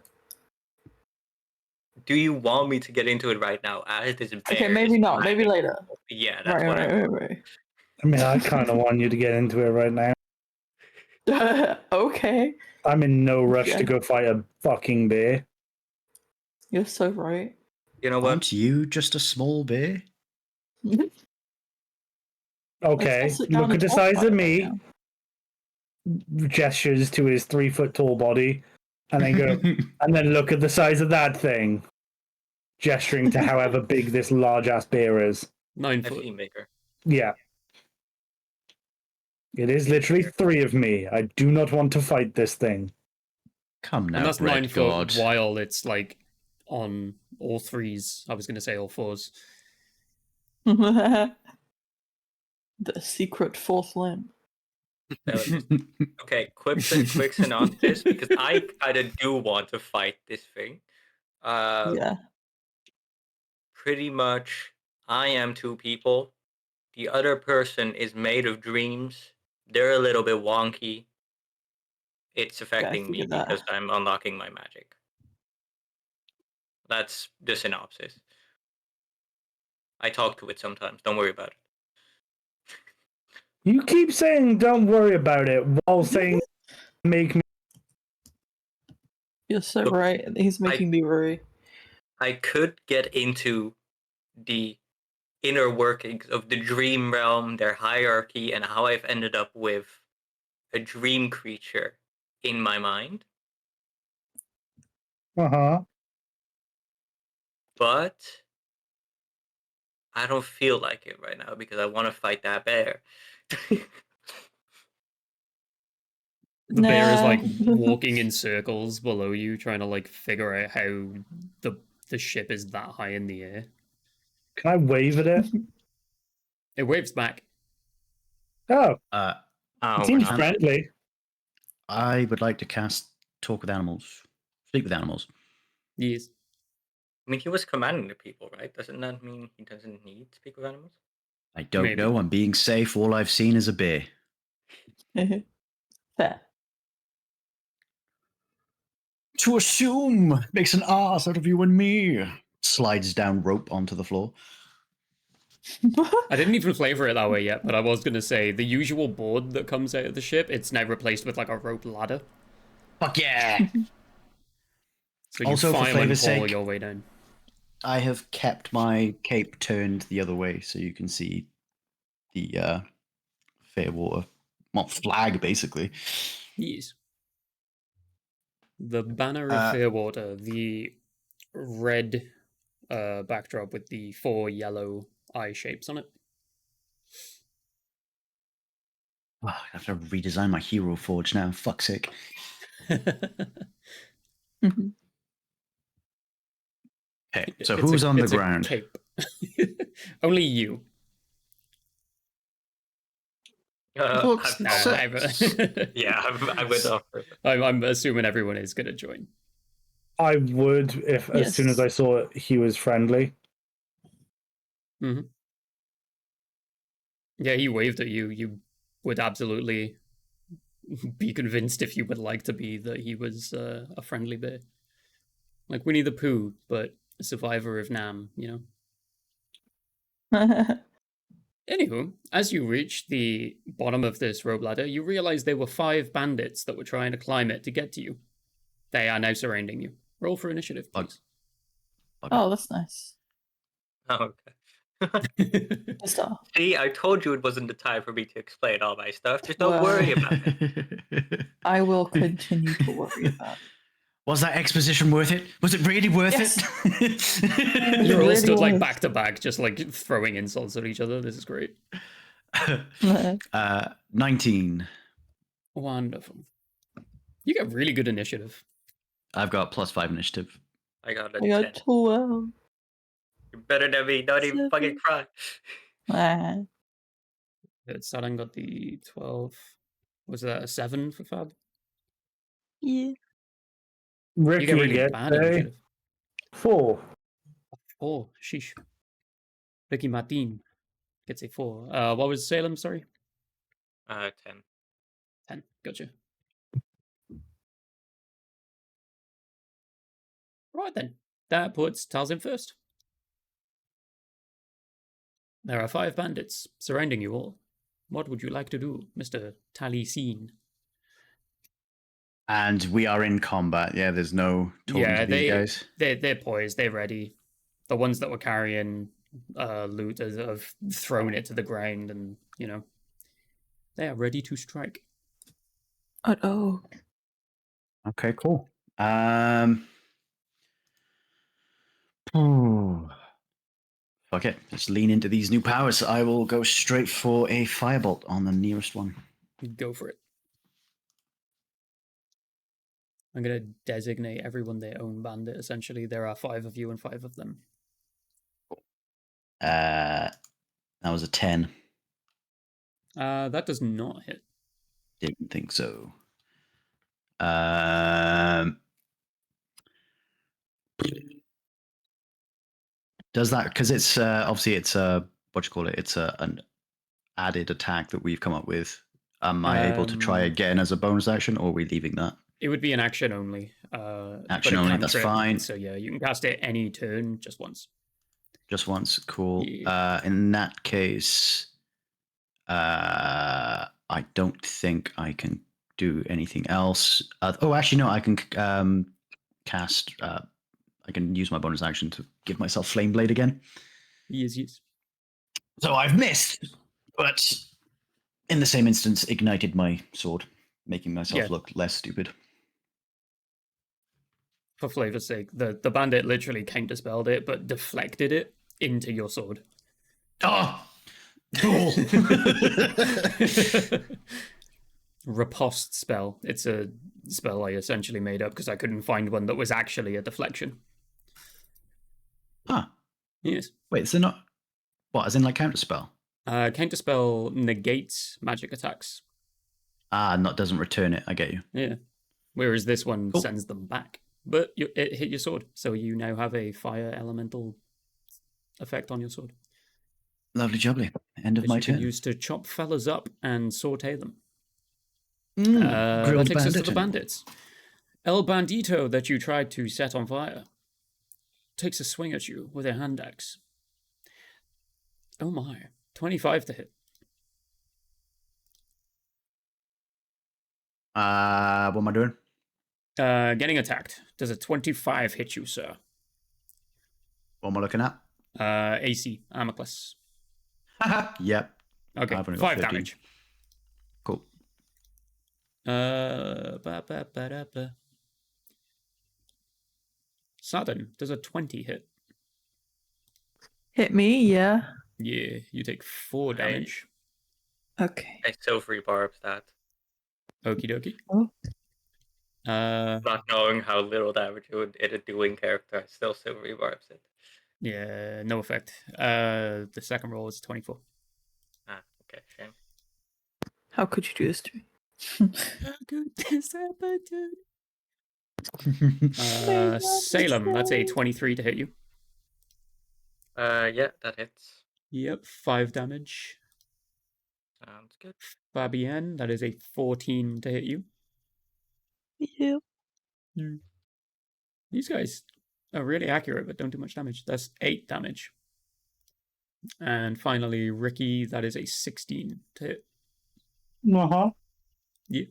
Do you want me to get into it right now? As this bear Okay, maybe is not. Maybe planning- later. Yeah, that's what Right. I mean, I kind of want you to get into it right now. Okay. I'm in no rush Okay. to go fight a fucking bear. You're so right. You know what? Aren't you just a small bear? Okay, Let's sit down look at and the talk size about of it me. right Gestures to his 3 foot tall body, and then go, and then look at the size of that thing. Gesturing to however big this large ass bear is. 9 A foot. fiend maker. Yeah. It is literally 3 of me. I do not want to fight this thing. Come now, And that's Red 9 God. foot while it's like on all threes. I was going to say all fours. now. The secret fourth limb. Okay, quick synopsis, because I kind of do want to fight this thing. Yeah. Pretty much, I am 2 people. The other person is made of dreams. They're a little bit wonky. It's affecting me figured that. because I'm unlocking my magic. That's the synopsis. I talk to it sometimes. Don't worry about it. You keep saying don't worry about it while saying make me. You're so Look, right. He's making me worry. I could get into the inner workings of the dream realm, their hierarchy, and how I've ended up with a dream creature in my mind. Uh-huh. But I don't feel like it right now because I want to fight that bear. The bear is like Nah. walking in circles below you, trying to like figure out how the ship is that high in the air. Can I wave at it? It waves back. Oh, Uh, Oh, it seems wow. friendly. I would like to cast Talk with Animals. Speak with Animals. Yes. I mean, he was commanding the people, right? Doesn't that mean he doesn't need to speak with animals? I don't Maybe. know. I'm being safe. All I've seen is a bear. Fair. To assume makes an ass out of you and me. Slides down rope onto the floor. I didn't even flavor it that way yet, but I was gonna say the usual board that comes out of the ship, it's now replaced with like a rope ladder. Fuck yeah! So you Also, for fireman flavor's pull sake- your way down. I have kept my cape turned the other way so you can see the Fairwater flag, basically. Yes. The banner of Uh, Fairwater, the red backdrop with the 4 yellow eye shapes on it. Oh, I have to redesign my Hero Forge now. Fuck's sake. Mhm. Okay, so It's who's on the it's a ground? cape. Only you. Looks I've- so- yeah, I would offer. I'm assuming everyone is going to join. I would if as soon as Yes. I saw he was friendly. Yeah, he waved at you. You would absolutely be convinced if you would like to be that he was a friendly bear. Like Winnie the Pooh, but a survivor of Nam, you know? Anywho, as you reach the bottom of this rope ladder, you realize there were 5 bandits that were trying to climb it to get to you. They are now surrounding you. Roll for initiative, please. Oh, that's nice. Oh, okay. Good stuff. See, I told you it wasn't the time for me to explain all my stuff. Just don't worry about it. I will continue to worry about it. Was that exposition worth it? Was it really worth it? You're all really stood like was. back to back, just like throwing insults at each other. This is great. 19. Wonderful. You get really good initiative. I've got +5 initiative. I got a I got 10. 12. You're better than me. Don't even fucking cry. Ah, Saran got the 12. Was that a 7 for Fab? Yeah. You Ricky get really gets bad a initiative. 4. Oh, sheesh. Ricky Martin gets a 4. What was Salem? Sorry? 10. 10. Gotcha. Right then. That puts Talzin first. There are 5 bandits surrounding you all. What would you like to do, Mr. Taliesin? And we are in combat. Yeah, there's no talking Yeah, to these guys. They're poised, they're ready. The ones that were carrying loot have thrown it to the ground and, you know, they are ready to strike. oh. Okay, cool. Fuck it. Let's lean into these new powers. I will go straight for a firebolt on the nearest one. Go for it. I'm going to designate everyone their own bandit, essentially. There are 5 of you and 5 of them. That was a 10. That does not hit. Didn't think so. Does that, because it's obviously it's what you call it? It's an added attack that we've come up with. Am I able to try again as a bonus action, or are we leaving that? It would be an action only. Action only, that's fine. So yeah, you can cast it any turn, just once. Just once, cool. Yeah. In that case, I don't think I can do anything else. Actually, no, I can cast. I can use my bonus action to give myself Flame Blade again. Yes. So I've missed, but in the same instance, ignited my sword, making myself look less stupid. For flavor's sake, the bandit literally counterspelled it, but deflected it into your sword. Oh, cool. Riposte spell. It's a spell I essentially made up because I couldn't find one that was actually a deflection. Huh. Yes. Wait, is there not? What, as in like counterspell? Counterspell negates magic attacks. Doesn't return it. I get you. Yeah. Whereas this one Cool. sends them back. But it hit your sword, so you now have a fire elemental effect on your sword. Lovely jubbly. End of Which my you can turn. use to chop fellas up and saute them. Grilled That takes us to the bandit. bandits. El Bandito that you tried to set on fire takes a swing at you with a hand axe. Oh my. 25 to hit. What am I doing? Getting attacked. Does a 25 hit you, sir? What am I looking at? AC, armor class. Yep. Okay, I've only got 5 15. damage. Cool. Sudden, does a 20 hit? Hit me, yeah. Yeah, you take 4 damage. Okay. I still rebarbs that. Okie dokie. Oh. Not knowing how little damage it would do in character, I still rebarbs it. Yeah, no effect. The second roll is 24. Okay, shame. How could you do this to me? How could this happen to May Salem, that's a not 23 to hit you. Yeah, that hits. Yep, 5 damage. Sounds good. Fabienne, that is a 14 to hit you. Yep. These guys are really accurate, but don't do much damage. That's 8 damage. And finally, Ricky, that is a 16 to hit. Uh-huh. Yeah.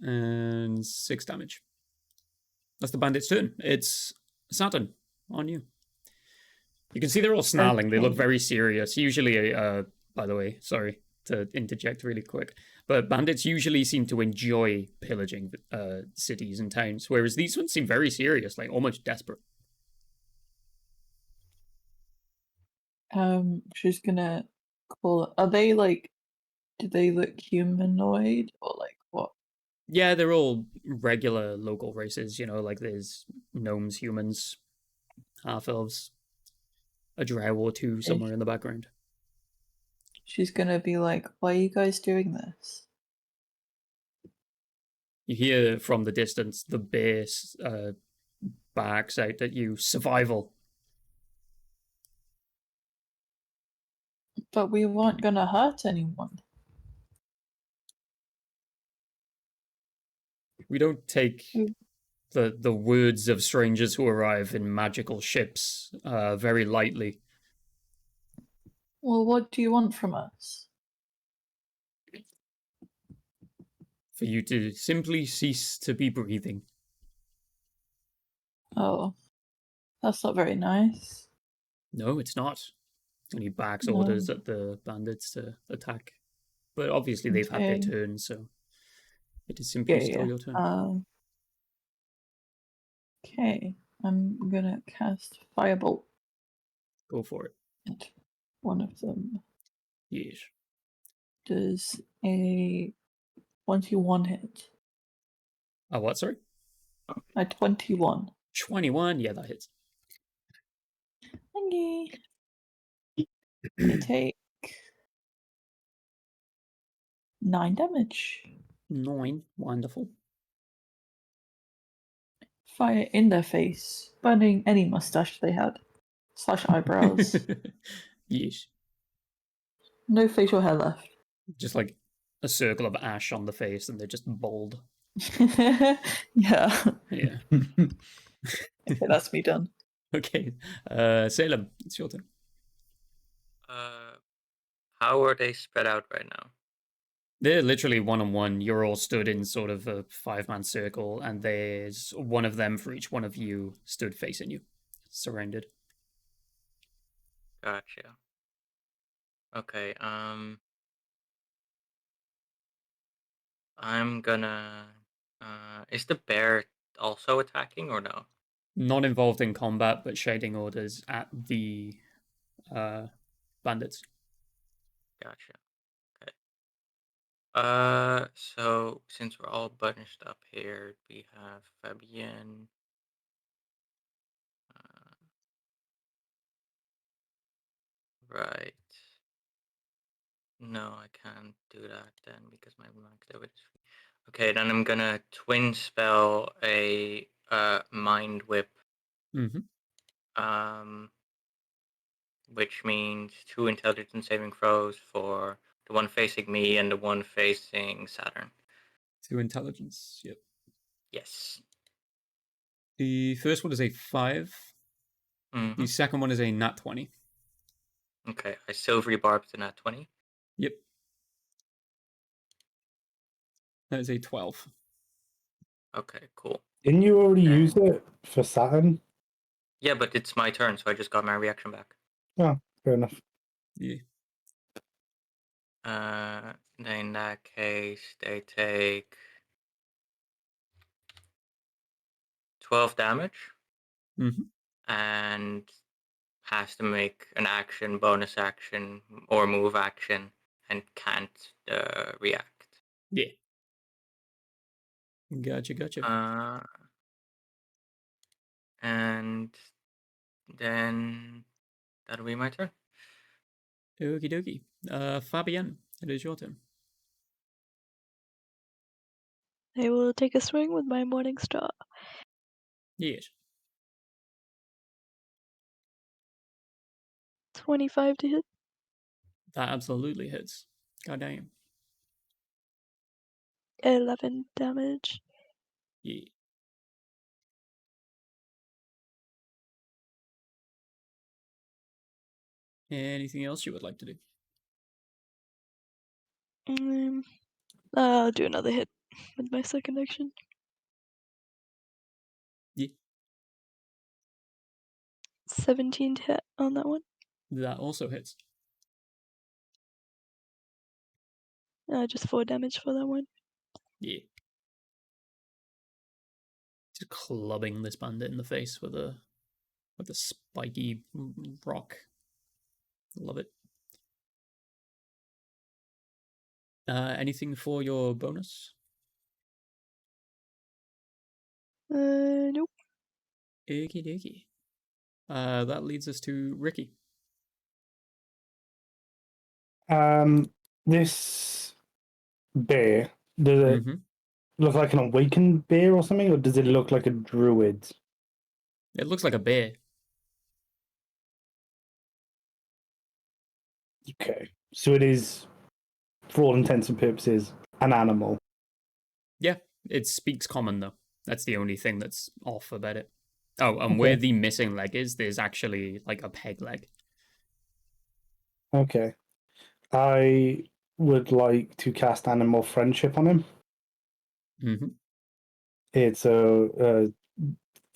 And 6 damage. That's the bandit's turn. It's Saturn on you. You can see they're all snarling. They look Okay. very serious. Usually, by the way, sorry to interject really quick, but bandits usually seem to enjoy pillaging cities and towns, whereas these ones seem very serious, like almost desperate. She's gonna call. Are they like? Do they look humanoid or like what? Yeah, they're all regular local races, you know, like there's gnomes, humans, half-elves, a drow or two somewhere in the background. She's gonna be like, "Why are you guys doing this?" You hear from the distance the base barks out at you, survival. But we weren't gonna hurt anyone. We don't take Mm. the words of strangers who arrive in magical ships very lightly. Well, what do you want from us? For you to simply cease to be breathing. Oh, that's not very nice. No, it's not. And he backs No. orders at the bandits to attack. But obviously they've had their Okay. turn, so it is simply still your turn. Okay, I'm gonna cast Firebolt Go for it. at one of them. Yes. Does a 21 hit? What, sorry? A 21. 21, yeah, that hits. Thank you. I take 9 damage. 9, wonderful. Fire in their face, burning any mustache they had. / eyebrows. Yes. No facial hair left. Just like a circle of ash on the face and they're just bald. Yeah. Yeah. Okay, that's me done. Okay. Salem, it's your turn. How are they spread out right now? They're literally one-on-one. You're all stood in sort of a 5-man circle, and there's one of them for each one of you stood facing you, surrounded. Gotcha. Okay, I'm gonna is the bear also attacking or no? Not involved in combat, but shouting orders at the bandits. Gotcha. So since we're all bunched up here, we have Fabienne. Right. No, I can't do that then because my max damage is free. Okay, then I'm gonna twin spell a mind whip. Mm-hmm. Which means 2 intelligence saving throws for the one facing me and the one facing Saturn. 2 intelligence, yep. Yes. The first one is a 5. Mhm. The second one is a nat 20. Okay, I silvery barbed the nat 20. Yep. That is a 12. Okay, cool. Didn't you already use it for Saturn? Yeah, but it's my turn, so I just got my reaction back. Oh, fair enough. Yeah. Then in that case, they take 12 damage. Mm-hmm. And has to make an action, bonus action, or move action, and can't react. Yeah. Gotcha. And then that'll be my turn. Okie dokie. Fabienne, it is your turn. I will take a swing with my Morning Star. Yes. 25 to hit. That absolutely hits. God damn. 11 damage. Yeah. Anything else you would like to do? I'll do another hit with my second action. Yeah. 17 to hit on that one. That also hits. Just 4 damage for that one. Yeah. Just clubbing this bandit in the face with a spiky rock. Love it. Anything for your bonus? Nope. Okie dokie. That leads us to Ricky. This bear, does it Mm-hmm. look like an awakened bear or something, or does it look like a druid? It looks like a bear. Okay, so it is, for all intents and purposes, an animal. Yeah, it speaks common though. That's the only thing that's off about it. Oh, and Okay. where the missing leg is, there's actually like a peg leg. Okay. I would like to cast Animal Friendship on him. Mm-hmm. It's a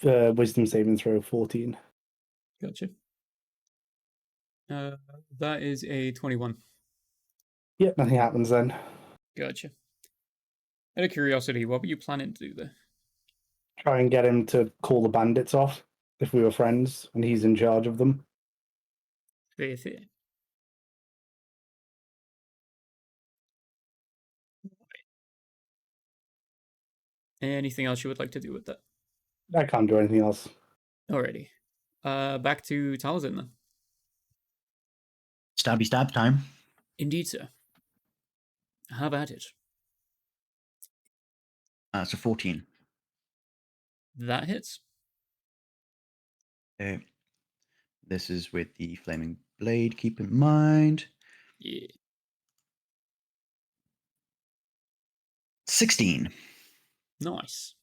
Wisdom saving throw 14. Gotcha. That is a 21. Yeah, nothing happens then. Gotcha. Out of curiosity, what were you planning to do there? Try and get him to call the bandits off if we were friends and he's in charge of them. Fair. Anything else you would like to do with that? I can't do anything else. Alrighty. Back to Talzin then. Stabby stab time. Indeed, sir. Have at it. So 14. That hits. Okay. This is with the flaming blade, keep in mind. Yeah. 16. Nice.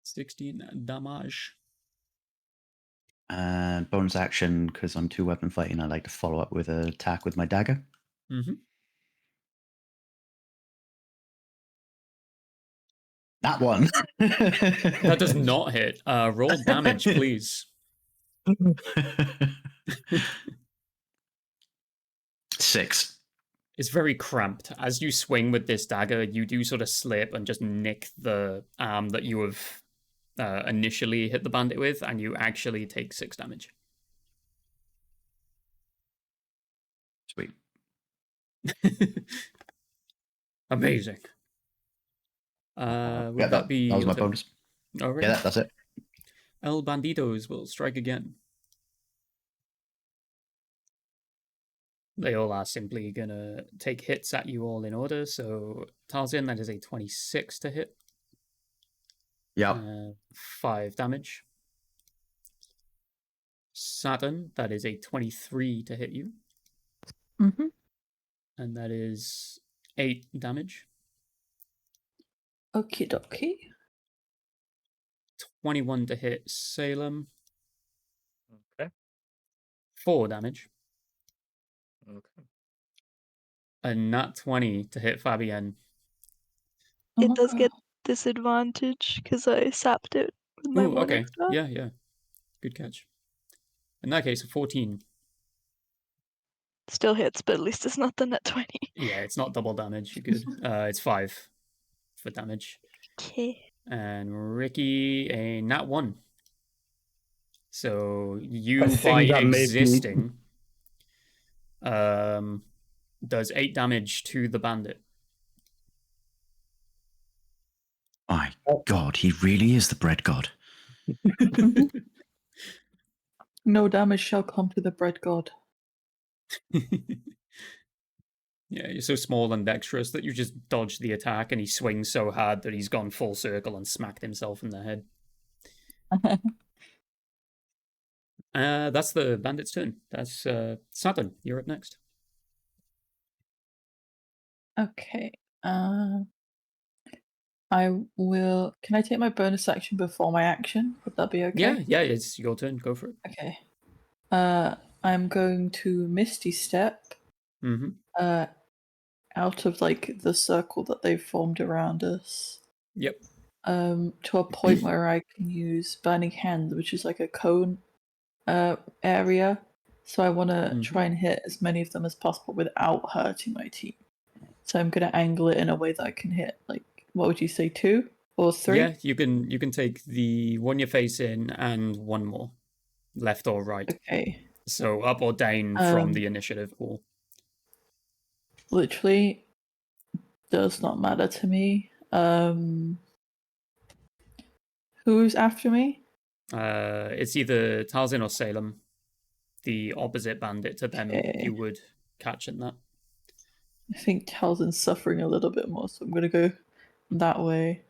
16 damage. And bonus action, because I'm 2-weapon fighting, I like to follow up with an attack with my dagger. Mm-hmm. That one. That does not hit. Roll damage, please. 6. It's very cramped. As you swing with this dagger, you do sort of slip and just nick the arm that you have initially hit the bandit with, and you actually take 6 damage. Sweet. Amazing. Would Yeah, that be that was your my turn? bonus. All right. Yeah, that's it. El Bandidos will strike again. They all are simply gonna take hits at you all in order. So Talzin, that is a 26 to hit. Yeah. 5 damage. Saturn, that is a 23 to hit you. Mm-hmm. And that is 8 damage. Okie dokie. 21 to hit Salem. Okay. 4 damage. Okay. And nat 20 to hit Fabienne. It does Okay. get disadvantage because I sapped it with my Ooh, Morning okay. Star. Yeah. Good catch. In that case, a 14. Still hits, but at least it's not the net 20. Yeah, it's not double damage. You're good. It's 5 for damage. Okay. And Ricky, a nat 1. So you, I think by that may be- existing, does 8 damage to the bandit. My God, he really is the bread god. No damage shall come to the bread god. Yeah, you're so small and dexterous that you just dodge the attack, and he swings so hard that he's gone full circle and smacked himself in the head. That's the bandit's turn. That's Saturn. You're up next. Okay. I will. Can I take my bonus action before my action? Would that be okay? Yeah, it's your turn. Go for it. Okay. I'm going to Misty Step Mm-hmm. out of like the circle that they've formed around us. Yep. To a point where I can use Burning Hand, which is like a cone area. So I want to try and hit as many of them as possible without hurting my team. So I'm going to angle it in a way that I can hit, like, what would you say, 2 or 3? Yeah, you can take the one you're facing and one more, left or right. Okay. So up or down from the initiative or. Literally does not matter to me. Who's after me? It's either Talzin or Salem, the opposite bandit to them. Okay. You would catch in that. I think Talzin's suffering a little bit more, so I'm gonna go that way.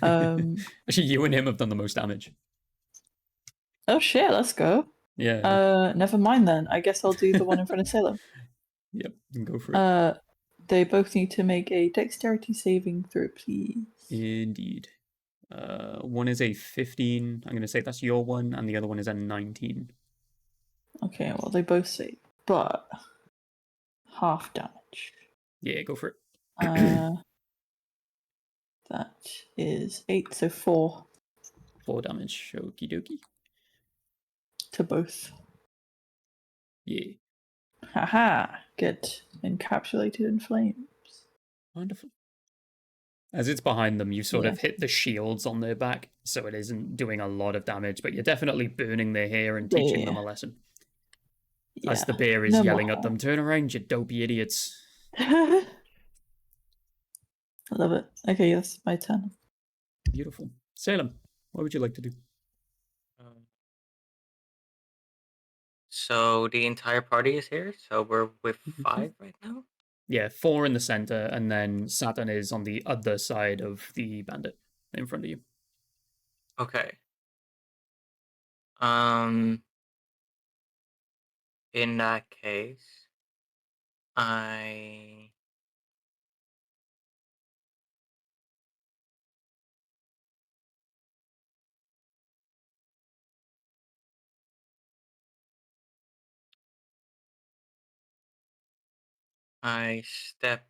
Actually, you and him have done the most damage. Oh shit, let's go. Yeah. Never mind then. I guess I'll do the one in front of Salem. Yep, you can go for it. They both need to make a dexterity saving throw, please. Indeed. One is a 15. I'm going to say that's your one, and the other one is a 19. Okay, well, they both save, but half damage. Yeah, go for it. That is 8, so 4 4 damage. Okie dokie. to both. Yeah. Haha, get encapsulated in flames. Wonderful. As it's behind them, you sort of hit the shields on their back, so it isn't doing a lot of damage, but you're definitely burning their hair and teaching them a lesson. As the bear is yelling at them, turn around, you dopey idiots. I love it. Okay, that's my turn. Beautiful. Salem, what would you like to do? So the entire party is here, so we're with 5 right now? Yeah, 4 in the center, and then Saturn is on the other side of the bandit in front of you. Okay. In that case, I step.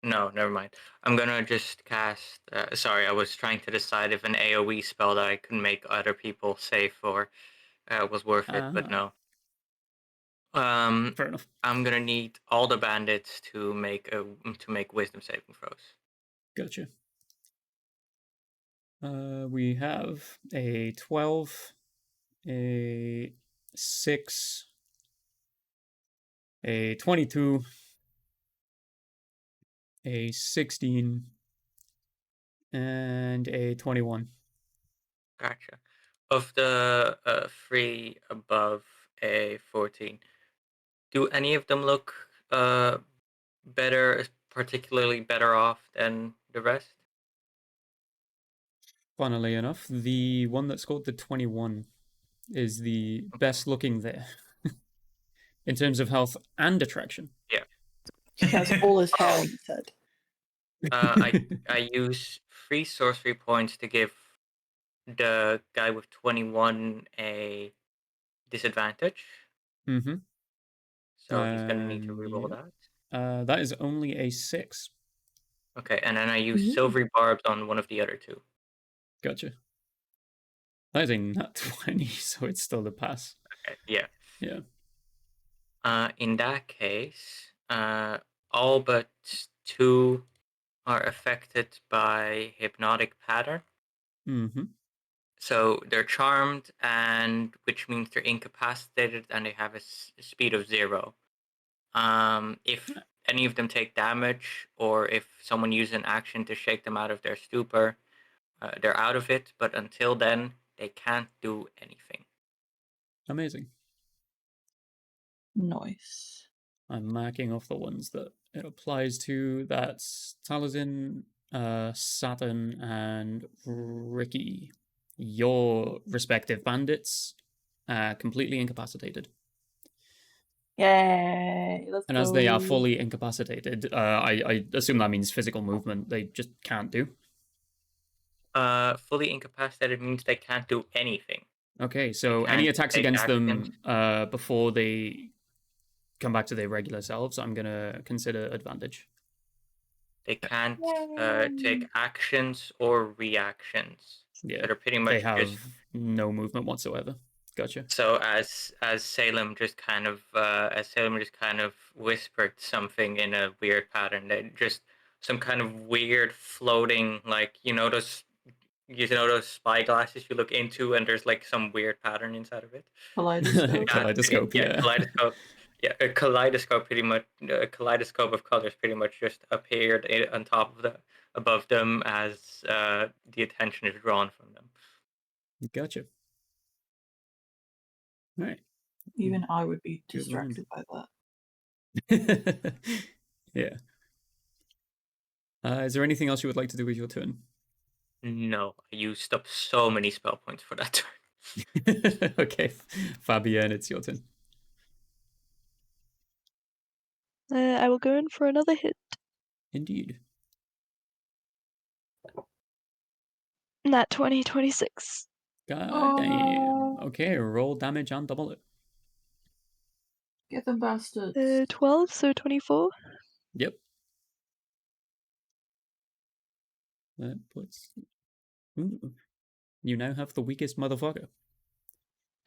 No, never mind. I'm gonna just cast. Sorry, I was trying to decide if an AoE spell that I could make other people safe for was worth it, but no. Fair enough. I'm gonna need all the bandits to make wisdom saving throws. Gotcha. We have a 12, a 6, a 22, a 16, and a 21. Gotcha. Of the 3 above a 14, do any of them look better, particularly better off than the rest? Funnily enough, the one that scored the 21 is the best looking there. In terms of health and attraction. Yeah. He has all his hair, he said. I use 3 sorcery points to give the guy with 21 a disadvantage. Mm-hmm. So he's gonna need to reroll that. That is only a 6. Okay, and then I use silvery barbs on one of the other 2. Gotcha. That is a nat 20, so it's still a pass. Okay, yeah. Yeah. In that case, all but 2 are affected by hypnotic pattern. Mm-hmm. So they're charmed, and which means they're incapacitated, and they have a speed of 0. If any of them take damage, or if someone uses an action to shake them out of their stupor, they're out of it. But until then, they can't do anything. Amazing. Nice. I'm marking off the ones that it applies to. That's Talazin, Saturn, and Ricky. Your respective bandits are completely incapacitated. Yay! Let's And as they are go. fully incapacitated, I assume that means physical movement. They just can't do. Fully incapacitated means they can't do anything. Okay, so any can't attacks take against actions. them before they come back to their regular selves, I'm gonna consider advantage. They can't Yay. take actions or reactions. Yeah, So they're pretty they much have just no movement whatsoever. Gotcha. so as Salem just kind of whispered something in a weird pattern. That just some kind of weird floating, like those spyglasses you look into and there's like some weird pattern inside of it. Kaleidoscope. Kaleidoscope, yeah. Kaleidoscope. Yeah, a kaleidoscope pretty much. A kaleidoscope of colors pretty much just appeared on top of above them as the attention is drawn from them. Gotcha. All right. Even I would be Good distracted by that. Yeah. Is there anything else you would like to do with your turn? No, I used up so many spell points for that turn. Okay, Fabienne, it's your turn. I will go in for another hit. Indeed. Nat 20, 26. God damn. Okay, roll damage and double it. Get them bastards. 12, so 24. Yep. That puts. Ooh. You now have the weakest motherfucker.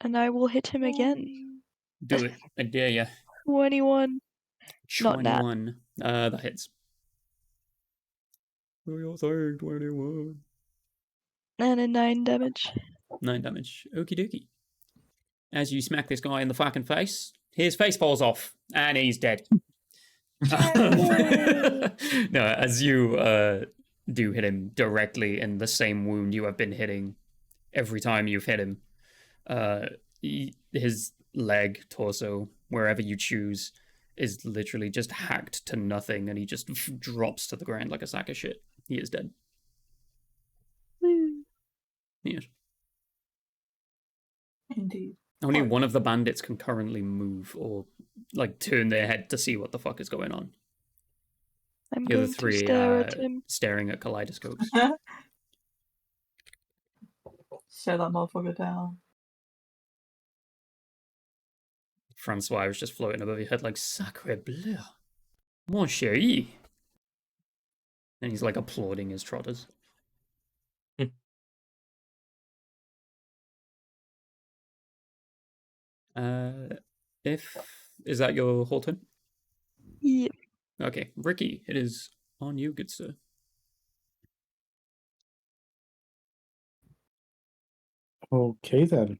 And I will hit him again. Do it. I dare ya. 21. Not nat. 21. That hits. Do your thing, 21. And a 9 damage. 9 damage. Okie dokie. As you smack this guy in the fucking face, his face falls off, and he's dead. No, as you do hit him directly in the same wound you have been hitting every time you've hit him, his leg, torso, wherever you choose, is literally just hacked to nothing, and he just drops to the ground like a sack of shit. He is dead. Woo. Yes. Indeed. Only one of the bandits can currently move or like turn their head to see what the fuck is going on. I'm The other going to three stare at him. staring at kaleidoscopes. Stare that motherfucker down. Francois was just floating above your head like sacre bleu, mon chéri. And he's like applauding his trotters. Is that your whole turn? Yeah. Okay, Ricky, it is on you, good sir. Okay then.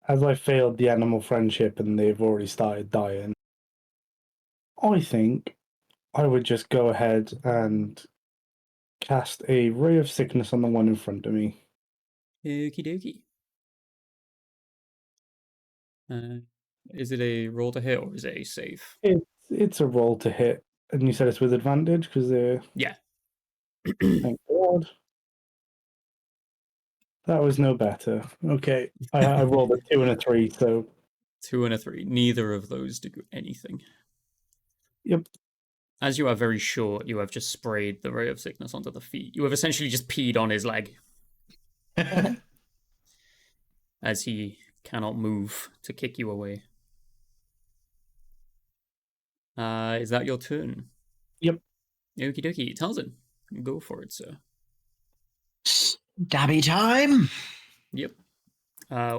As I failed the animal friendship and they've already started dying, I think I would just go ahead and cast a ray of sickness on the one in front of me. Okie dokie. Is it a roll to hit or is it a save? It's a roll to hit, and you said it's with advantage because they're. Yeah. Thank God. That was no better. Okay, I rolled a 2 and a 3, so 2 and a 3. Neither of those do anything. Yep. As you are very short, you have just sprayed the ray of sickness onto the feet. You have essentially just peed on his leg. As he cannot move to kick you away. Is that your turn? Yep. Okie dokie. Talzin, go for it, sir. Dabby time. Yep.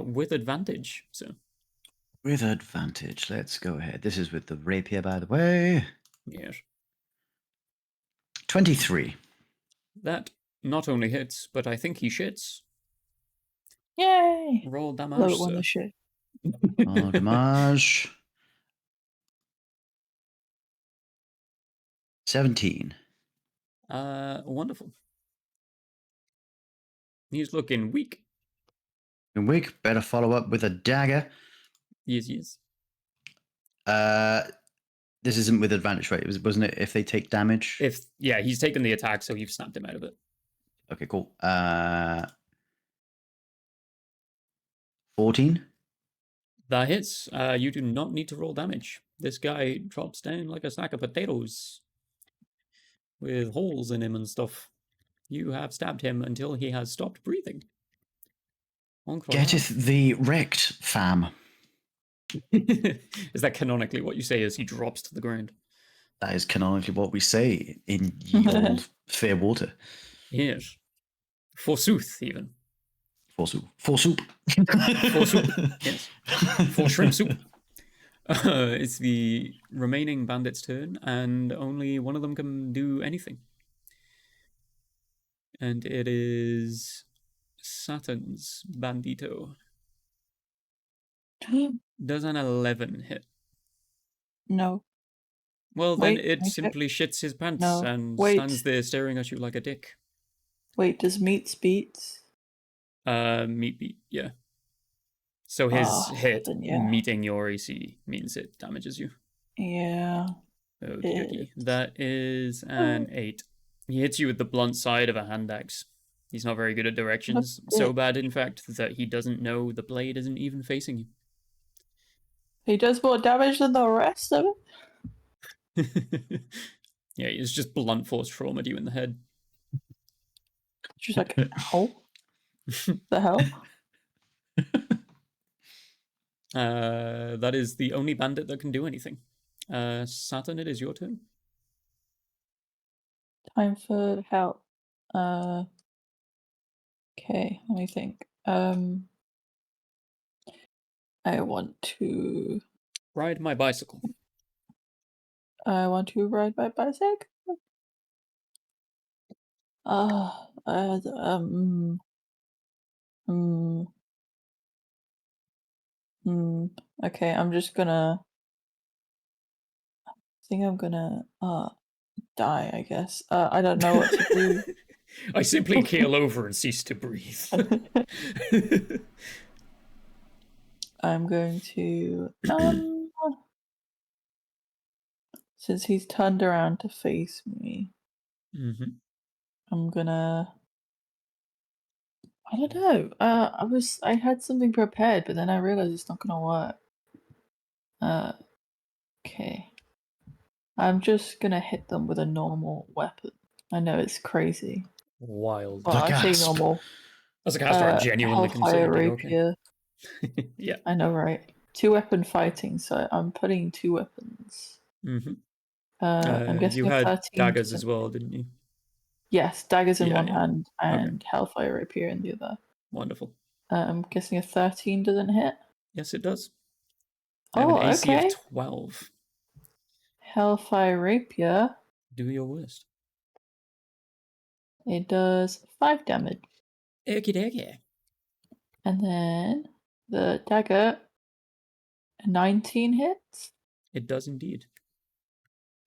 With advantage, sir. With advantage. Let's go ahead. This is with the rapier, by the way. Yes. 23. That not only hits, but I think he shits. Yay! Roll damage, Love it when sir. the shit. Oh, damage. 17. Wonderful. He's looking weak. And Wig, better follow up with a dagger. Yes. This isn't with advantage, right? Wasn't it if they take damage? He's taken the attack, so you've snapped him out of it. Okay, cool. 14? That hits. You do not need to roll damage. This guy drops down like a sack of potatoes with holes in him and stuff. You have stabbed him until he has stopped breathing. Getteth the wrecked, fam. Is that canonically what you say as he drops to the ground? That is canonically what we say in ye old fair water. Yes. Forsooth, even. For soup. For soup. For soup. Yes. For shrimp soup. It's the remaining bandit's turn, and only one of them can do anything. And it is Saturn's bandito. Does an 11 hit? No. Well, then Wait, it okay. simply shits his pants No, and wait. stands there staring at you like a dick. Wait, does meats beats? Meat beat, yeah. So his hit then yeah. meeting your AC means it damages you. Yeah. Okay. That is an 8. He hits you with the blunt side of a hand axe. He's not very good at directions. That's So it. bad, in fact, that he doesn't know the blade isn't even facing you. He does more damage than the rest of it? Yeah, he's just blunt force traumaed you in the head. She's like, ow. The hell? That is the only bandit that can do anything. Saturn, it is your turn. Time for help. Okay, let me think. I want to Ride my bicycle. ride my bicycle. Okay, I'm just gonna. I think I'm gonna die. I guess. I don't know what to do. I simply keel over and cease to breathe. I'm going to since he's turned around to face me, Mm-hmm. I'm gonna. I don't know. I had something prepared, but then I realized it's not gonna work. Okay. I'm just gonna hit them with a normal weapon. I know it's crazy. Wild. Well, I say gasp. normal. As a caster, I'm genuinely Hellfire considered it okay. rapier. Yeah. I know, right? 2-weapon fighting, so I'm putting 2 weapons. Mm-hmm. I'm guessing you a had 13 daggers doesn't as well, hit. didn't you? Yes, daggers in Yeah, one yeah. hand Okay. and Hellfire rapier in the other. Wonderful. I'm guessing a 13 doesn't hit. Yes, it does. I have Oh, an AC okay. of 12. Hellfire rapier. Do your worst. It does 5 damage. Okie dokie. And then the dagger, a 19 hits. It does indeed.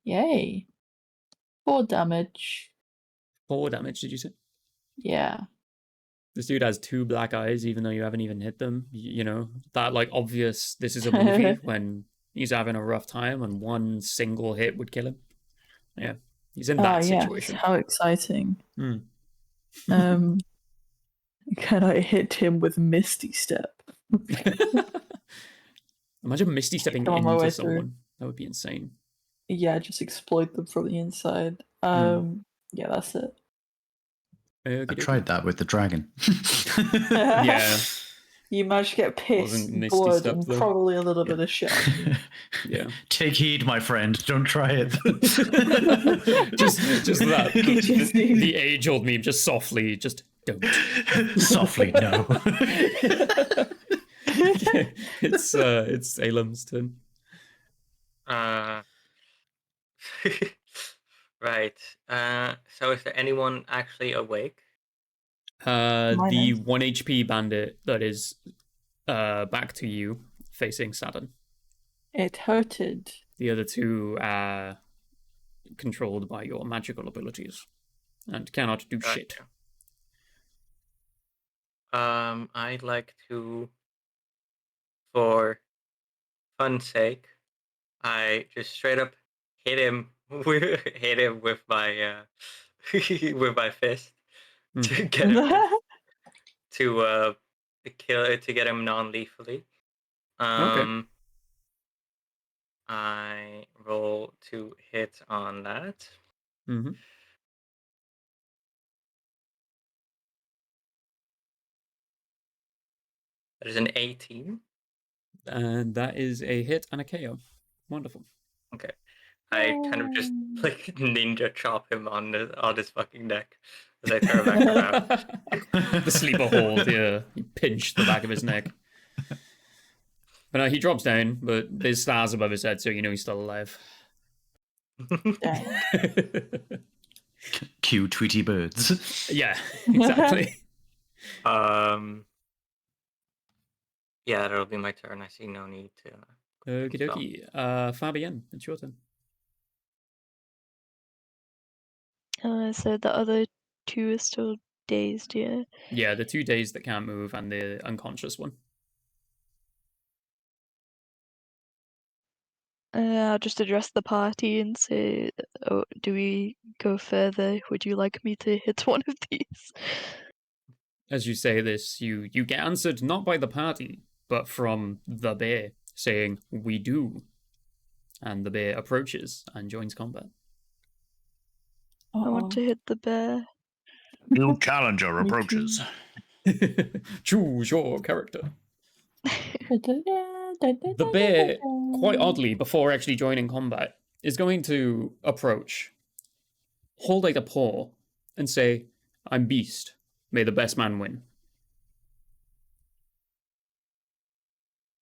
Yay. 4 damage. 4 damage, did you say? Yeah. This dude has 2 black eyes, even though you haven't even hit them. You know, that like obvious, this is a movie when he's having a rough time and one single hit would kill him. Yeah, he's in that Yes. situation. How exciting. Hmm. Can I hit him with Misty Step? Imagine Misty stepping On my way into through. someone. That would be insane. Yeah, just exploit them from the inside. Hmm. Yeah, that's it. I Okey-dokey. tried that with the dragon. Yeah, You managed to get piss, Wasn't Misty blood, Step, and though. probably a little bit of shit. yeah. Take heed, my friend. Don't try it. just that. Just The age-old meme, just softly, just don't. Softly, no. It's Salem's turn. Right. So is there anyone actually awake? The Mine 1 HP bandit that is back to you, facing Saturn. It hurted. The other two controlled by your magical abilities and cannot do shit. Gotcha. I'd like to, for fun's sake, I just straight up hit him with my with my fist to get him to get him non-lethally. I roll to hit on that. Mm-hmm. That is an 18. And that is a hit and a KO. Wonderful. Okay. I kind of just like ninja chop him on his fucking neck as I throw him back around. The sleeper hold, yeah. You pinch the back of his neck. But he drops down, but there's stars above his head, so you know he's still alive. Dang. Cue Tweety birds. Yeah, exactly. Yeah, that'll be my turn. I see no need to. Okie dokie. Fabienne, it's your turn. So the other two are still dazed, yeah. Yeah, the 2 days that can't move and the unconscious one. I'll just address the party and say, "Oh, do we go further? Would you like me to hit one of these?" As you say this, you get answered not by the party, but from the bear, saying, "We do." And the bear approaches and joins combat. I want to hit the bear. New challenger Me approaches. Choose your character. The The bear, quite oddly, before actually joining combat, is going to approach, hold out a paw, and say, "I'm Beast. May the best man win."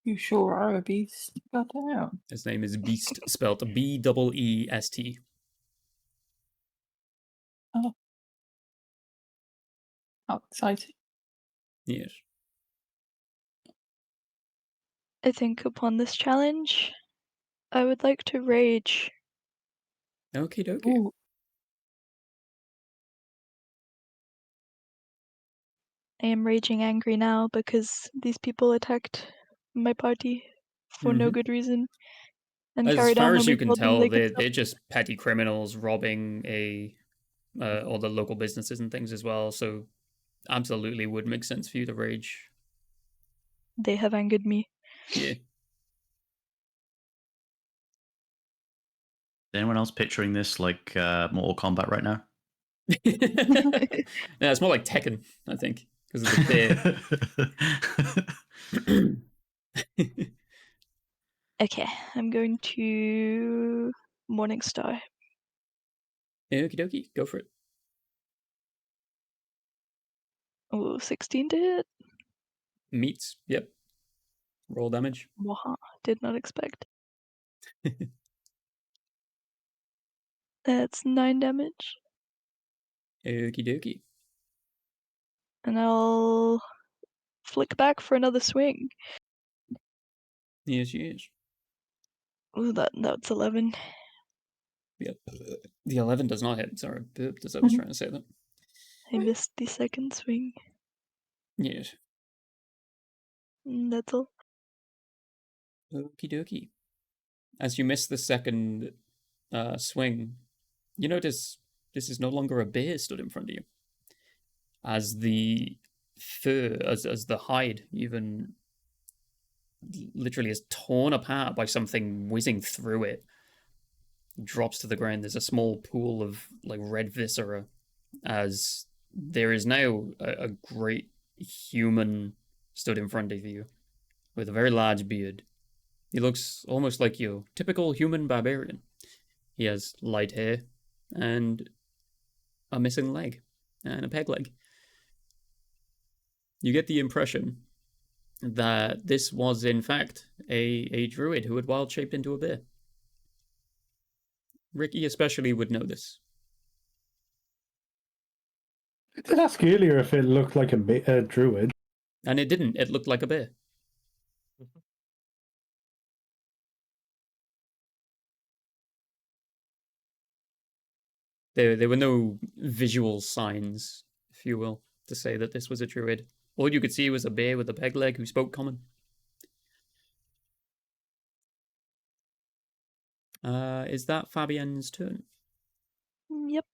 You sure are a beast. Goddamn. His name is Beast, spelled B-E-E-S-T. How exciting. Yes. I think upon this challenge, I would like to rage. Okie dokie. Ooh. I am raging angry now because these people attacked my party for no good reason and As carried on far when as we you can told them tell, they could they're just petty criminals robbing all the local businesses and things as well, so absolutely would make sense for you to rage. They have angered me. Yeah. Is anyone else picturing this like Mortal Kombat right now? Yeah, it's more like Tekken, I think, because of the bear. Okay, I'm going to Morningstar. Okie dokie, go for it. Oh, 16 to hit. Meets, yep. Roll damage. Waha, did not expect. That's 9 damage. Okie dokie. And I'll flick back for another swing. Yes, yes. Ooh, that's 11. Yep. The 11 does not hit. Sorry, burped as I was trying to say that. I missed the second swing. Yes. That's all. Okie dokie. As you miss the second swing, you notice this is no longer a bear stood in front of you. As the fur, as the hide even literally is torn apart by something whizzing through it, drops to the ground. There's a small pool of like red viscera, as there is now a great human stood in front of you with a very large beard. He looks almost like your typical human barbarian. He has light hair and a missing leg and a peg leg. You get the impression that this was in fact a druid who had wild shaped into a bear. Ricky especially would know this. I did ask earlier if it looked like a druid. And it didn't. It looked like a bear. There were no visual signs, if you will, to say that this was a druid. All you could see was a bear with a peg leg who spoke common. Is that Fabienne's turn? Yep.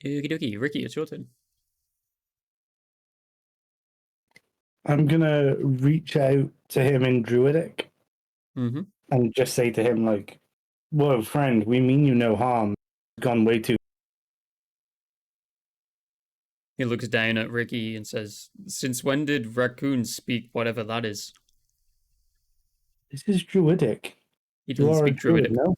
Okie dokie. Ricky, it's your turn. I'm gonna reach out to him in Druidic Mm-hmm. and just say to him, like, "Whoa, friend, we mean you no harm. Gone way too." He looks down at Ricky and says, "Since when did raccoons speak whatever that is?" This is Druidic. He You doesn't are a speak druid, Druidic. no?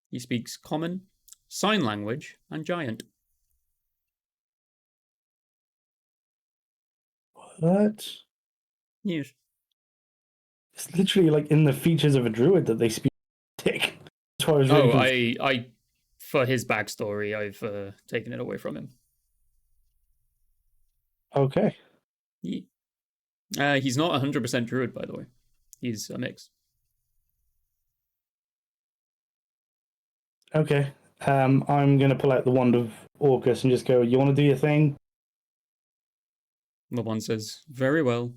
He speaks Common, Sign Language, and Giant. What? Yes. It's literally like in the features of a druid that they speak Druidic. That's why I was really Oh, confused. I, for his backstory, I've taken it away from him. Okay. He's not 100% Druid, by the way. He's a mix. Okay. I'm gonna pull out the wand of Orcus and just go, "You want to do your thing?" The one says, "Very well.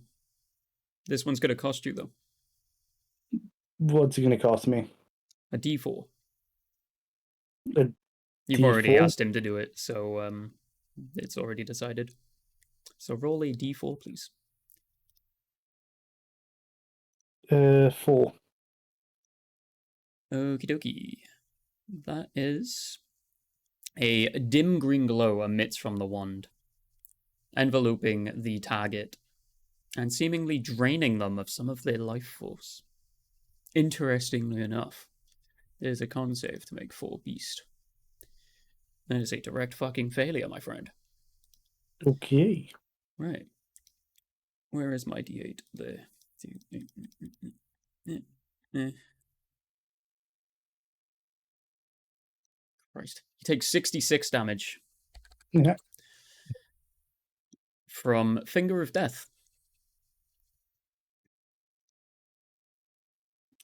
This one's going to cost you, though. What's it gonna cost me? A D4. A You've already D4? asked him to do it, so it's already decided. So roll a D4, please." 4. Okie dokie. That is a dim green glow emits from the wand, enveloping the target and seemingly draining them of some of their life force. Interestingly enough, there's a con save to make for Beast. That is a direct fucking failure, my friend. Okay. Right. Where is my D8? There. Christ. He takes 66 damage Yeah. from Finger of Death.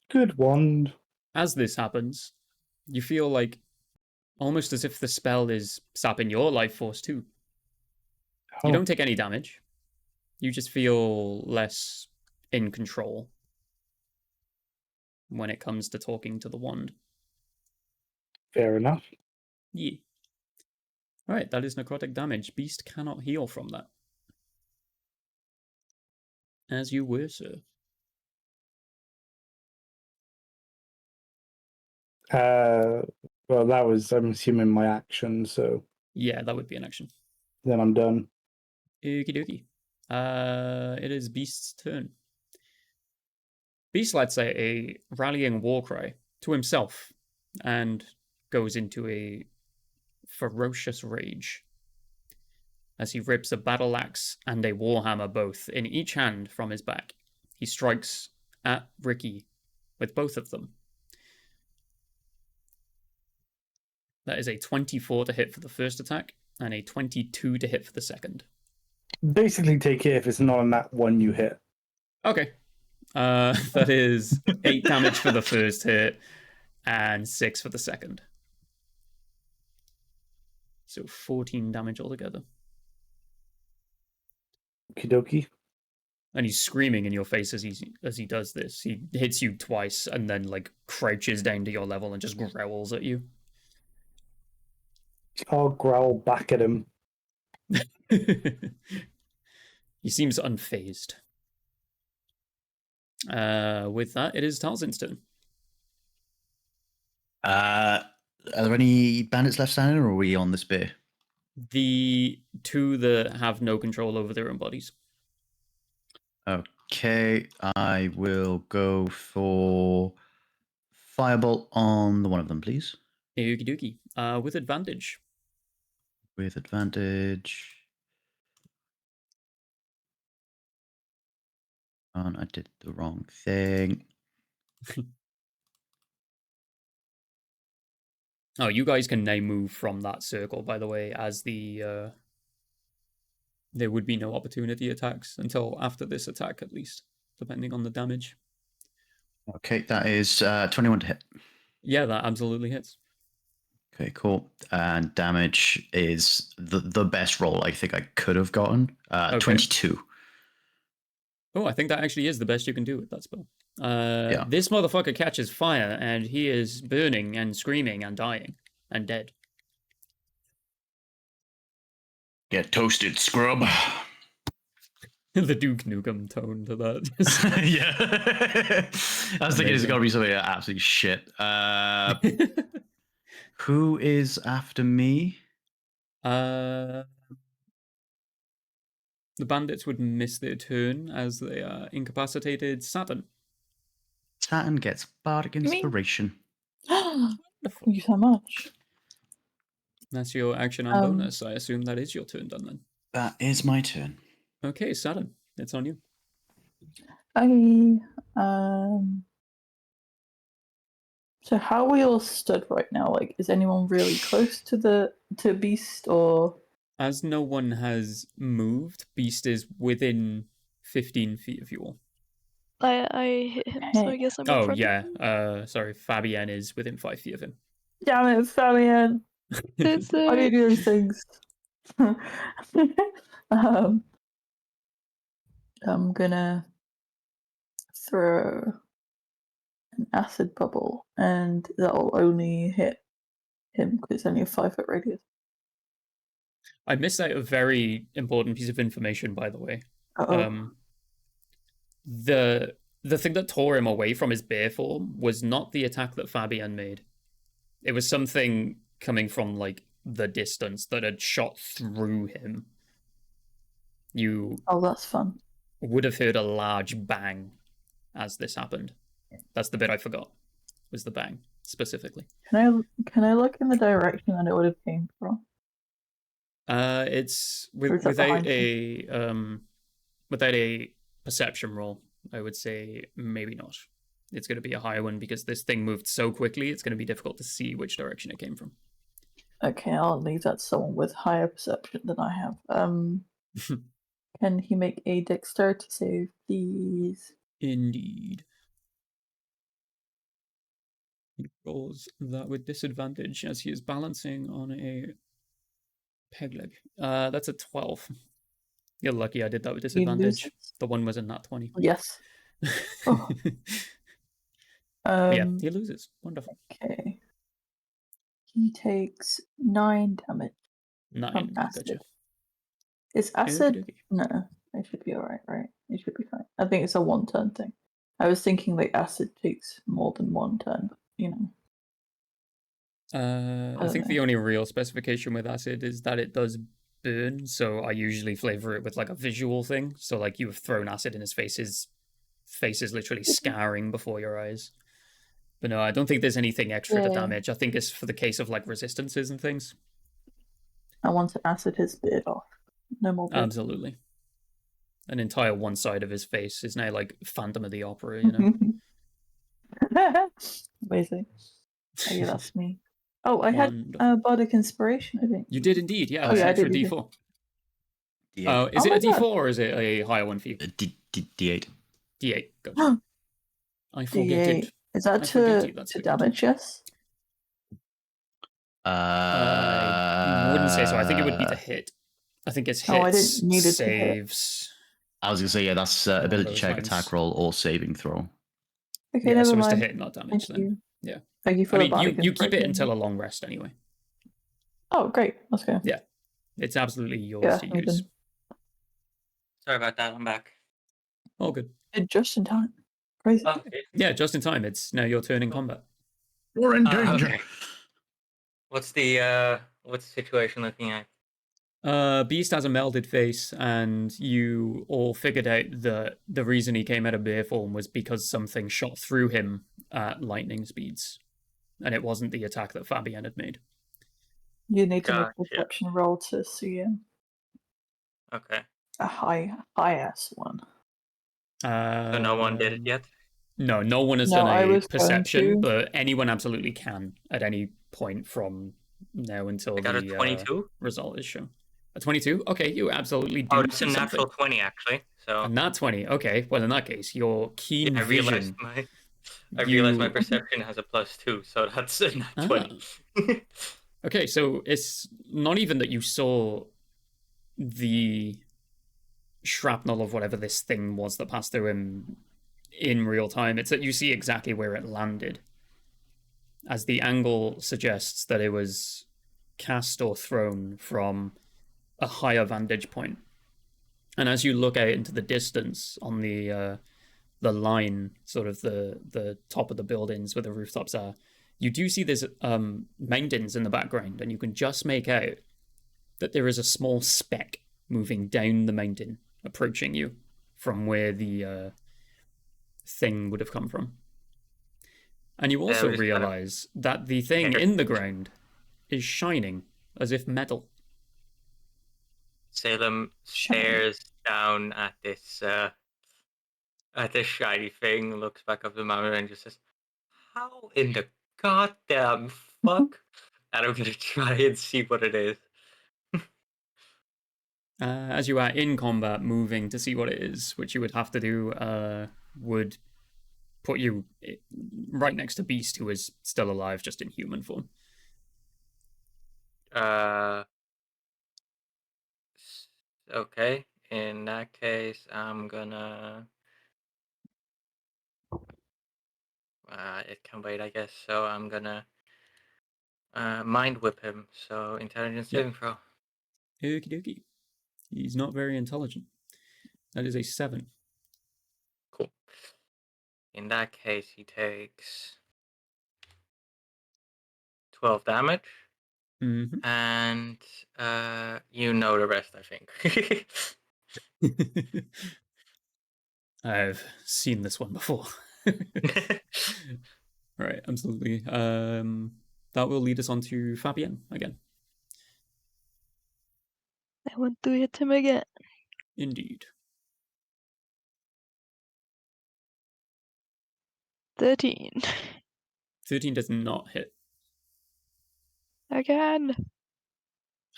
Good wand. As this happens, you feel like almost as if the spell is sapping your life force too. Oh, You don't take any damage. You just feel less in control when it comes to talking to the wand. fair enough. Yeah. Alright, that is necrotic damage. Beast cannot heal from that. As you were, sir. Well, that was, I'm assuming, my action, so Yeah, that would be an action. then I'm done. Okie dokie. It is Beast's turn. Beast lets a rallying war cry to himself and goes into a ferocious rage as he rips a battle axe and a warhammer both in each hand from his back. He strikes at Ricky with both of them. That is a 24 to hit for the first attack and a 22 to hit for the second. Basically, take it if it's not on that one you hit. Okay. That is 8 damage for the first hit and 6 for the second. So 14 damage altogether. Okie dokie. And he's screaming in your face as he does this. He hits you twice and then like crouches down to your level and just growls at you. I'll growl back at him. He seems unfazed. With that, it is Talzin's turn. Are there any bandits left standing, or are we on the spear? The two that have no control over their own bodies. Okay, I will go for firebolt on the one of them, please. Okie dokie. With advantage. With advantage. And I did the wrong thing. Oh, you guys can now move from that circle, by the way, as the there would be no opportunity attacks until after this attack, at least, depending on the damage. Okay, that is 21 to hit. Yeah, that absolutely hits. Okay, cool. And damage is the best roll I think I could have gotten. Okay. 22. Oh, I think that actually is the best you can do with that spell. Yeah. This motherfucker catches fire, and he is burning and screaming and dying and dead. Get toasted, scrub. The Duke Nukem tone to that. Yeah. I was thinking it's Amazing. got to be something absolutely shit. Who is after me? The bandits would miss their turn as they are incapacitated. Saturn. Saturn gets bardic Me? inspiration. Thank you so much. That's your action and bonus. I assume that is your turn done then. That is my turn. Okay, Saturn, it's on you. So how are we all stood right now? Like, is anyone really close to Beast, or? As no one has moved, Beast is within 15 feet of you all. I hit him, so I guess I'm in Oh, front yeah. of him. Sorry, Fabienne is within 5 feet of him. Damn it, Fabienne! It's Why do you do those things? I'm gonna throw an acid bubble, and that'll only hit him because it's only a 5-foot radius. I missed out a very important piece of information, by the way. Uh-oh. The thing that tore him away from his bear form was not the attack that Fabienne made. It was something coming from, like, the distance that had shot through him. You That's fun. would have heard a large bang as this happened. That's the bit I forgot, was the bang, specifically. Can I look in the direction that it would have came from? It's Or is that without behind without a perception roll, I would say maybe not. It's going to be a higher one because this thing moved so quickly, it's going to be difficult to see which direction it came from. Okay, I'll leave that to someone with higher perception than I have. Can he make a dexterity save, please? Indeed. He rolls that with disadvantage as he is balancing on a peg leg. That's a 12. You're lucky I did that with disadvantage. The one was a nat 20. Yes. Oh. Yeah, he loses. Wonderful. Okay. He takes 9 damage 9. from acid. Gotcha. Is acid? Okey-dokey. No, it should be alright, right? It should be fine. I think it's a 1-turn thing. I was thinking like acid takes more than 1 turn, but you know. I think the only real specification with acid is that it does burn, so I usually flavor it with like a visual thing. So like you have thrown acid in his face is literally scouring before your eyes. But no, I don't think there's anything extra to damage. I think it's for the case of like resistances and things. I want to acid his beard off. No more beard. Absolutely. An entire one side of his face is now like Phantom of the Opera, you know? Amazing. Oh, yeah, that's me. Oh, I had Bardic Inspiration, I think. You did indeed, yeah. Oh, yeah, I for did. D4. D8. Is it my a D4 God. or is it a higher one for you? D8. D8. Gotcha. I forget D8. it. Is that I forget to it. damage, yes? I wouldn't say so. I think it would be to hit. I think it's hits, I didn't need it to hit. saves. I was going to say, yeah, that's ability those check, lines. attack roll, or saving throw. Okay, Yeah, never so it's to mind. hit, not damage Thank then. you. Yeah. Thank you for I the mean, Bardic you keep it Inspiration. until a long rest anyway. Oh, great. Let's go. Yeah. It's absolutely yours Yeah, to we use. can- Sorry about that. I'm back. All good. Just in time. Crazy. Okay. Yeah, just in time. It's now your turn in combat. We're in danger. Okay. What's the situation looking at? Beast has a melded face, and you all figured out that the reason he came out of bear form was because something shot through him at lightning speeds, and it wasn't the attack that Fabienne had made. You need to make a Gotcha. perception roll to see him. Okay. A high-ass one. So no one did it yet? No, no one has No, done I a was going perception, to. but anyone absolutely can at any point from now until I got a the 22. result is shown. A 22? Okay, you absolutely do Oh, it's a see natural something. 20 actually. So A nat 20. Okay, well in that case, your keen yeah, I realized vision my I realize my You- perception has a +2, so that's a nat Ah. 20. Okay, so it's not even that you saw the shrapnel of whatever this thing was that passed through him in real time. It's that you see exactly where it landed, as the angle suggests that it was cast or thrown from a higher vantage point. And as you look out into the distance on the line, sort of the top of the buildings where the rooftops are, you do see there's mountains in the background, and you can just make out that there is a small speck moving down the mountain, approaching you from where the thing would have come from. And you also we just kind of realize that the thing in the ground is shining as if metal. Salem Shiny. stares down at this shiny thing, looks back up the mountain, and just says, "How in the goddamn fuck?" And I'm gonna try and see what it is. As you are in combat, moving to see what it is, which you would have to do, would put you right next to Beast, who is still alive, just in human form. Okay. In that case, I'm gonna. It can wait, I guess. So I'm gonna mind whip him. So intelligence Yep. saving throw. Okie dokie. He's not very intelligent. That is a 7. Cool. In that case, he takes 12 damage, Mm-hmm. and you know the rest, I think. I've seen this one before. Right, absolutely. That will lead us on to Fabienne again. I want to hit him again. Indeed. 13. 13 does not hit. Again.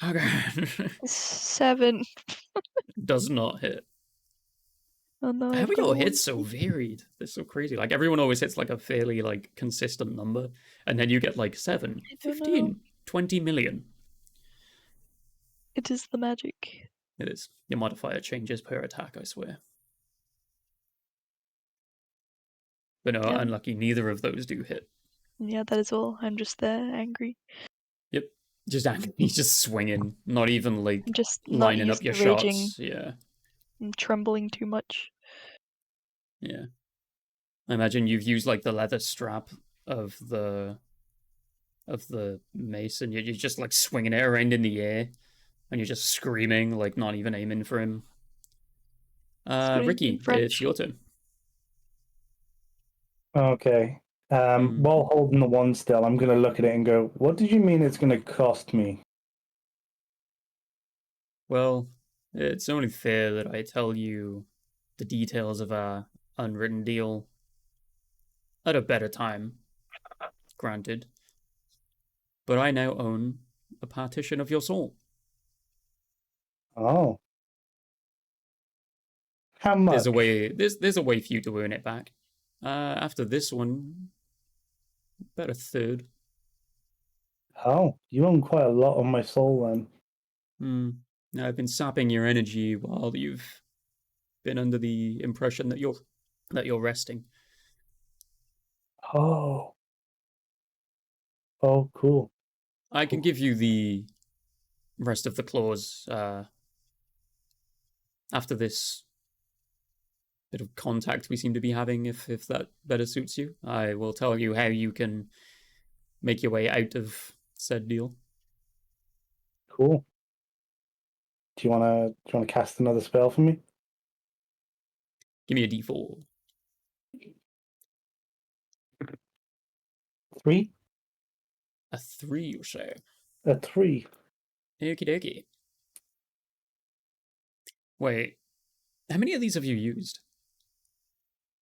Again. 7. Does not hit. Oh no, How I've are got your one. hits so varied? They're so crazy. Like, everyone always hits like a fairly like consistent number, and then you get like 7, I don't 15, know. 20 million. It is the magic. It is. Your modifier changes per attack, I swear. But no, Yeah. unlucky, neither of those do hit. Yeah, that is all. I'm just there, angry. Yep. Just angry, he's just swinging, not even like I'm just not lining used up your to raging. shots. Yeah. I'm trembling too much. Yeah. I imagine you've used like the leather strap of the mace, and you're just like swinging it around in the air, and you're just screaming, like not even aiming for him. Scream Ricky, in French. it's your turn. Okay. While holding the one still, I'm going to look at it and go, what did you mean it's going to cost me? Well, it's only fair that I tell you the details of our unwritten deal at a better time, granted. But I now own a partition of your soul. Oh. How much? There's a way for you to earn it back. After this one, about a third. Oh, you own quite a lot on my soul then. Now, I've been sapping your energy while you've been under the impression that you're resting. Oh. Oh, cool. I can give you the rest of the clause after this bit of contact we seem to be having, if that better suits you. I will tell you how you can make your way out of said deal. Cool. Do you want to cast another spell for me? Give me a d4. 3? A 3, you say? A 3. Okie dokie. Wait, how many of these have you used?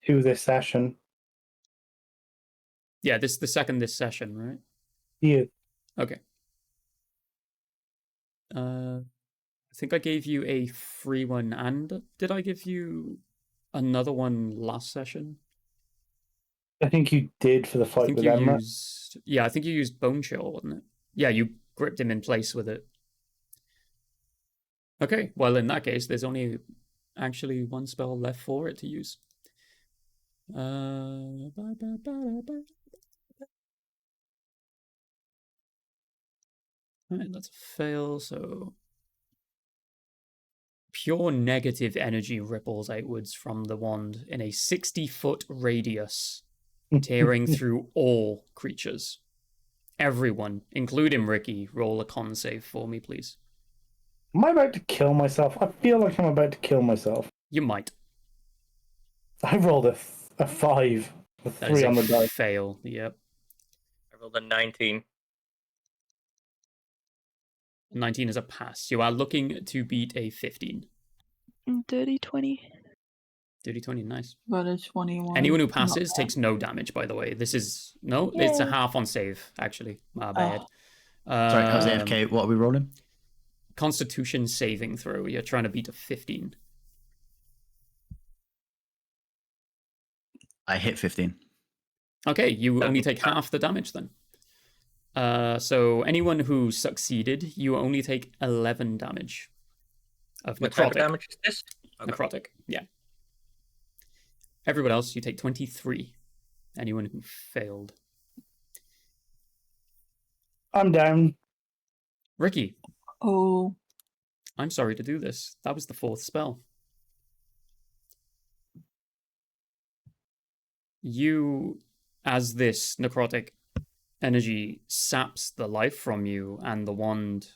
2 this session. Yeah, the second this session, right? Yeah. Okay. I think I gave you a free one, and did I give you another one last session? I think you did for the I fight think with you Emma. used. Yeah, I think you used Bone Chill, wasn't it? Yeah, you gripped him in place with it. Okay, well, in that case, there's only actually one spell left for it to use. Alright, that's a fail, so pure negative energy ripples outwards from the wand in a 60-foot radius, tearing through all creatures. Everyone, including Ricky, roll a con save for me, please. Am I about to kill myself? I feel like I'm about to kill myself. You might. I rolled a 5 with That is 3 a on the dice. fail, yep. I rolled a 19. 19 is a pass. You are looking to beat a 15. Dirty 20. Dirty 20, nice. But a 21. Anyone who not passes bad. takes no damage, by the way. This is... No, it's a Yay. half on save, actually. My bad. Sorry, I was Um, AFK. What are we rolling? Constitution saving throw. You're trying to beat a 15. I hit 15. Okay, you That'd only be take fine. half the damage then. So anyone who succeeded, you only take 11 damage of What type of necrotic. damage is this? Okay. Necrotic, yeah. Everyone else, you take 23. Anyone who failed. I'm down. Ricky, Oh, I'm sorry to do this. That was the 4th spell. You, as this necrotic energy saps the life from you, and the wand,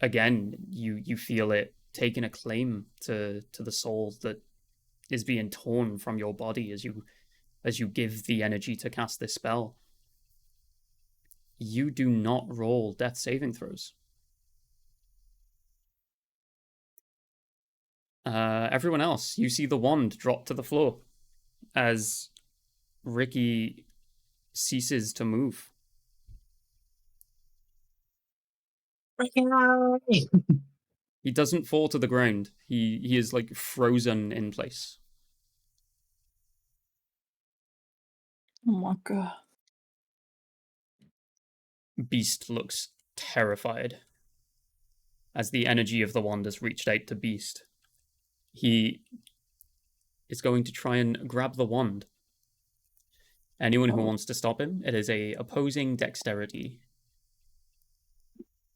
again, you feel it taking a claim to the soul that is being torn from your body as you give the energy to cast this spell. You do not roll death saving throws. Everyone else, you see the wand drop to the floor as Ricky ceases to move. He doesn't fall to the ground. He is like frozen in place. oh my god. Beast looks terrified as the energy of the wand has reached out to Beast. He is going to try and grab the wand. Anyone who wants to stop him, it is a opposing dexterity.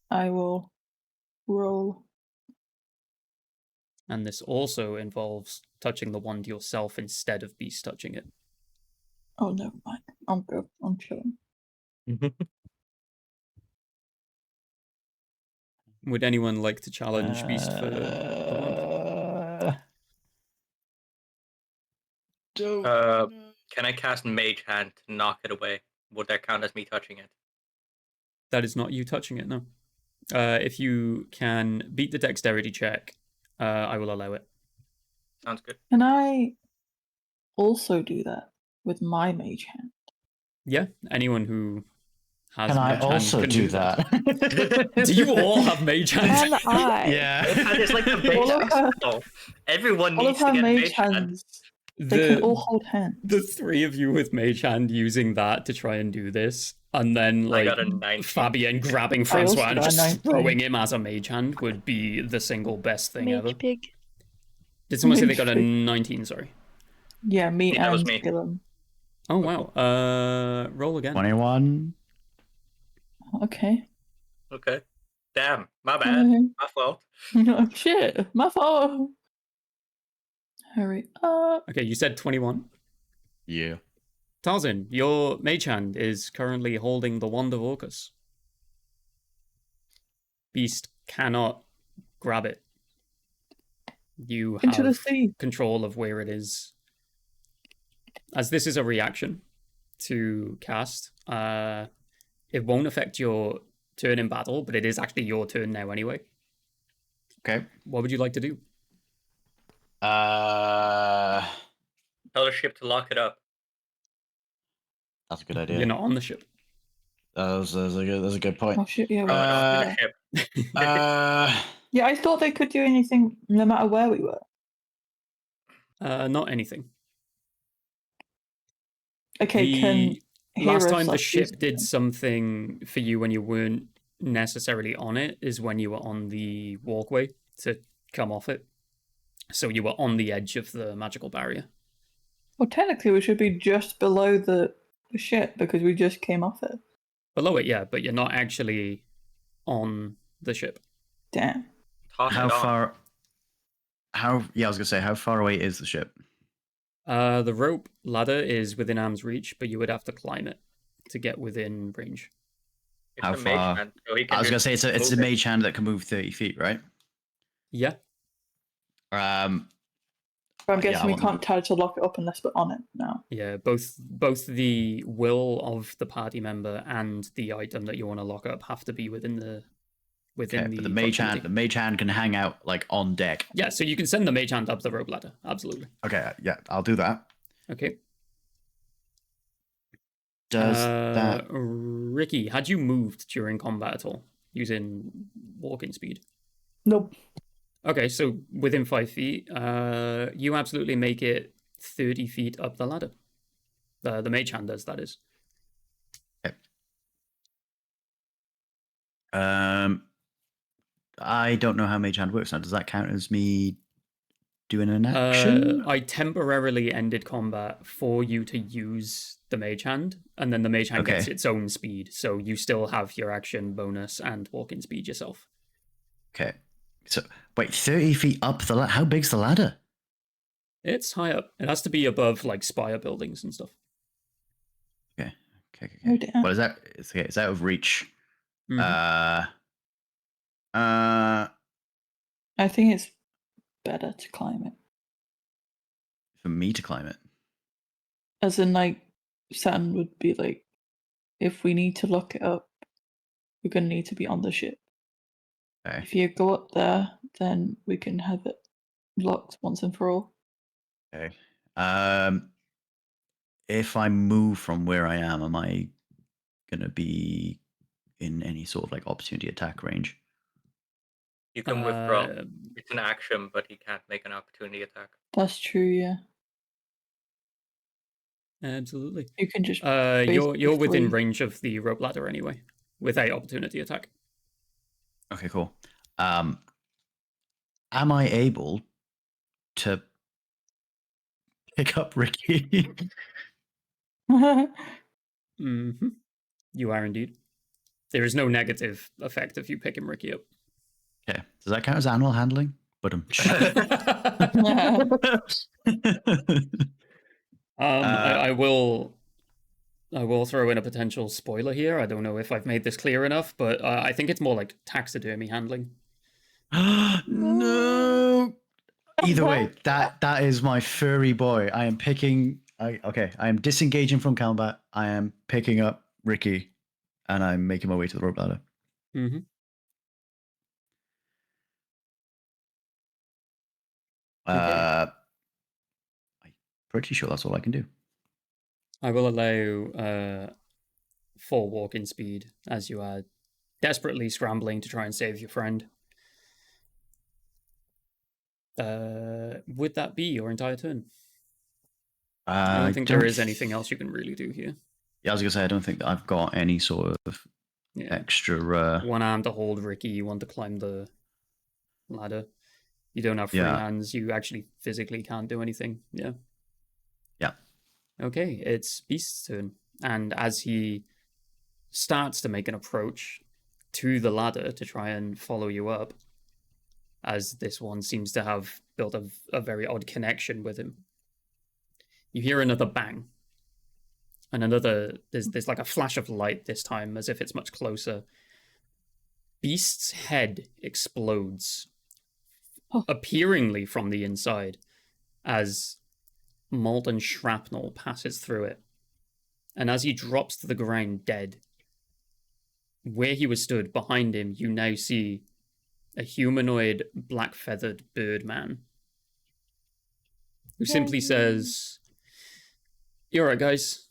I will roll. And this also involves touching the wand yourself instead of Beast touching it. Oh, never mind. I'm good. I'm chilling. Would anyone like to challenge Beast for the wand? Can I cast Mage Hand to knock it away? Would that count as me touching it? That is not you touching it, no. If you can beat the dexterity check, I will allow it. Sounds good. Can I also do that with my mage hand? Yeah, anyone who has Can I mage hand also can do that? Do you all have mage hand? And I. Yeah. It's like the All of basic her- stuff. Everyone All needs of to her get mage Mage Hand. hands, they can all hold hands. The 3 of you with mage hand using that to try and do this, and then I like got a 19. Fabian grabbing I also Francois and got a just 19. throwing him as a mage hand would be the single best thing ever. Mage pig. Did someone say they Mage got a pig. 19? Sorry. Yeah, me Yeah, that was and me. Gillen. Oh wow. Roll again. 21. Okay. Okay. Damn. My bad. My fault. Oh, shit. My fault. Hurry up. Okay, you said 21. Yeah. Tarzan, your mage hand is currently holding the wand of Orcus. Beast cannot grab it. You Into the have sea. control of where it is. As this is a reaction to cast, it won't affect your turn in battle, but it is actually your turn now anyway. Okay. What would you like to do? Tell the ship to lock it up. That's a good idea. You're not on the ship. That's a good point. Oh, shit. Yeah, Oh, we're no, on the the ship. Yeah, I thought they could do anything no matter where we were. Not anything. Okay, can Last heroes, time the like, do ship did something? something for you when you weren't necessarily on it is when you were on the walkway to come off it. So you were on the edge of the magical barrier. Well, technically, we should be just below the ship because we just came off it. Below it, yeah, but you're not actually on the ship. Damn. Toss How it on. far? Yeah, I was gonna say, how far away is the ship? The rope ladder is within arm's reach, but you would have to climb it to get within range. It's How a mage far? hand, so he can I was gonna just say it's a move it. mage hand that can move 30 feet, right? Yeah. Um, But I'm Yeah, guessing I we want- can't try to lock it up unless we're on it now. Yeah, both the will of the party member and the item that you want to lock up have to be within the okay, but the mage hand can hang out like on deck. Yeah, so you can send the mage hand up the rope ladder. Absolutely. Okay, yeah, I'll do that. Okay. Does that? Ricky, had you moved during combat at all using walking speed? Nope. Okay, so within 5 feet, you absolutely make it 30 feet up the ladder. The mage hand does, that is. Okay. I don't know how mage hand works now. Does that count as me doing an action? I temporarily ended combat for you to use the mage hand, and then the mage hand gets Okay. its own speed, so you still have your action bonus and walking speed yourself. Okay. So wait, 30 feet up the ladder. How big's the ladder? It's high up. It has to be above like spire buildings and stuff. Okay. Oh, damn. What is that? It's out of reach. Mhm. I think it's better to climb it. For me to climb it. As in, like, Saturn would be like, if we need to lock it up, we're going to need to be on the ship. Okay. If you go up there, then we can have it locked once and for all. Okay. If I move from where I am I gonna be in any sort of like opportunity attack range? You can withdraw. Uh, It's an action, but he can't make an opportunity attack. That's true, yeah. Absolutely. You can just You're within basically- range of the rope ladder anyway, with a opportunity attack. Okay, cool. Am I able to pick up Ricky? Mm-hmm. You are indeed. There is no negative effect if you pick him Ricky up. Okay. Does that count as animal handling? But I will throw in a potential spoiler here. I don't know if I've made this clear enough, but I think it's more like taxidermy handling. No. Either way, that is my furry boy. I am picking. I am disengaging from combat. I am picking up Ricky, and I'm making my way to the rope ladder. Mm-hmm. I'm pretty sure that's all I can do. I will allow 4 walking speed as you are desperately scrambling to try and save your friend. Would that be your entire turn? I don't think there is anything else you can really do here. Yeah, I was gonna say I don't think that I've got any sort of Yeah. extra. One arm to hold Ricky, you want to climb the ladder. You don't have free Yeah. hands, you actually physically can't do anything. Yeah. Yeah. Okay, it's Beast's turn. And as he starts to make an approach to the ladder to try and follow you up, as this one seems to have built a very odd connection with him, you hear another bang. And there's like a flash of light this time, as if it's much closer. Beast's head explodes, appearingly from the inside, as molten shrapnel passes through it. And as he drops to the ground dead, where he was stood behind him, you now see a humanoid black-feathered bird man who simply says, "You alright, guys?"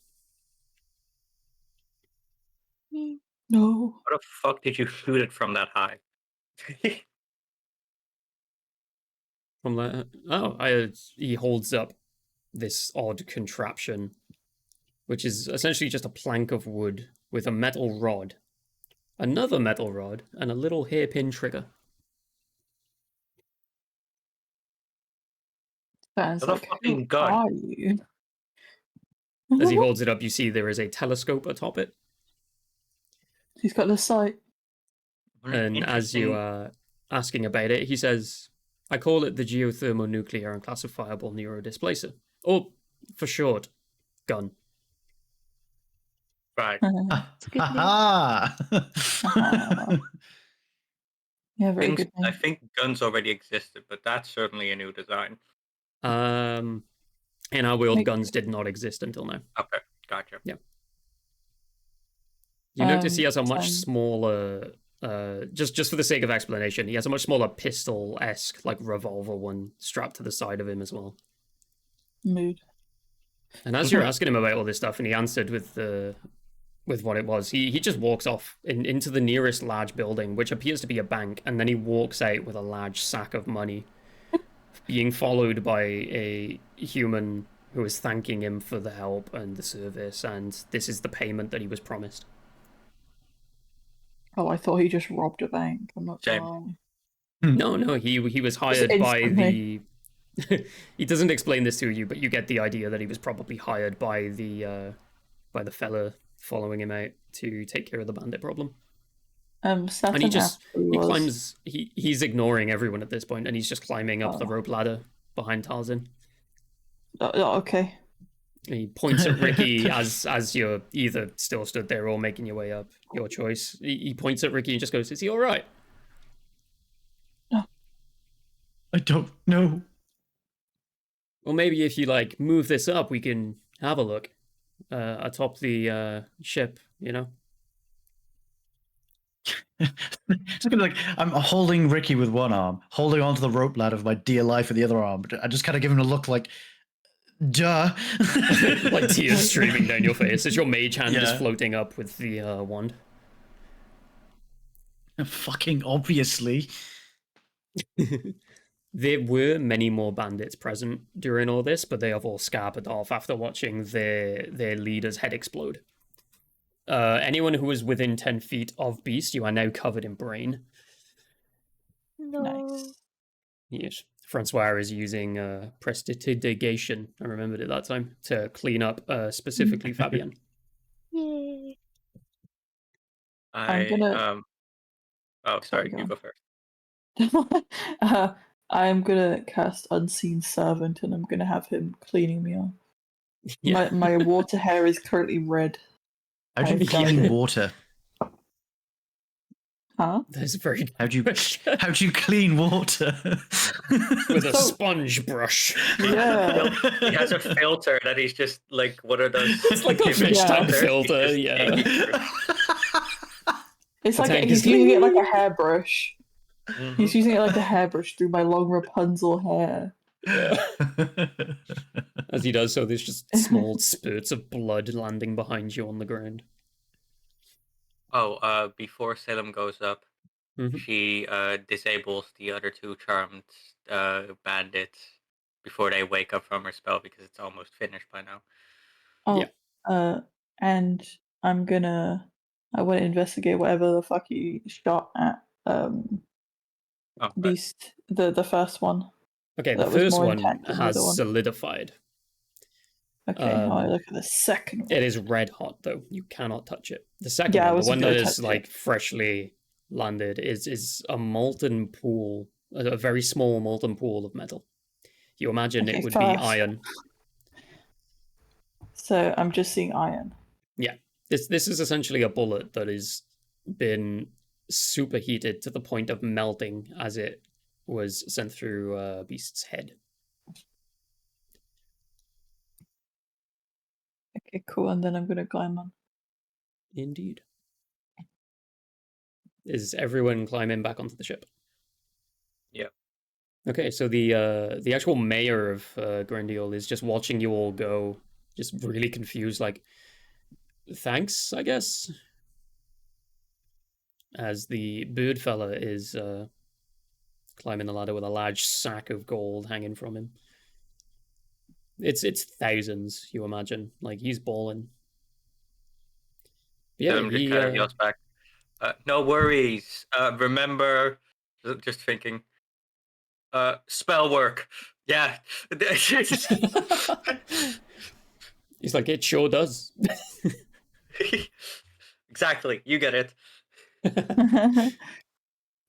No. How the fuck did you shoot it from that high? From the he holds up this odd contraption which is essentially just a plank of wood with a metal rod, another metal rod, and a little hairpin trigger. Sounds What a like, who fucking gun. are you? As he holds it up, you see there is a telescope atop it. He's got the sight. What an And as you interesting- are asking about it, he says, I call it the geothermonuclear unclassifiable neurodisplacer. Or, for short, gun. Right. It's a good name. Ah. Yeah, very Things, good I name. think guns already existed, but that's certainly a new design. In our world, Make- guns did not exist until now. Okay, gotcha. You notice he has a much Fine. smaller, just for the sake of explanation, he has a much smaller pistol-esque, like, revolver one strapped to the side of him as well. Mood. And as you're asking him about all this stuff, and he answered with what it was, he just walks off into the nearest large building, which appears to be a bank, and then he walks out with a large sack of money, being followed by a human who is thanking him for the help and the service, and this is the payment that he was promised. Oh, I thought he just robbed a bank. I'm not Same. gonna lie. No, he was hired by the... instantly. He doesn't explain this to you, but you get the idea that he was probably hired by the fella following him out to take care of the bandit problem. Saturn And he just actually was. climbs. He's ignoring everyone at this point, and he's just climbing up the Oh. rope ladder behind Tarzan. Okay. And he points at Ricky as you're either still stood there or making your way up. Your choice. He points at Ricky and just goes, "Is he all right?" I don't know. Well, maybe if you like move this up, we can have a look atop the ship. You know. It's gonna be like I'm holding Ricky with one arm, holding onto the rope ladder with my dear life with the other arm. But I just kind of give him a look like, duh. Like tears streaming down your face as your mage hand is Yeah. floating up with the wand. Fucking obviously. There were many more bandits present during all this, but they have all scampered off after watching their leader's head explode. Anyone who was within 10 feet of Beast, you are now covered in brain. No. Nice. Yes. Francois is using prestidigitation, I remembered it that time, to clean up specifically Fabian. Yay. I gonna- Oh, sorry. go You on. go first. I'm gonna cast Unseen Servant, and I'm gonna have him cleaning me off. Yeah. My water hair is currently red. How do you I've done clean it. water? Huh? That's a very How do you good how do you clean water? with a So- sponge brush. Yeah. He has a filter that he's just like one of those. It's like a fish tank filter, yeah. It's The like tank he's is- using it like a hairbrush. Mhm. He's using it like a hairbrush through my long Rapunzel hair. As he does so, there's just small spurts of blood landing behind you on the ground. Oh, before Salem goes up, Mhm. she disables the other two charmed bandits before they wake up from her spell because it's almost finished by now. Oh, Yeah. And I want to investigate whatever the fuck he shot at Oh, right. Beast, the first one. Okay, the That was first more one intact than the has other one. solidified. Okay, I Um, look at the second one. It is red hot though. You cannot touch it. The second Yeah, I one, the wasn't one that gonna is touch like it. freshly landed, is a molten pool, a very small molten pool of metal. You imagine Okay, it would fast. be iron. So I'm just seeing iron. This is essentially a bullet that has been superheated to the point of melting as it was sent through Beast's head. Okay, cool. And then I'm gonna climb on. Indeed. Is everyone climbing back onto the ship? Yep. Okay, so the actual mayor of Grendiol is just watching you all go, just really confused, like, thanks, I guess. As the bird fella is climbing the ladder with a large sack of gold hanging from him. It's thousands, you imagine. Like, he's balling. Yeah, Tell him to he, carry us back. No worries. Remember, just thinking. Spell work. Yeah. he's like, it sure does. Exactly. You get it.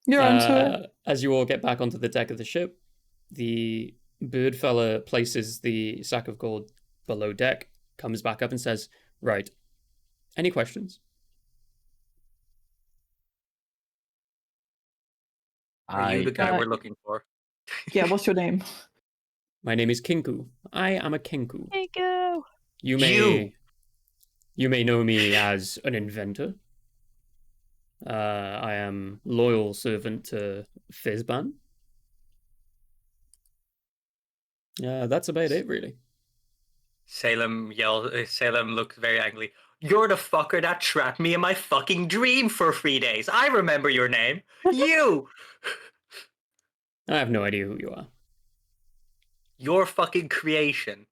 You're onto it. As you all get back onto the deck of the ship, the bird fella places the sack of gold below deck, comes back up and says, right, any questions? Are you the guy Uh, we're looking for? Yeah, what's your name? My name is Kinku. I am a Kinku. There you go. You may know me as an inventor. I am loyal servant to Fizban. That's about it, really. Salem looks very angry. You're the fucker that trapped me in my fucking dream for 3 days. I remember your name. You! I have no idea who you are. Your fucking creation.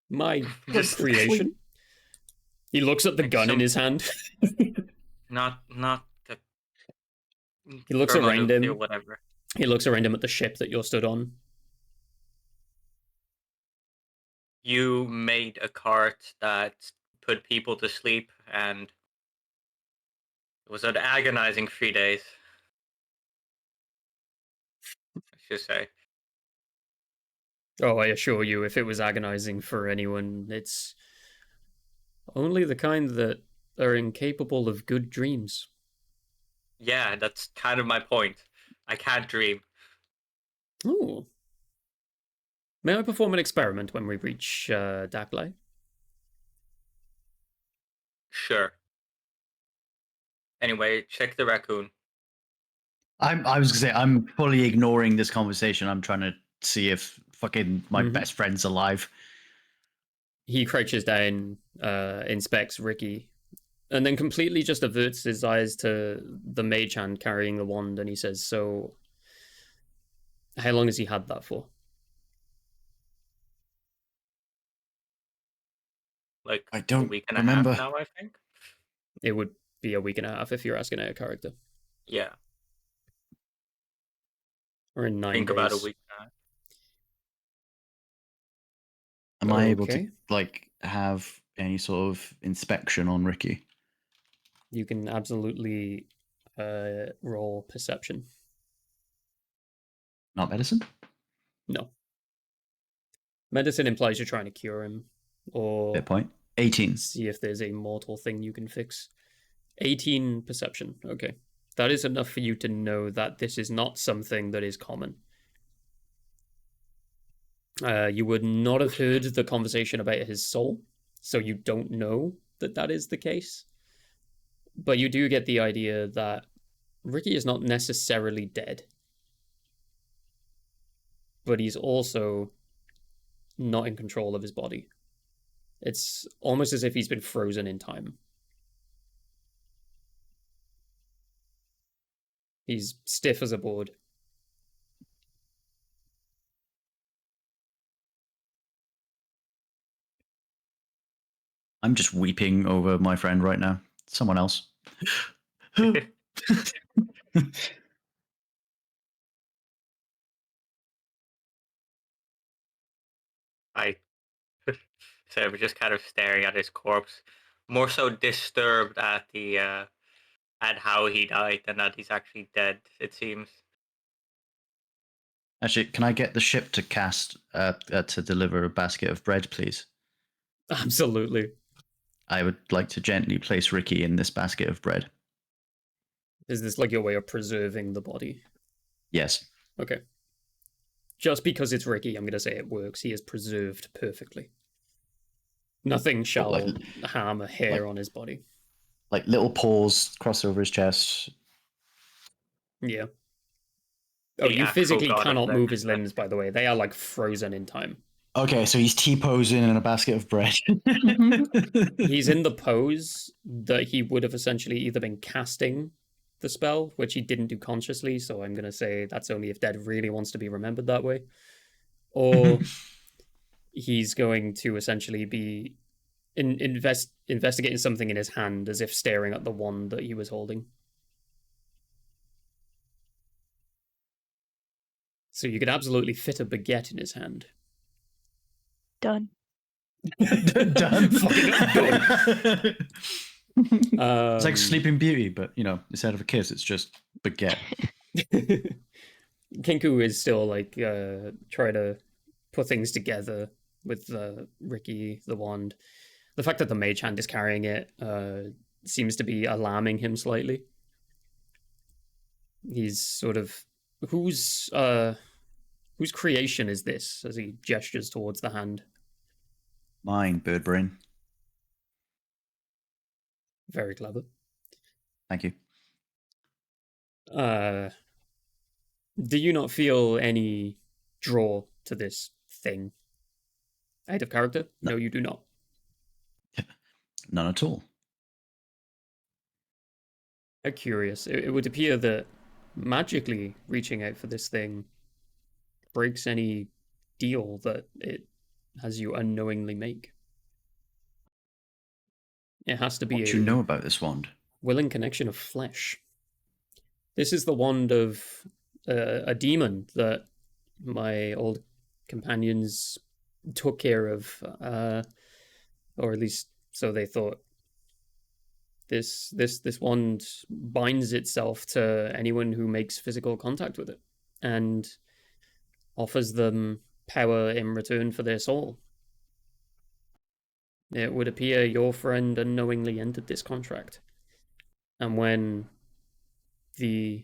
My Just- creation? He looks at the Like gun in some- his hand. Not the. He looks around thermonuclear him. Whatever. He looks around him at the ship that you're stood on. You made a cart that put people to sleep, and it was an agonizing 3 days. I should say. Oh, I assure you, if it was agonizing for anyone, it's only the kind that are incapable of good dreams. Yeah, that's kind of my point. I can't dream. Ooh. May I perform an experiment when we reach Daklai? Sure. Anyway, check the raccoon. I was gonna say I'm fully ignoring this conversation. I'm trying to see if fucking my Mhm. best friend's alive. He crouches down, inspects Ricky, and then completely just averts his eyes to the mage hand carrying the wand, and he says, so, how long has he had that for? Like I a don't week and remember. a half now, I think. It would be a week and a half if you're asking out a character. Yeah, Or in 9 think days. about a week and a half. Am I able to Okay. like have any sort of inspection on Ricky? You can absolutely roll perception. Not medicine? No. Medicine implies you're trying to cure him, or Fair point. 18. see if there's a mortal thing you can fix. 18 perception. Okay. That is enough for you to know that this is not something that is common. You would not have heard the conversation about his soul, so you don't know that that is the case. But you do get the idea that Ricky is not necessarily dead. But he's also not in control of his body. It's almost as if he's been frozen in time. He's stiff as a board. I'm just weeping over my friend right now. Someone else. I so we're just kind of staring at his corpse, more so disturbed at the at how he died than that he's actually dead. It seems. Actually, can I get the ship to cast to deliver a basket of bread, please? Absolutely. I would like to gently place Ricky in this basket of bread. Is this like your way of preserving the body? Yes. Okay. Just because it's Ricky, I'm going to say it works. He is preserved perfectly. Nothing shall like- harm a hair like- on his body. Like little paws crossed over his chest. Yeah. Oh, The you actual physically god of cannot death. move his limbs, by the way. They are like frozen in time. Okay, so he's T-posing in a basket of bread. He's in the pose that he would have essentially either been casting the spell, which he didn't do consciously, so I'm going to say that's only if Dead really wants to be remembered that way. Or he's going to essentially be investigating something in his hand, as if staring at the wand that he was holding. So you could absolutely fit a baguette in his hand. Done. Done. Fucking It's like Sleeping Beauty, but instead of a kiss, it's just baguette. Kinku is still like trying to put things together with Ricky the wand. The fact that the mage hand is carrying it seems to be alarming him slightly. He's sort of whose creation is this? As he gestures towards the hand. Mine, Birdbrain. Very clever. Thank you. Do you not feel any draw to this thing? Out of character? No, you do not. None at all. How curious. It would appear that magically reaching out for this thing breaks any deal that it has you unknowingly make. It has to be What do you know about this wand? Willing connection of flesh. This is the wand of a demon that my old companions took care of, or at least so they thought. This wand binds itself to anyone who makes physical contact with it, and offers them power in return for their soul. It would appear your friend unknowingly entered this contract, and when the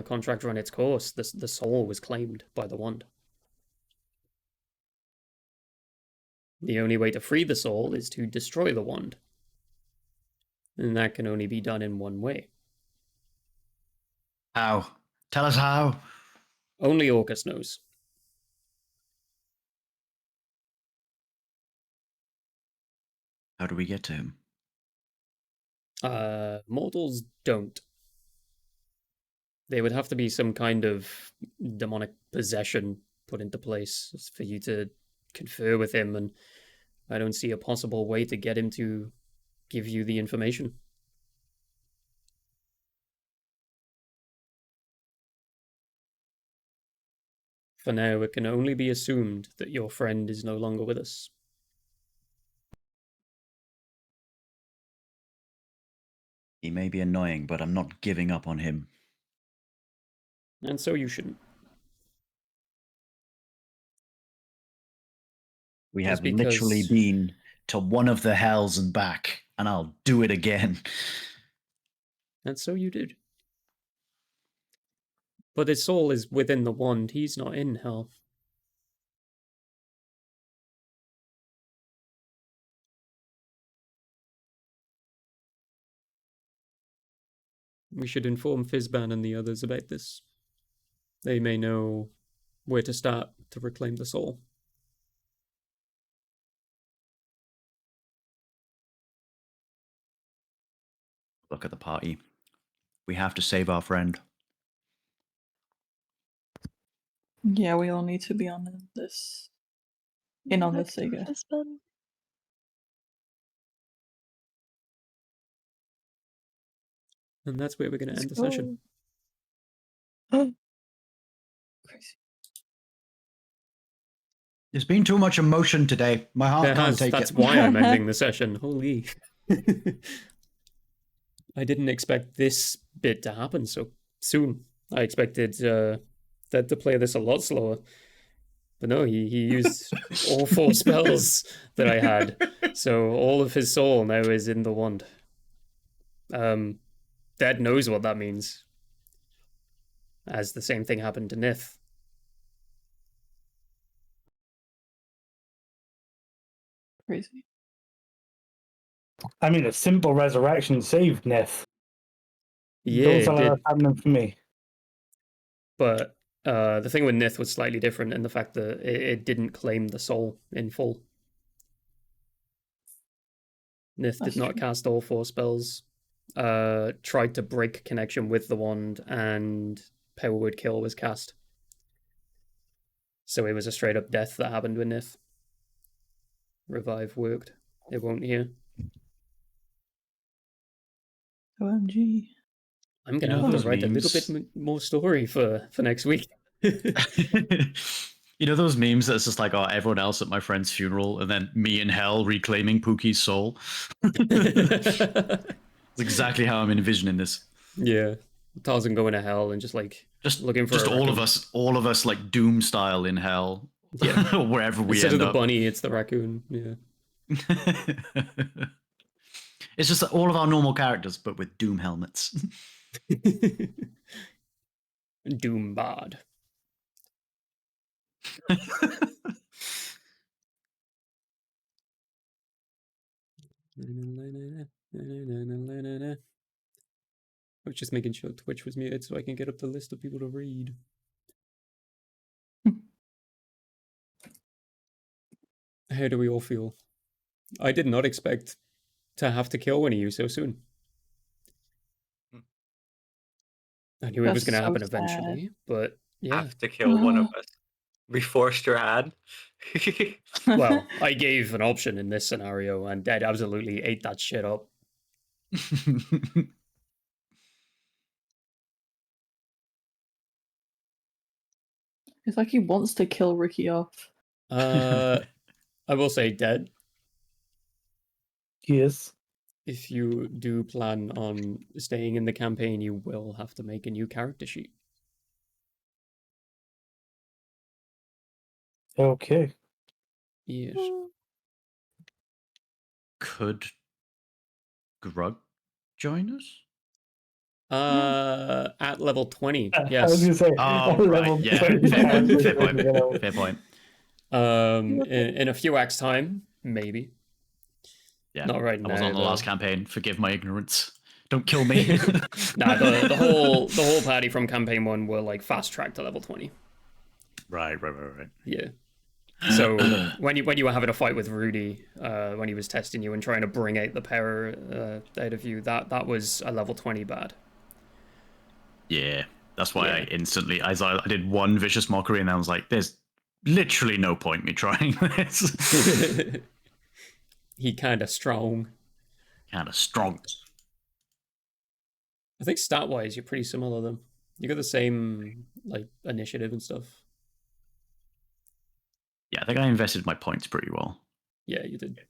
contract ran its course, the soul was claimed by the wand. The only way to free the soul is to destroy the wand, and that can only be done in one way. How? Tell us how. Only Orcus knows. How do we get to him? Mortals don't. There would have to be some kind of demonic possession put into place for you to confer with him, and I don't see a possible way to get him to give you the information. For now, it can only be assumed that your friend is no longer with us. He may be annoying, but I'm not giving up on him. And so you shouldn't. We Just have literally because- been to one of the hells and back, and I'll do it again. And so you did. But his soul is within the wand. He's not in hell. We should inform Fizban and the others about this. They may know where to start to reclaim the soul. Look at the party. We have to save our friend. Yeah, we all need to be on this. In on this, I guess. Husband. And that's where we're going to end the Let's session. go. Crazy. There's been too much emotion today. My heart can't take That's it. why I'm ending the session. Holy. I didn't expect this bit to happen so soon. I expected Ted to play this a lot slower. But no, he used all 4 spells that I had. So all of his soul now is in the wand. Dad knows what that means. As the same thing happened to Nith. Crazy. I mean, a simple resurrection saved Nith. Yeah, Those it are did. happening for me. But the thing with Nith was slightly different in the fact that it didn't claim the soul in full. Nith That's did not true. cast all 4 spells. Tried to break connection with the wand, and Power Word Kill was cast. So it was a straight up death that happened with Nith. revive worked. It won't here. OMG. I'm gonna know have to those write a little memes? bit more story for next week. You know those memes that's just like, oh, everyone else at my friend's funeral, and then me in hell reclaiming Pookie's soul? That's exactly how I'm envisioning this. Yeah, Tarzan going to hell and just like Just looking for just a all of raccoon. all of us like Doom style in hell. Yeah. Wherever we Instead end of the up. bunny, it's the raccoon. Yeah. It's just all of our normal characters, but with Doom helmets. Doombad. I was just making sure Twitch was muted so I can get up the list of people to read. How do we all feel? I did not expect to have to kill one of you so soon. I knew it was That's going to so happen sad. eventually, but yeah. Have to kill one of us. We forced your ad. Well, I gave an option in this scenario, and Dead absolutely ate that shit up. It's like he wants to kill Ricky off. I will say, Dead, Yes. if you do plan on staying in the campaign, you will have to make a new character sheet. Okay. Yes. Could Grug join us? At level 20, I was yes. gonna say, Oh, level right. Yeah. 20 Fair point. characters Fair are gonna go. point. Fair point. In a few acts' time, maybe. Yeah. Not right I now. was on the though. last campaign. Forgive my ignorance. Don't kill me. Nah, the whole party from campaign 1 were like fast tracked to level 20. Right. Yeah. So when you were having a fight with Rudy, when he was testing you and trying to bring out the power out of you, that was a level 20 bad. Yeah. That's why Yeah. I instantly, I did one vicious mockery, and I was like, "There's literally no point me trying this." He kind of strong. Kind of strong. I think stat wise, you're pretty similar though. You got the same like initiative and stuff. Yeah, I think I invested my points pretty well. Yeah, you did.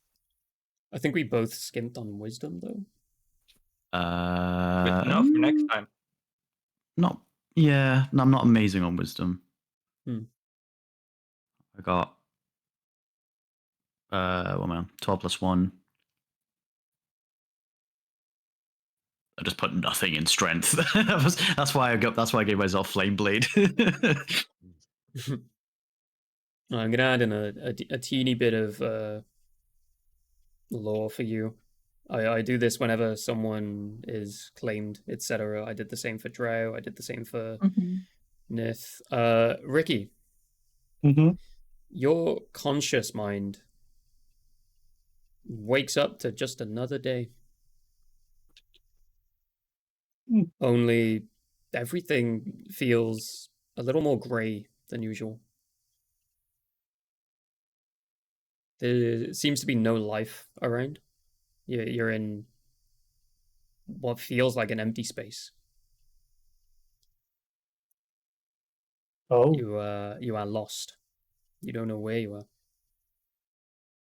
I think we both skimped on wisdom though. Good enough for next time. Not. Yeah, no, I'm not amazing on wisdom. Hmm. I got. What am I on? 12 plus 1. I just put nothing in strength. That's why I gave myself flame blade. I'm gonna add in a teeny bit of lore for you. I do this whenever someone is claimed, etc. I did the same for Drow. I did the same for Nith. Ricky, Mm-hmm. your conscious mind wakes up to just another day. Only everything feels a little more grey than usual. There seems to be no life around. You're in what feels like an empty space. Oh. You are lost. You don't know where you are.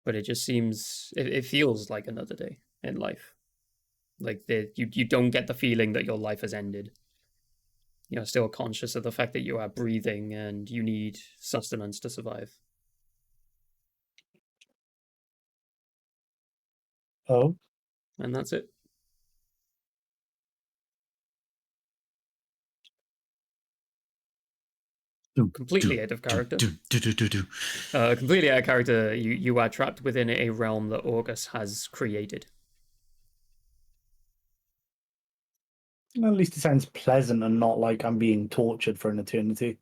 But it just seems it feels like another day in life. Like you don't get the feeling that your life has ended. You're still conscious of the fact that you are breathing and you need sustenance to survive. Oh. And that's it. Completely out of character. Completely out of character. You are trapped within a realm that August has created. At least it sounds pleasant and not like I'm being tortured for an eternity.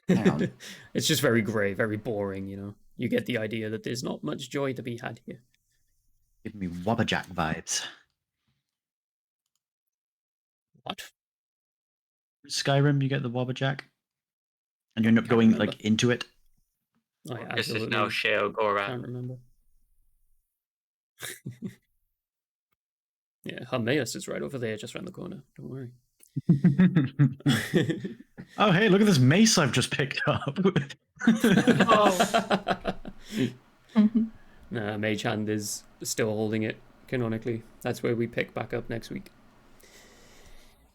It's just very grey, very boring, you know. You get the idea that there's not much joy to be had here. Give me Wabbajack vibes. What? Skyrim, you get the Wabbajack, and you end up Can't going remember. like into it. I This is absolutely now Sheo Goran. can't remember. Yeah, Hermaeus is right over there, just around the corner. Don't worry. Oh, hey, look at this mace I've just picked up. Nah, Mage Hand is still holding it canonically. That's where we pick back up next week.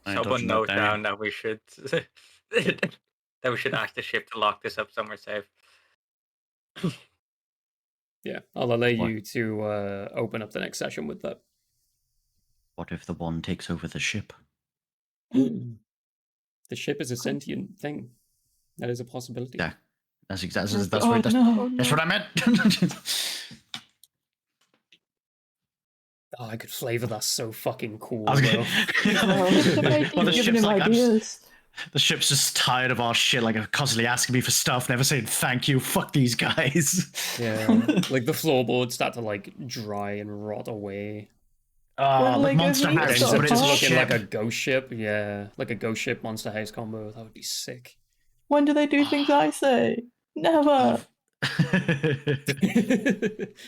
Someone note down that we should ask the ship to lock this up somewhere safe. Yeah, I'll allow What? you to open up the next session with that. What if the one takes over the ship? The ship is a sentient thing. That is a possibility. Yeah, that's exactly Oh, that's what no. that's what I meant. Oh, I could flavor that so fucking cool, I was bro. Well, the Giving ship's him like, ideas. the ship's just tired of our shit, like constantly asking me for stuff, never saying thank you. Fuck these guys. Yeah, like the floorboards start to like dry and rot away. Oh, Like like a Monster Vito. It House, ends So up but just it's hot. looking like a ship. ghost ship. Yeah, like a ghost ship Monster House combo. That would be sick. When do they do things I say? Never.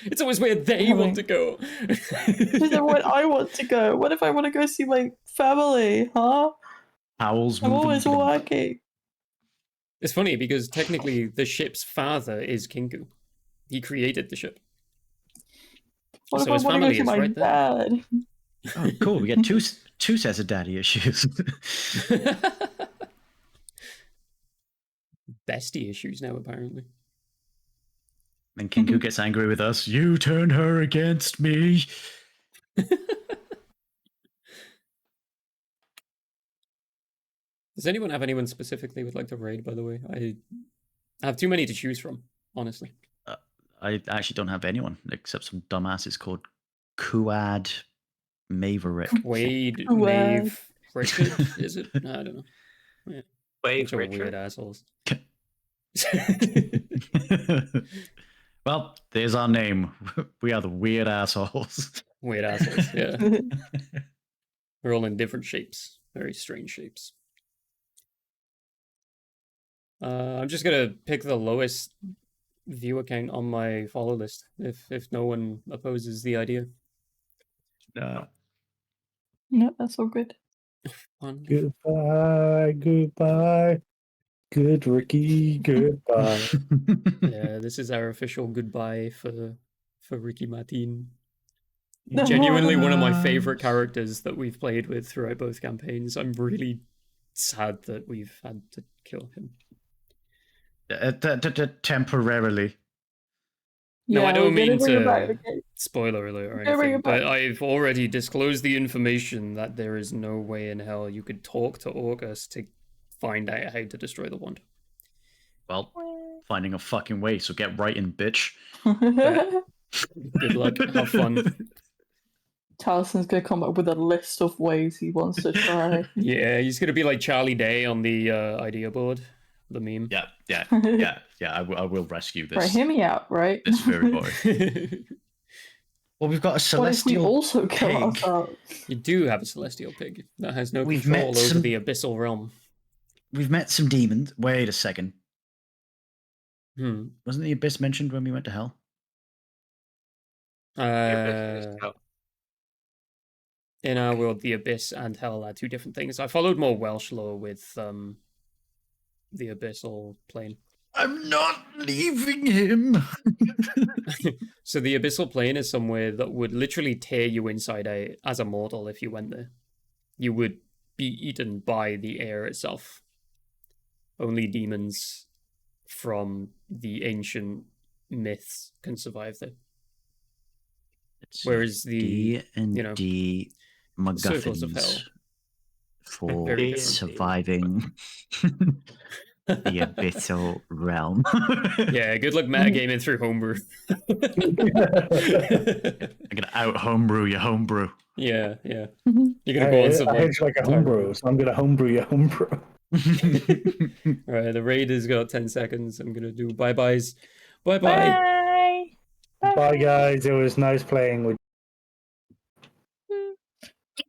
It's always where they want to go. Is it when I want to go? What if I want to go see my family? Huh? Owls I'm moving. always working. It's funny because technically the ship's father is Kinku. He created the ship. What So if his I want to go family see is my right there. dad? Oh, cool. We get two sets of daddy issues. Bestie issues now, apparently. Then Kinku gets angry with us. You turned her against me. Does anyone have anyone specifically would like to raid, by the way? I have too many to choose from, honestly. I actually don't have anyone except some dumbasses called Kuad Maverick. Wade, Well. Maeve, Richard, is it? I don't know. Yeah. Wait, Bunch of Richard. weird assholes. Well, there's our name. We are the weird assholes. Weird assholes, yeah. We're all in different shapes. Very strange shapes. I'm just gonna pick the lowest view account on my follow list if no one opposes the idea. No. No, that's all good. Wonderful. Goodbye, goodbye. Good Ricky, goodbye. Yeah, this is our official goodbye for Ricky Martin. Genuinely one of my favorite characters that we've played with throughout both campaigns. I'm really sad that we've had to kill him. Temporarily. No, I don't we're gonna mean bring it back, to okay? spoiler alert or Okay, bring anything, it back. but I've already disclosed the information that there is no way in hell you could talk to August to find out how to destroy the wand. Well, finding a fucking way, so get right in, bitch. Good luck. Have fun. Talison's gonna come up with a list of ways he wants to try. Yeah, he's gonna be like Charlie Day on the idea board, the meme. Yeah. I will rescue this. Right, hear me out, right? This very boy. Well, we've got a What if we celestial also kill pig. ourselves? You do have a celestial pig that has no We've control met over some- the abyssal realm. We've met some demons. Wait a second. Hmm. Wasn't the abyss mentioned when we went to hell? The abyss is hell. In our world, the abyss and hell are two different things. I followed more Welsh lore with the abyssal plane. I'm not leaving him. So the abyssal plane is somewhere that would literally tear you inside out as a mortal if you went there. You would be eaten by the air itself. Only demons from the ancient myths can survive there. Whereas the D and you know, D circles of hell. MacGuffins for Very different. surviving the abyssal realm. Yeah, good luck metagaming through homebrew. I'm gonna out homebrew your homebrew. Yeah. You're gonna go on some I like, hate you like a homebrew, so I'm gonna homebrew your homebrew. Alright, the raid has got 10 seconds. I'm gonna do bye-byes. Bye-bye. Bye. Bye, guys. It was nice playing with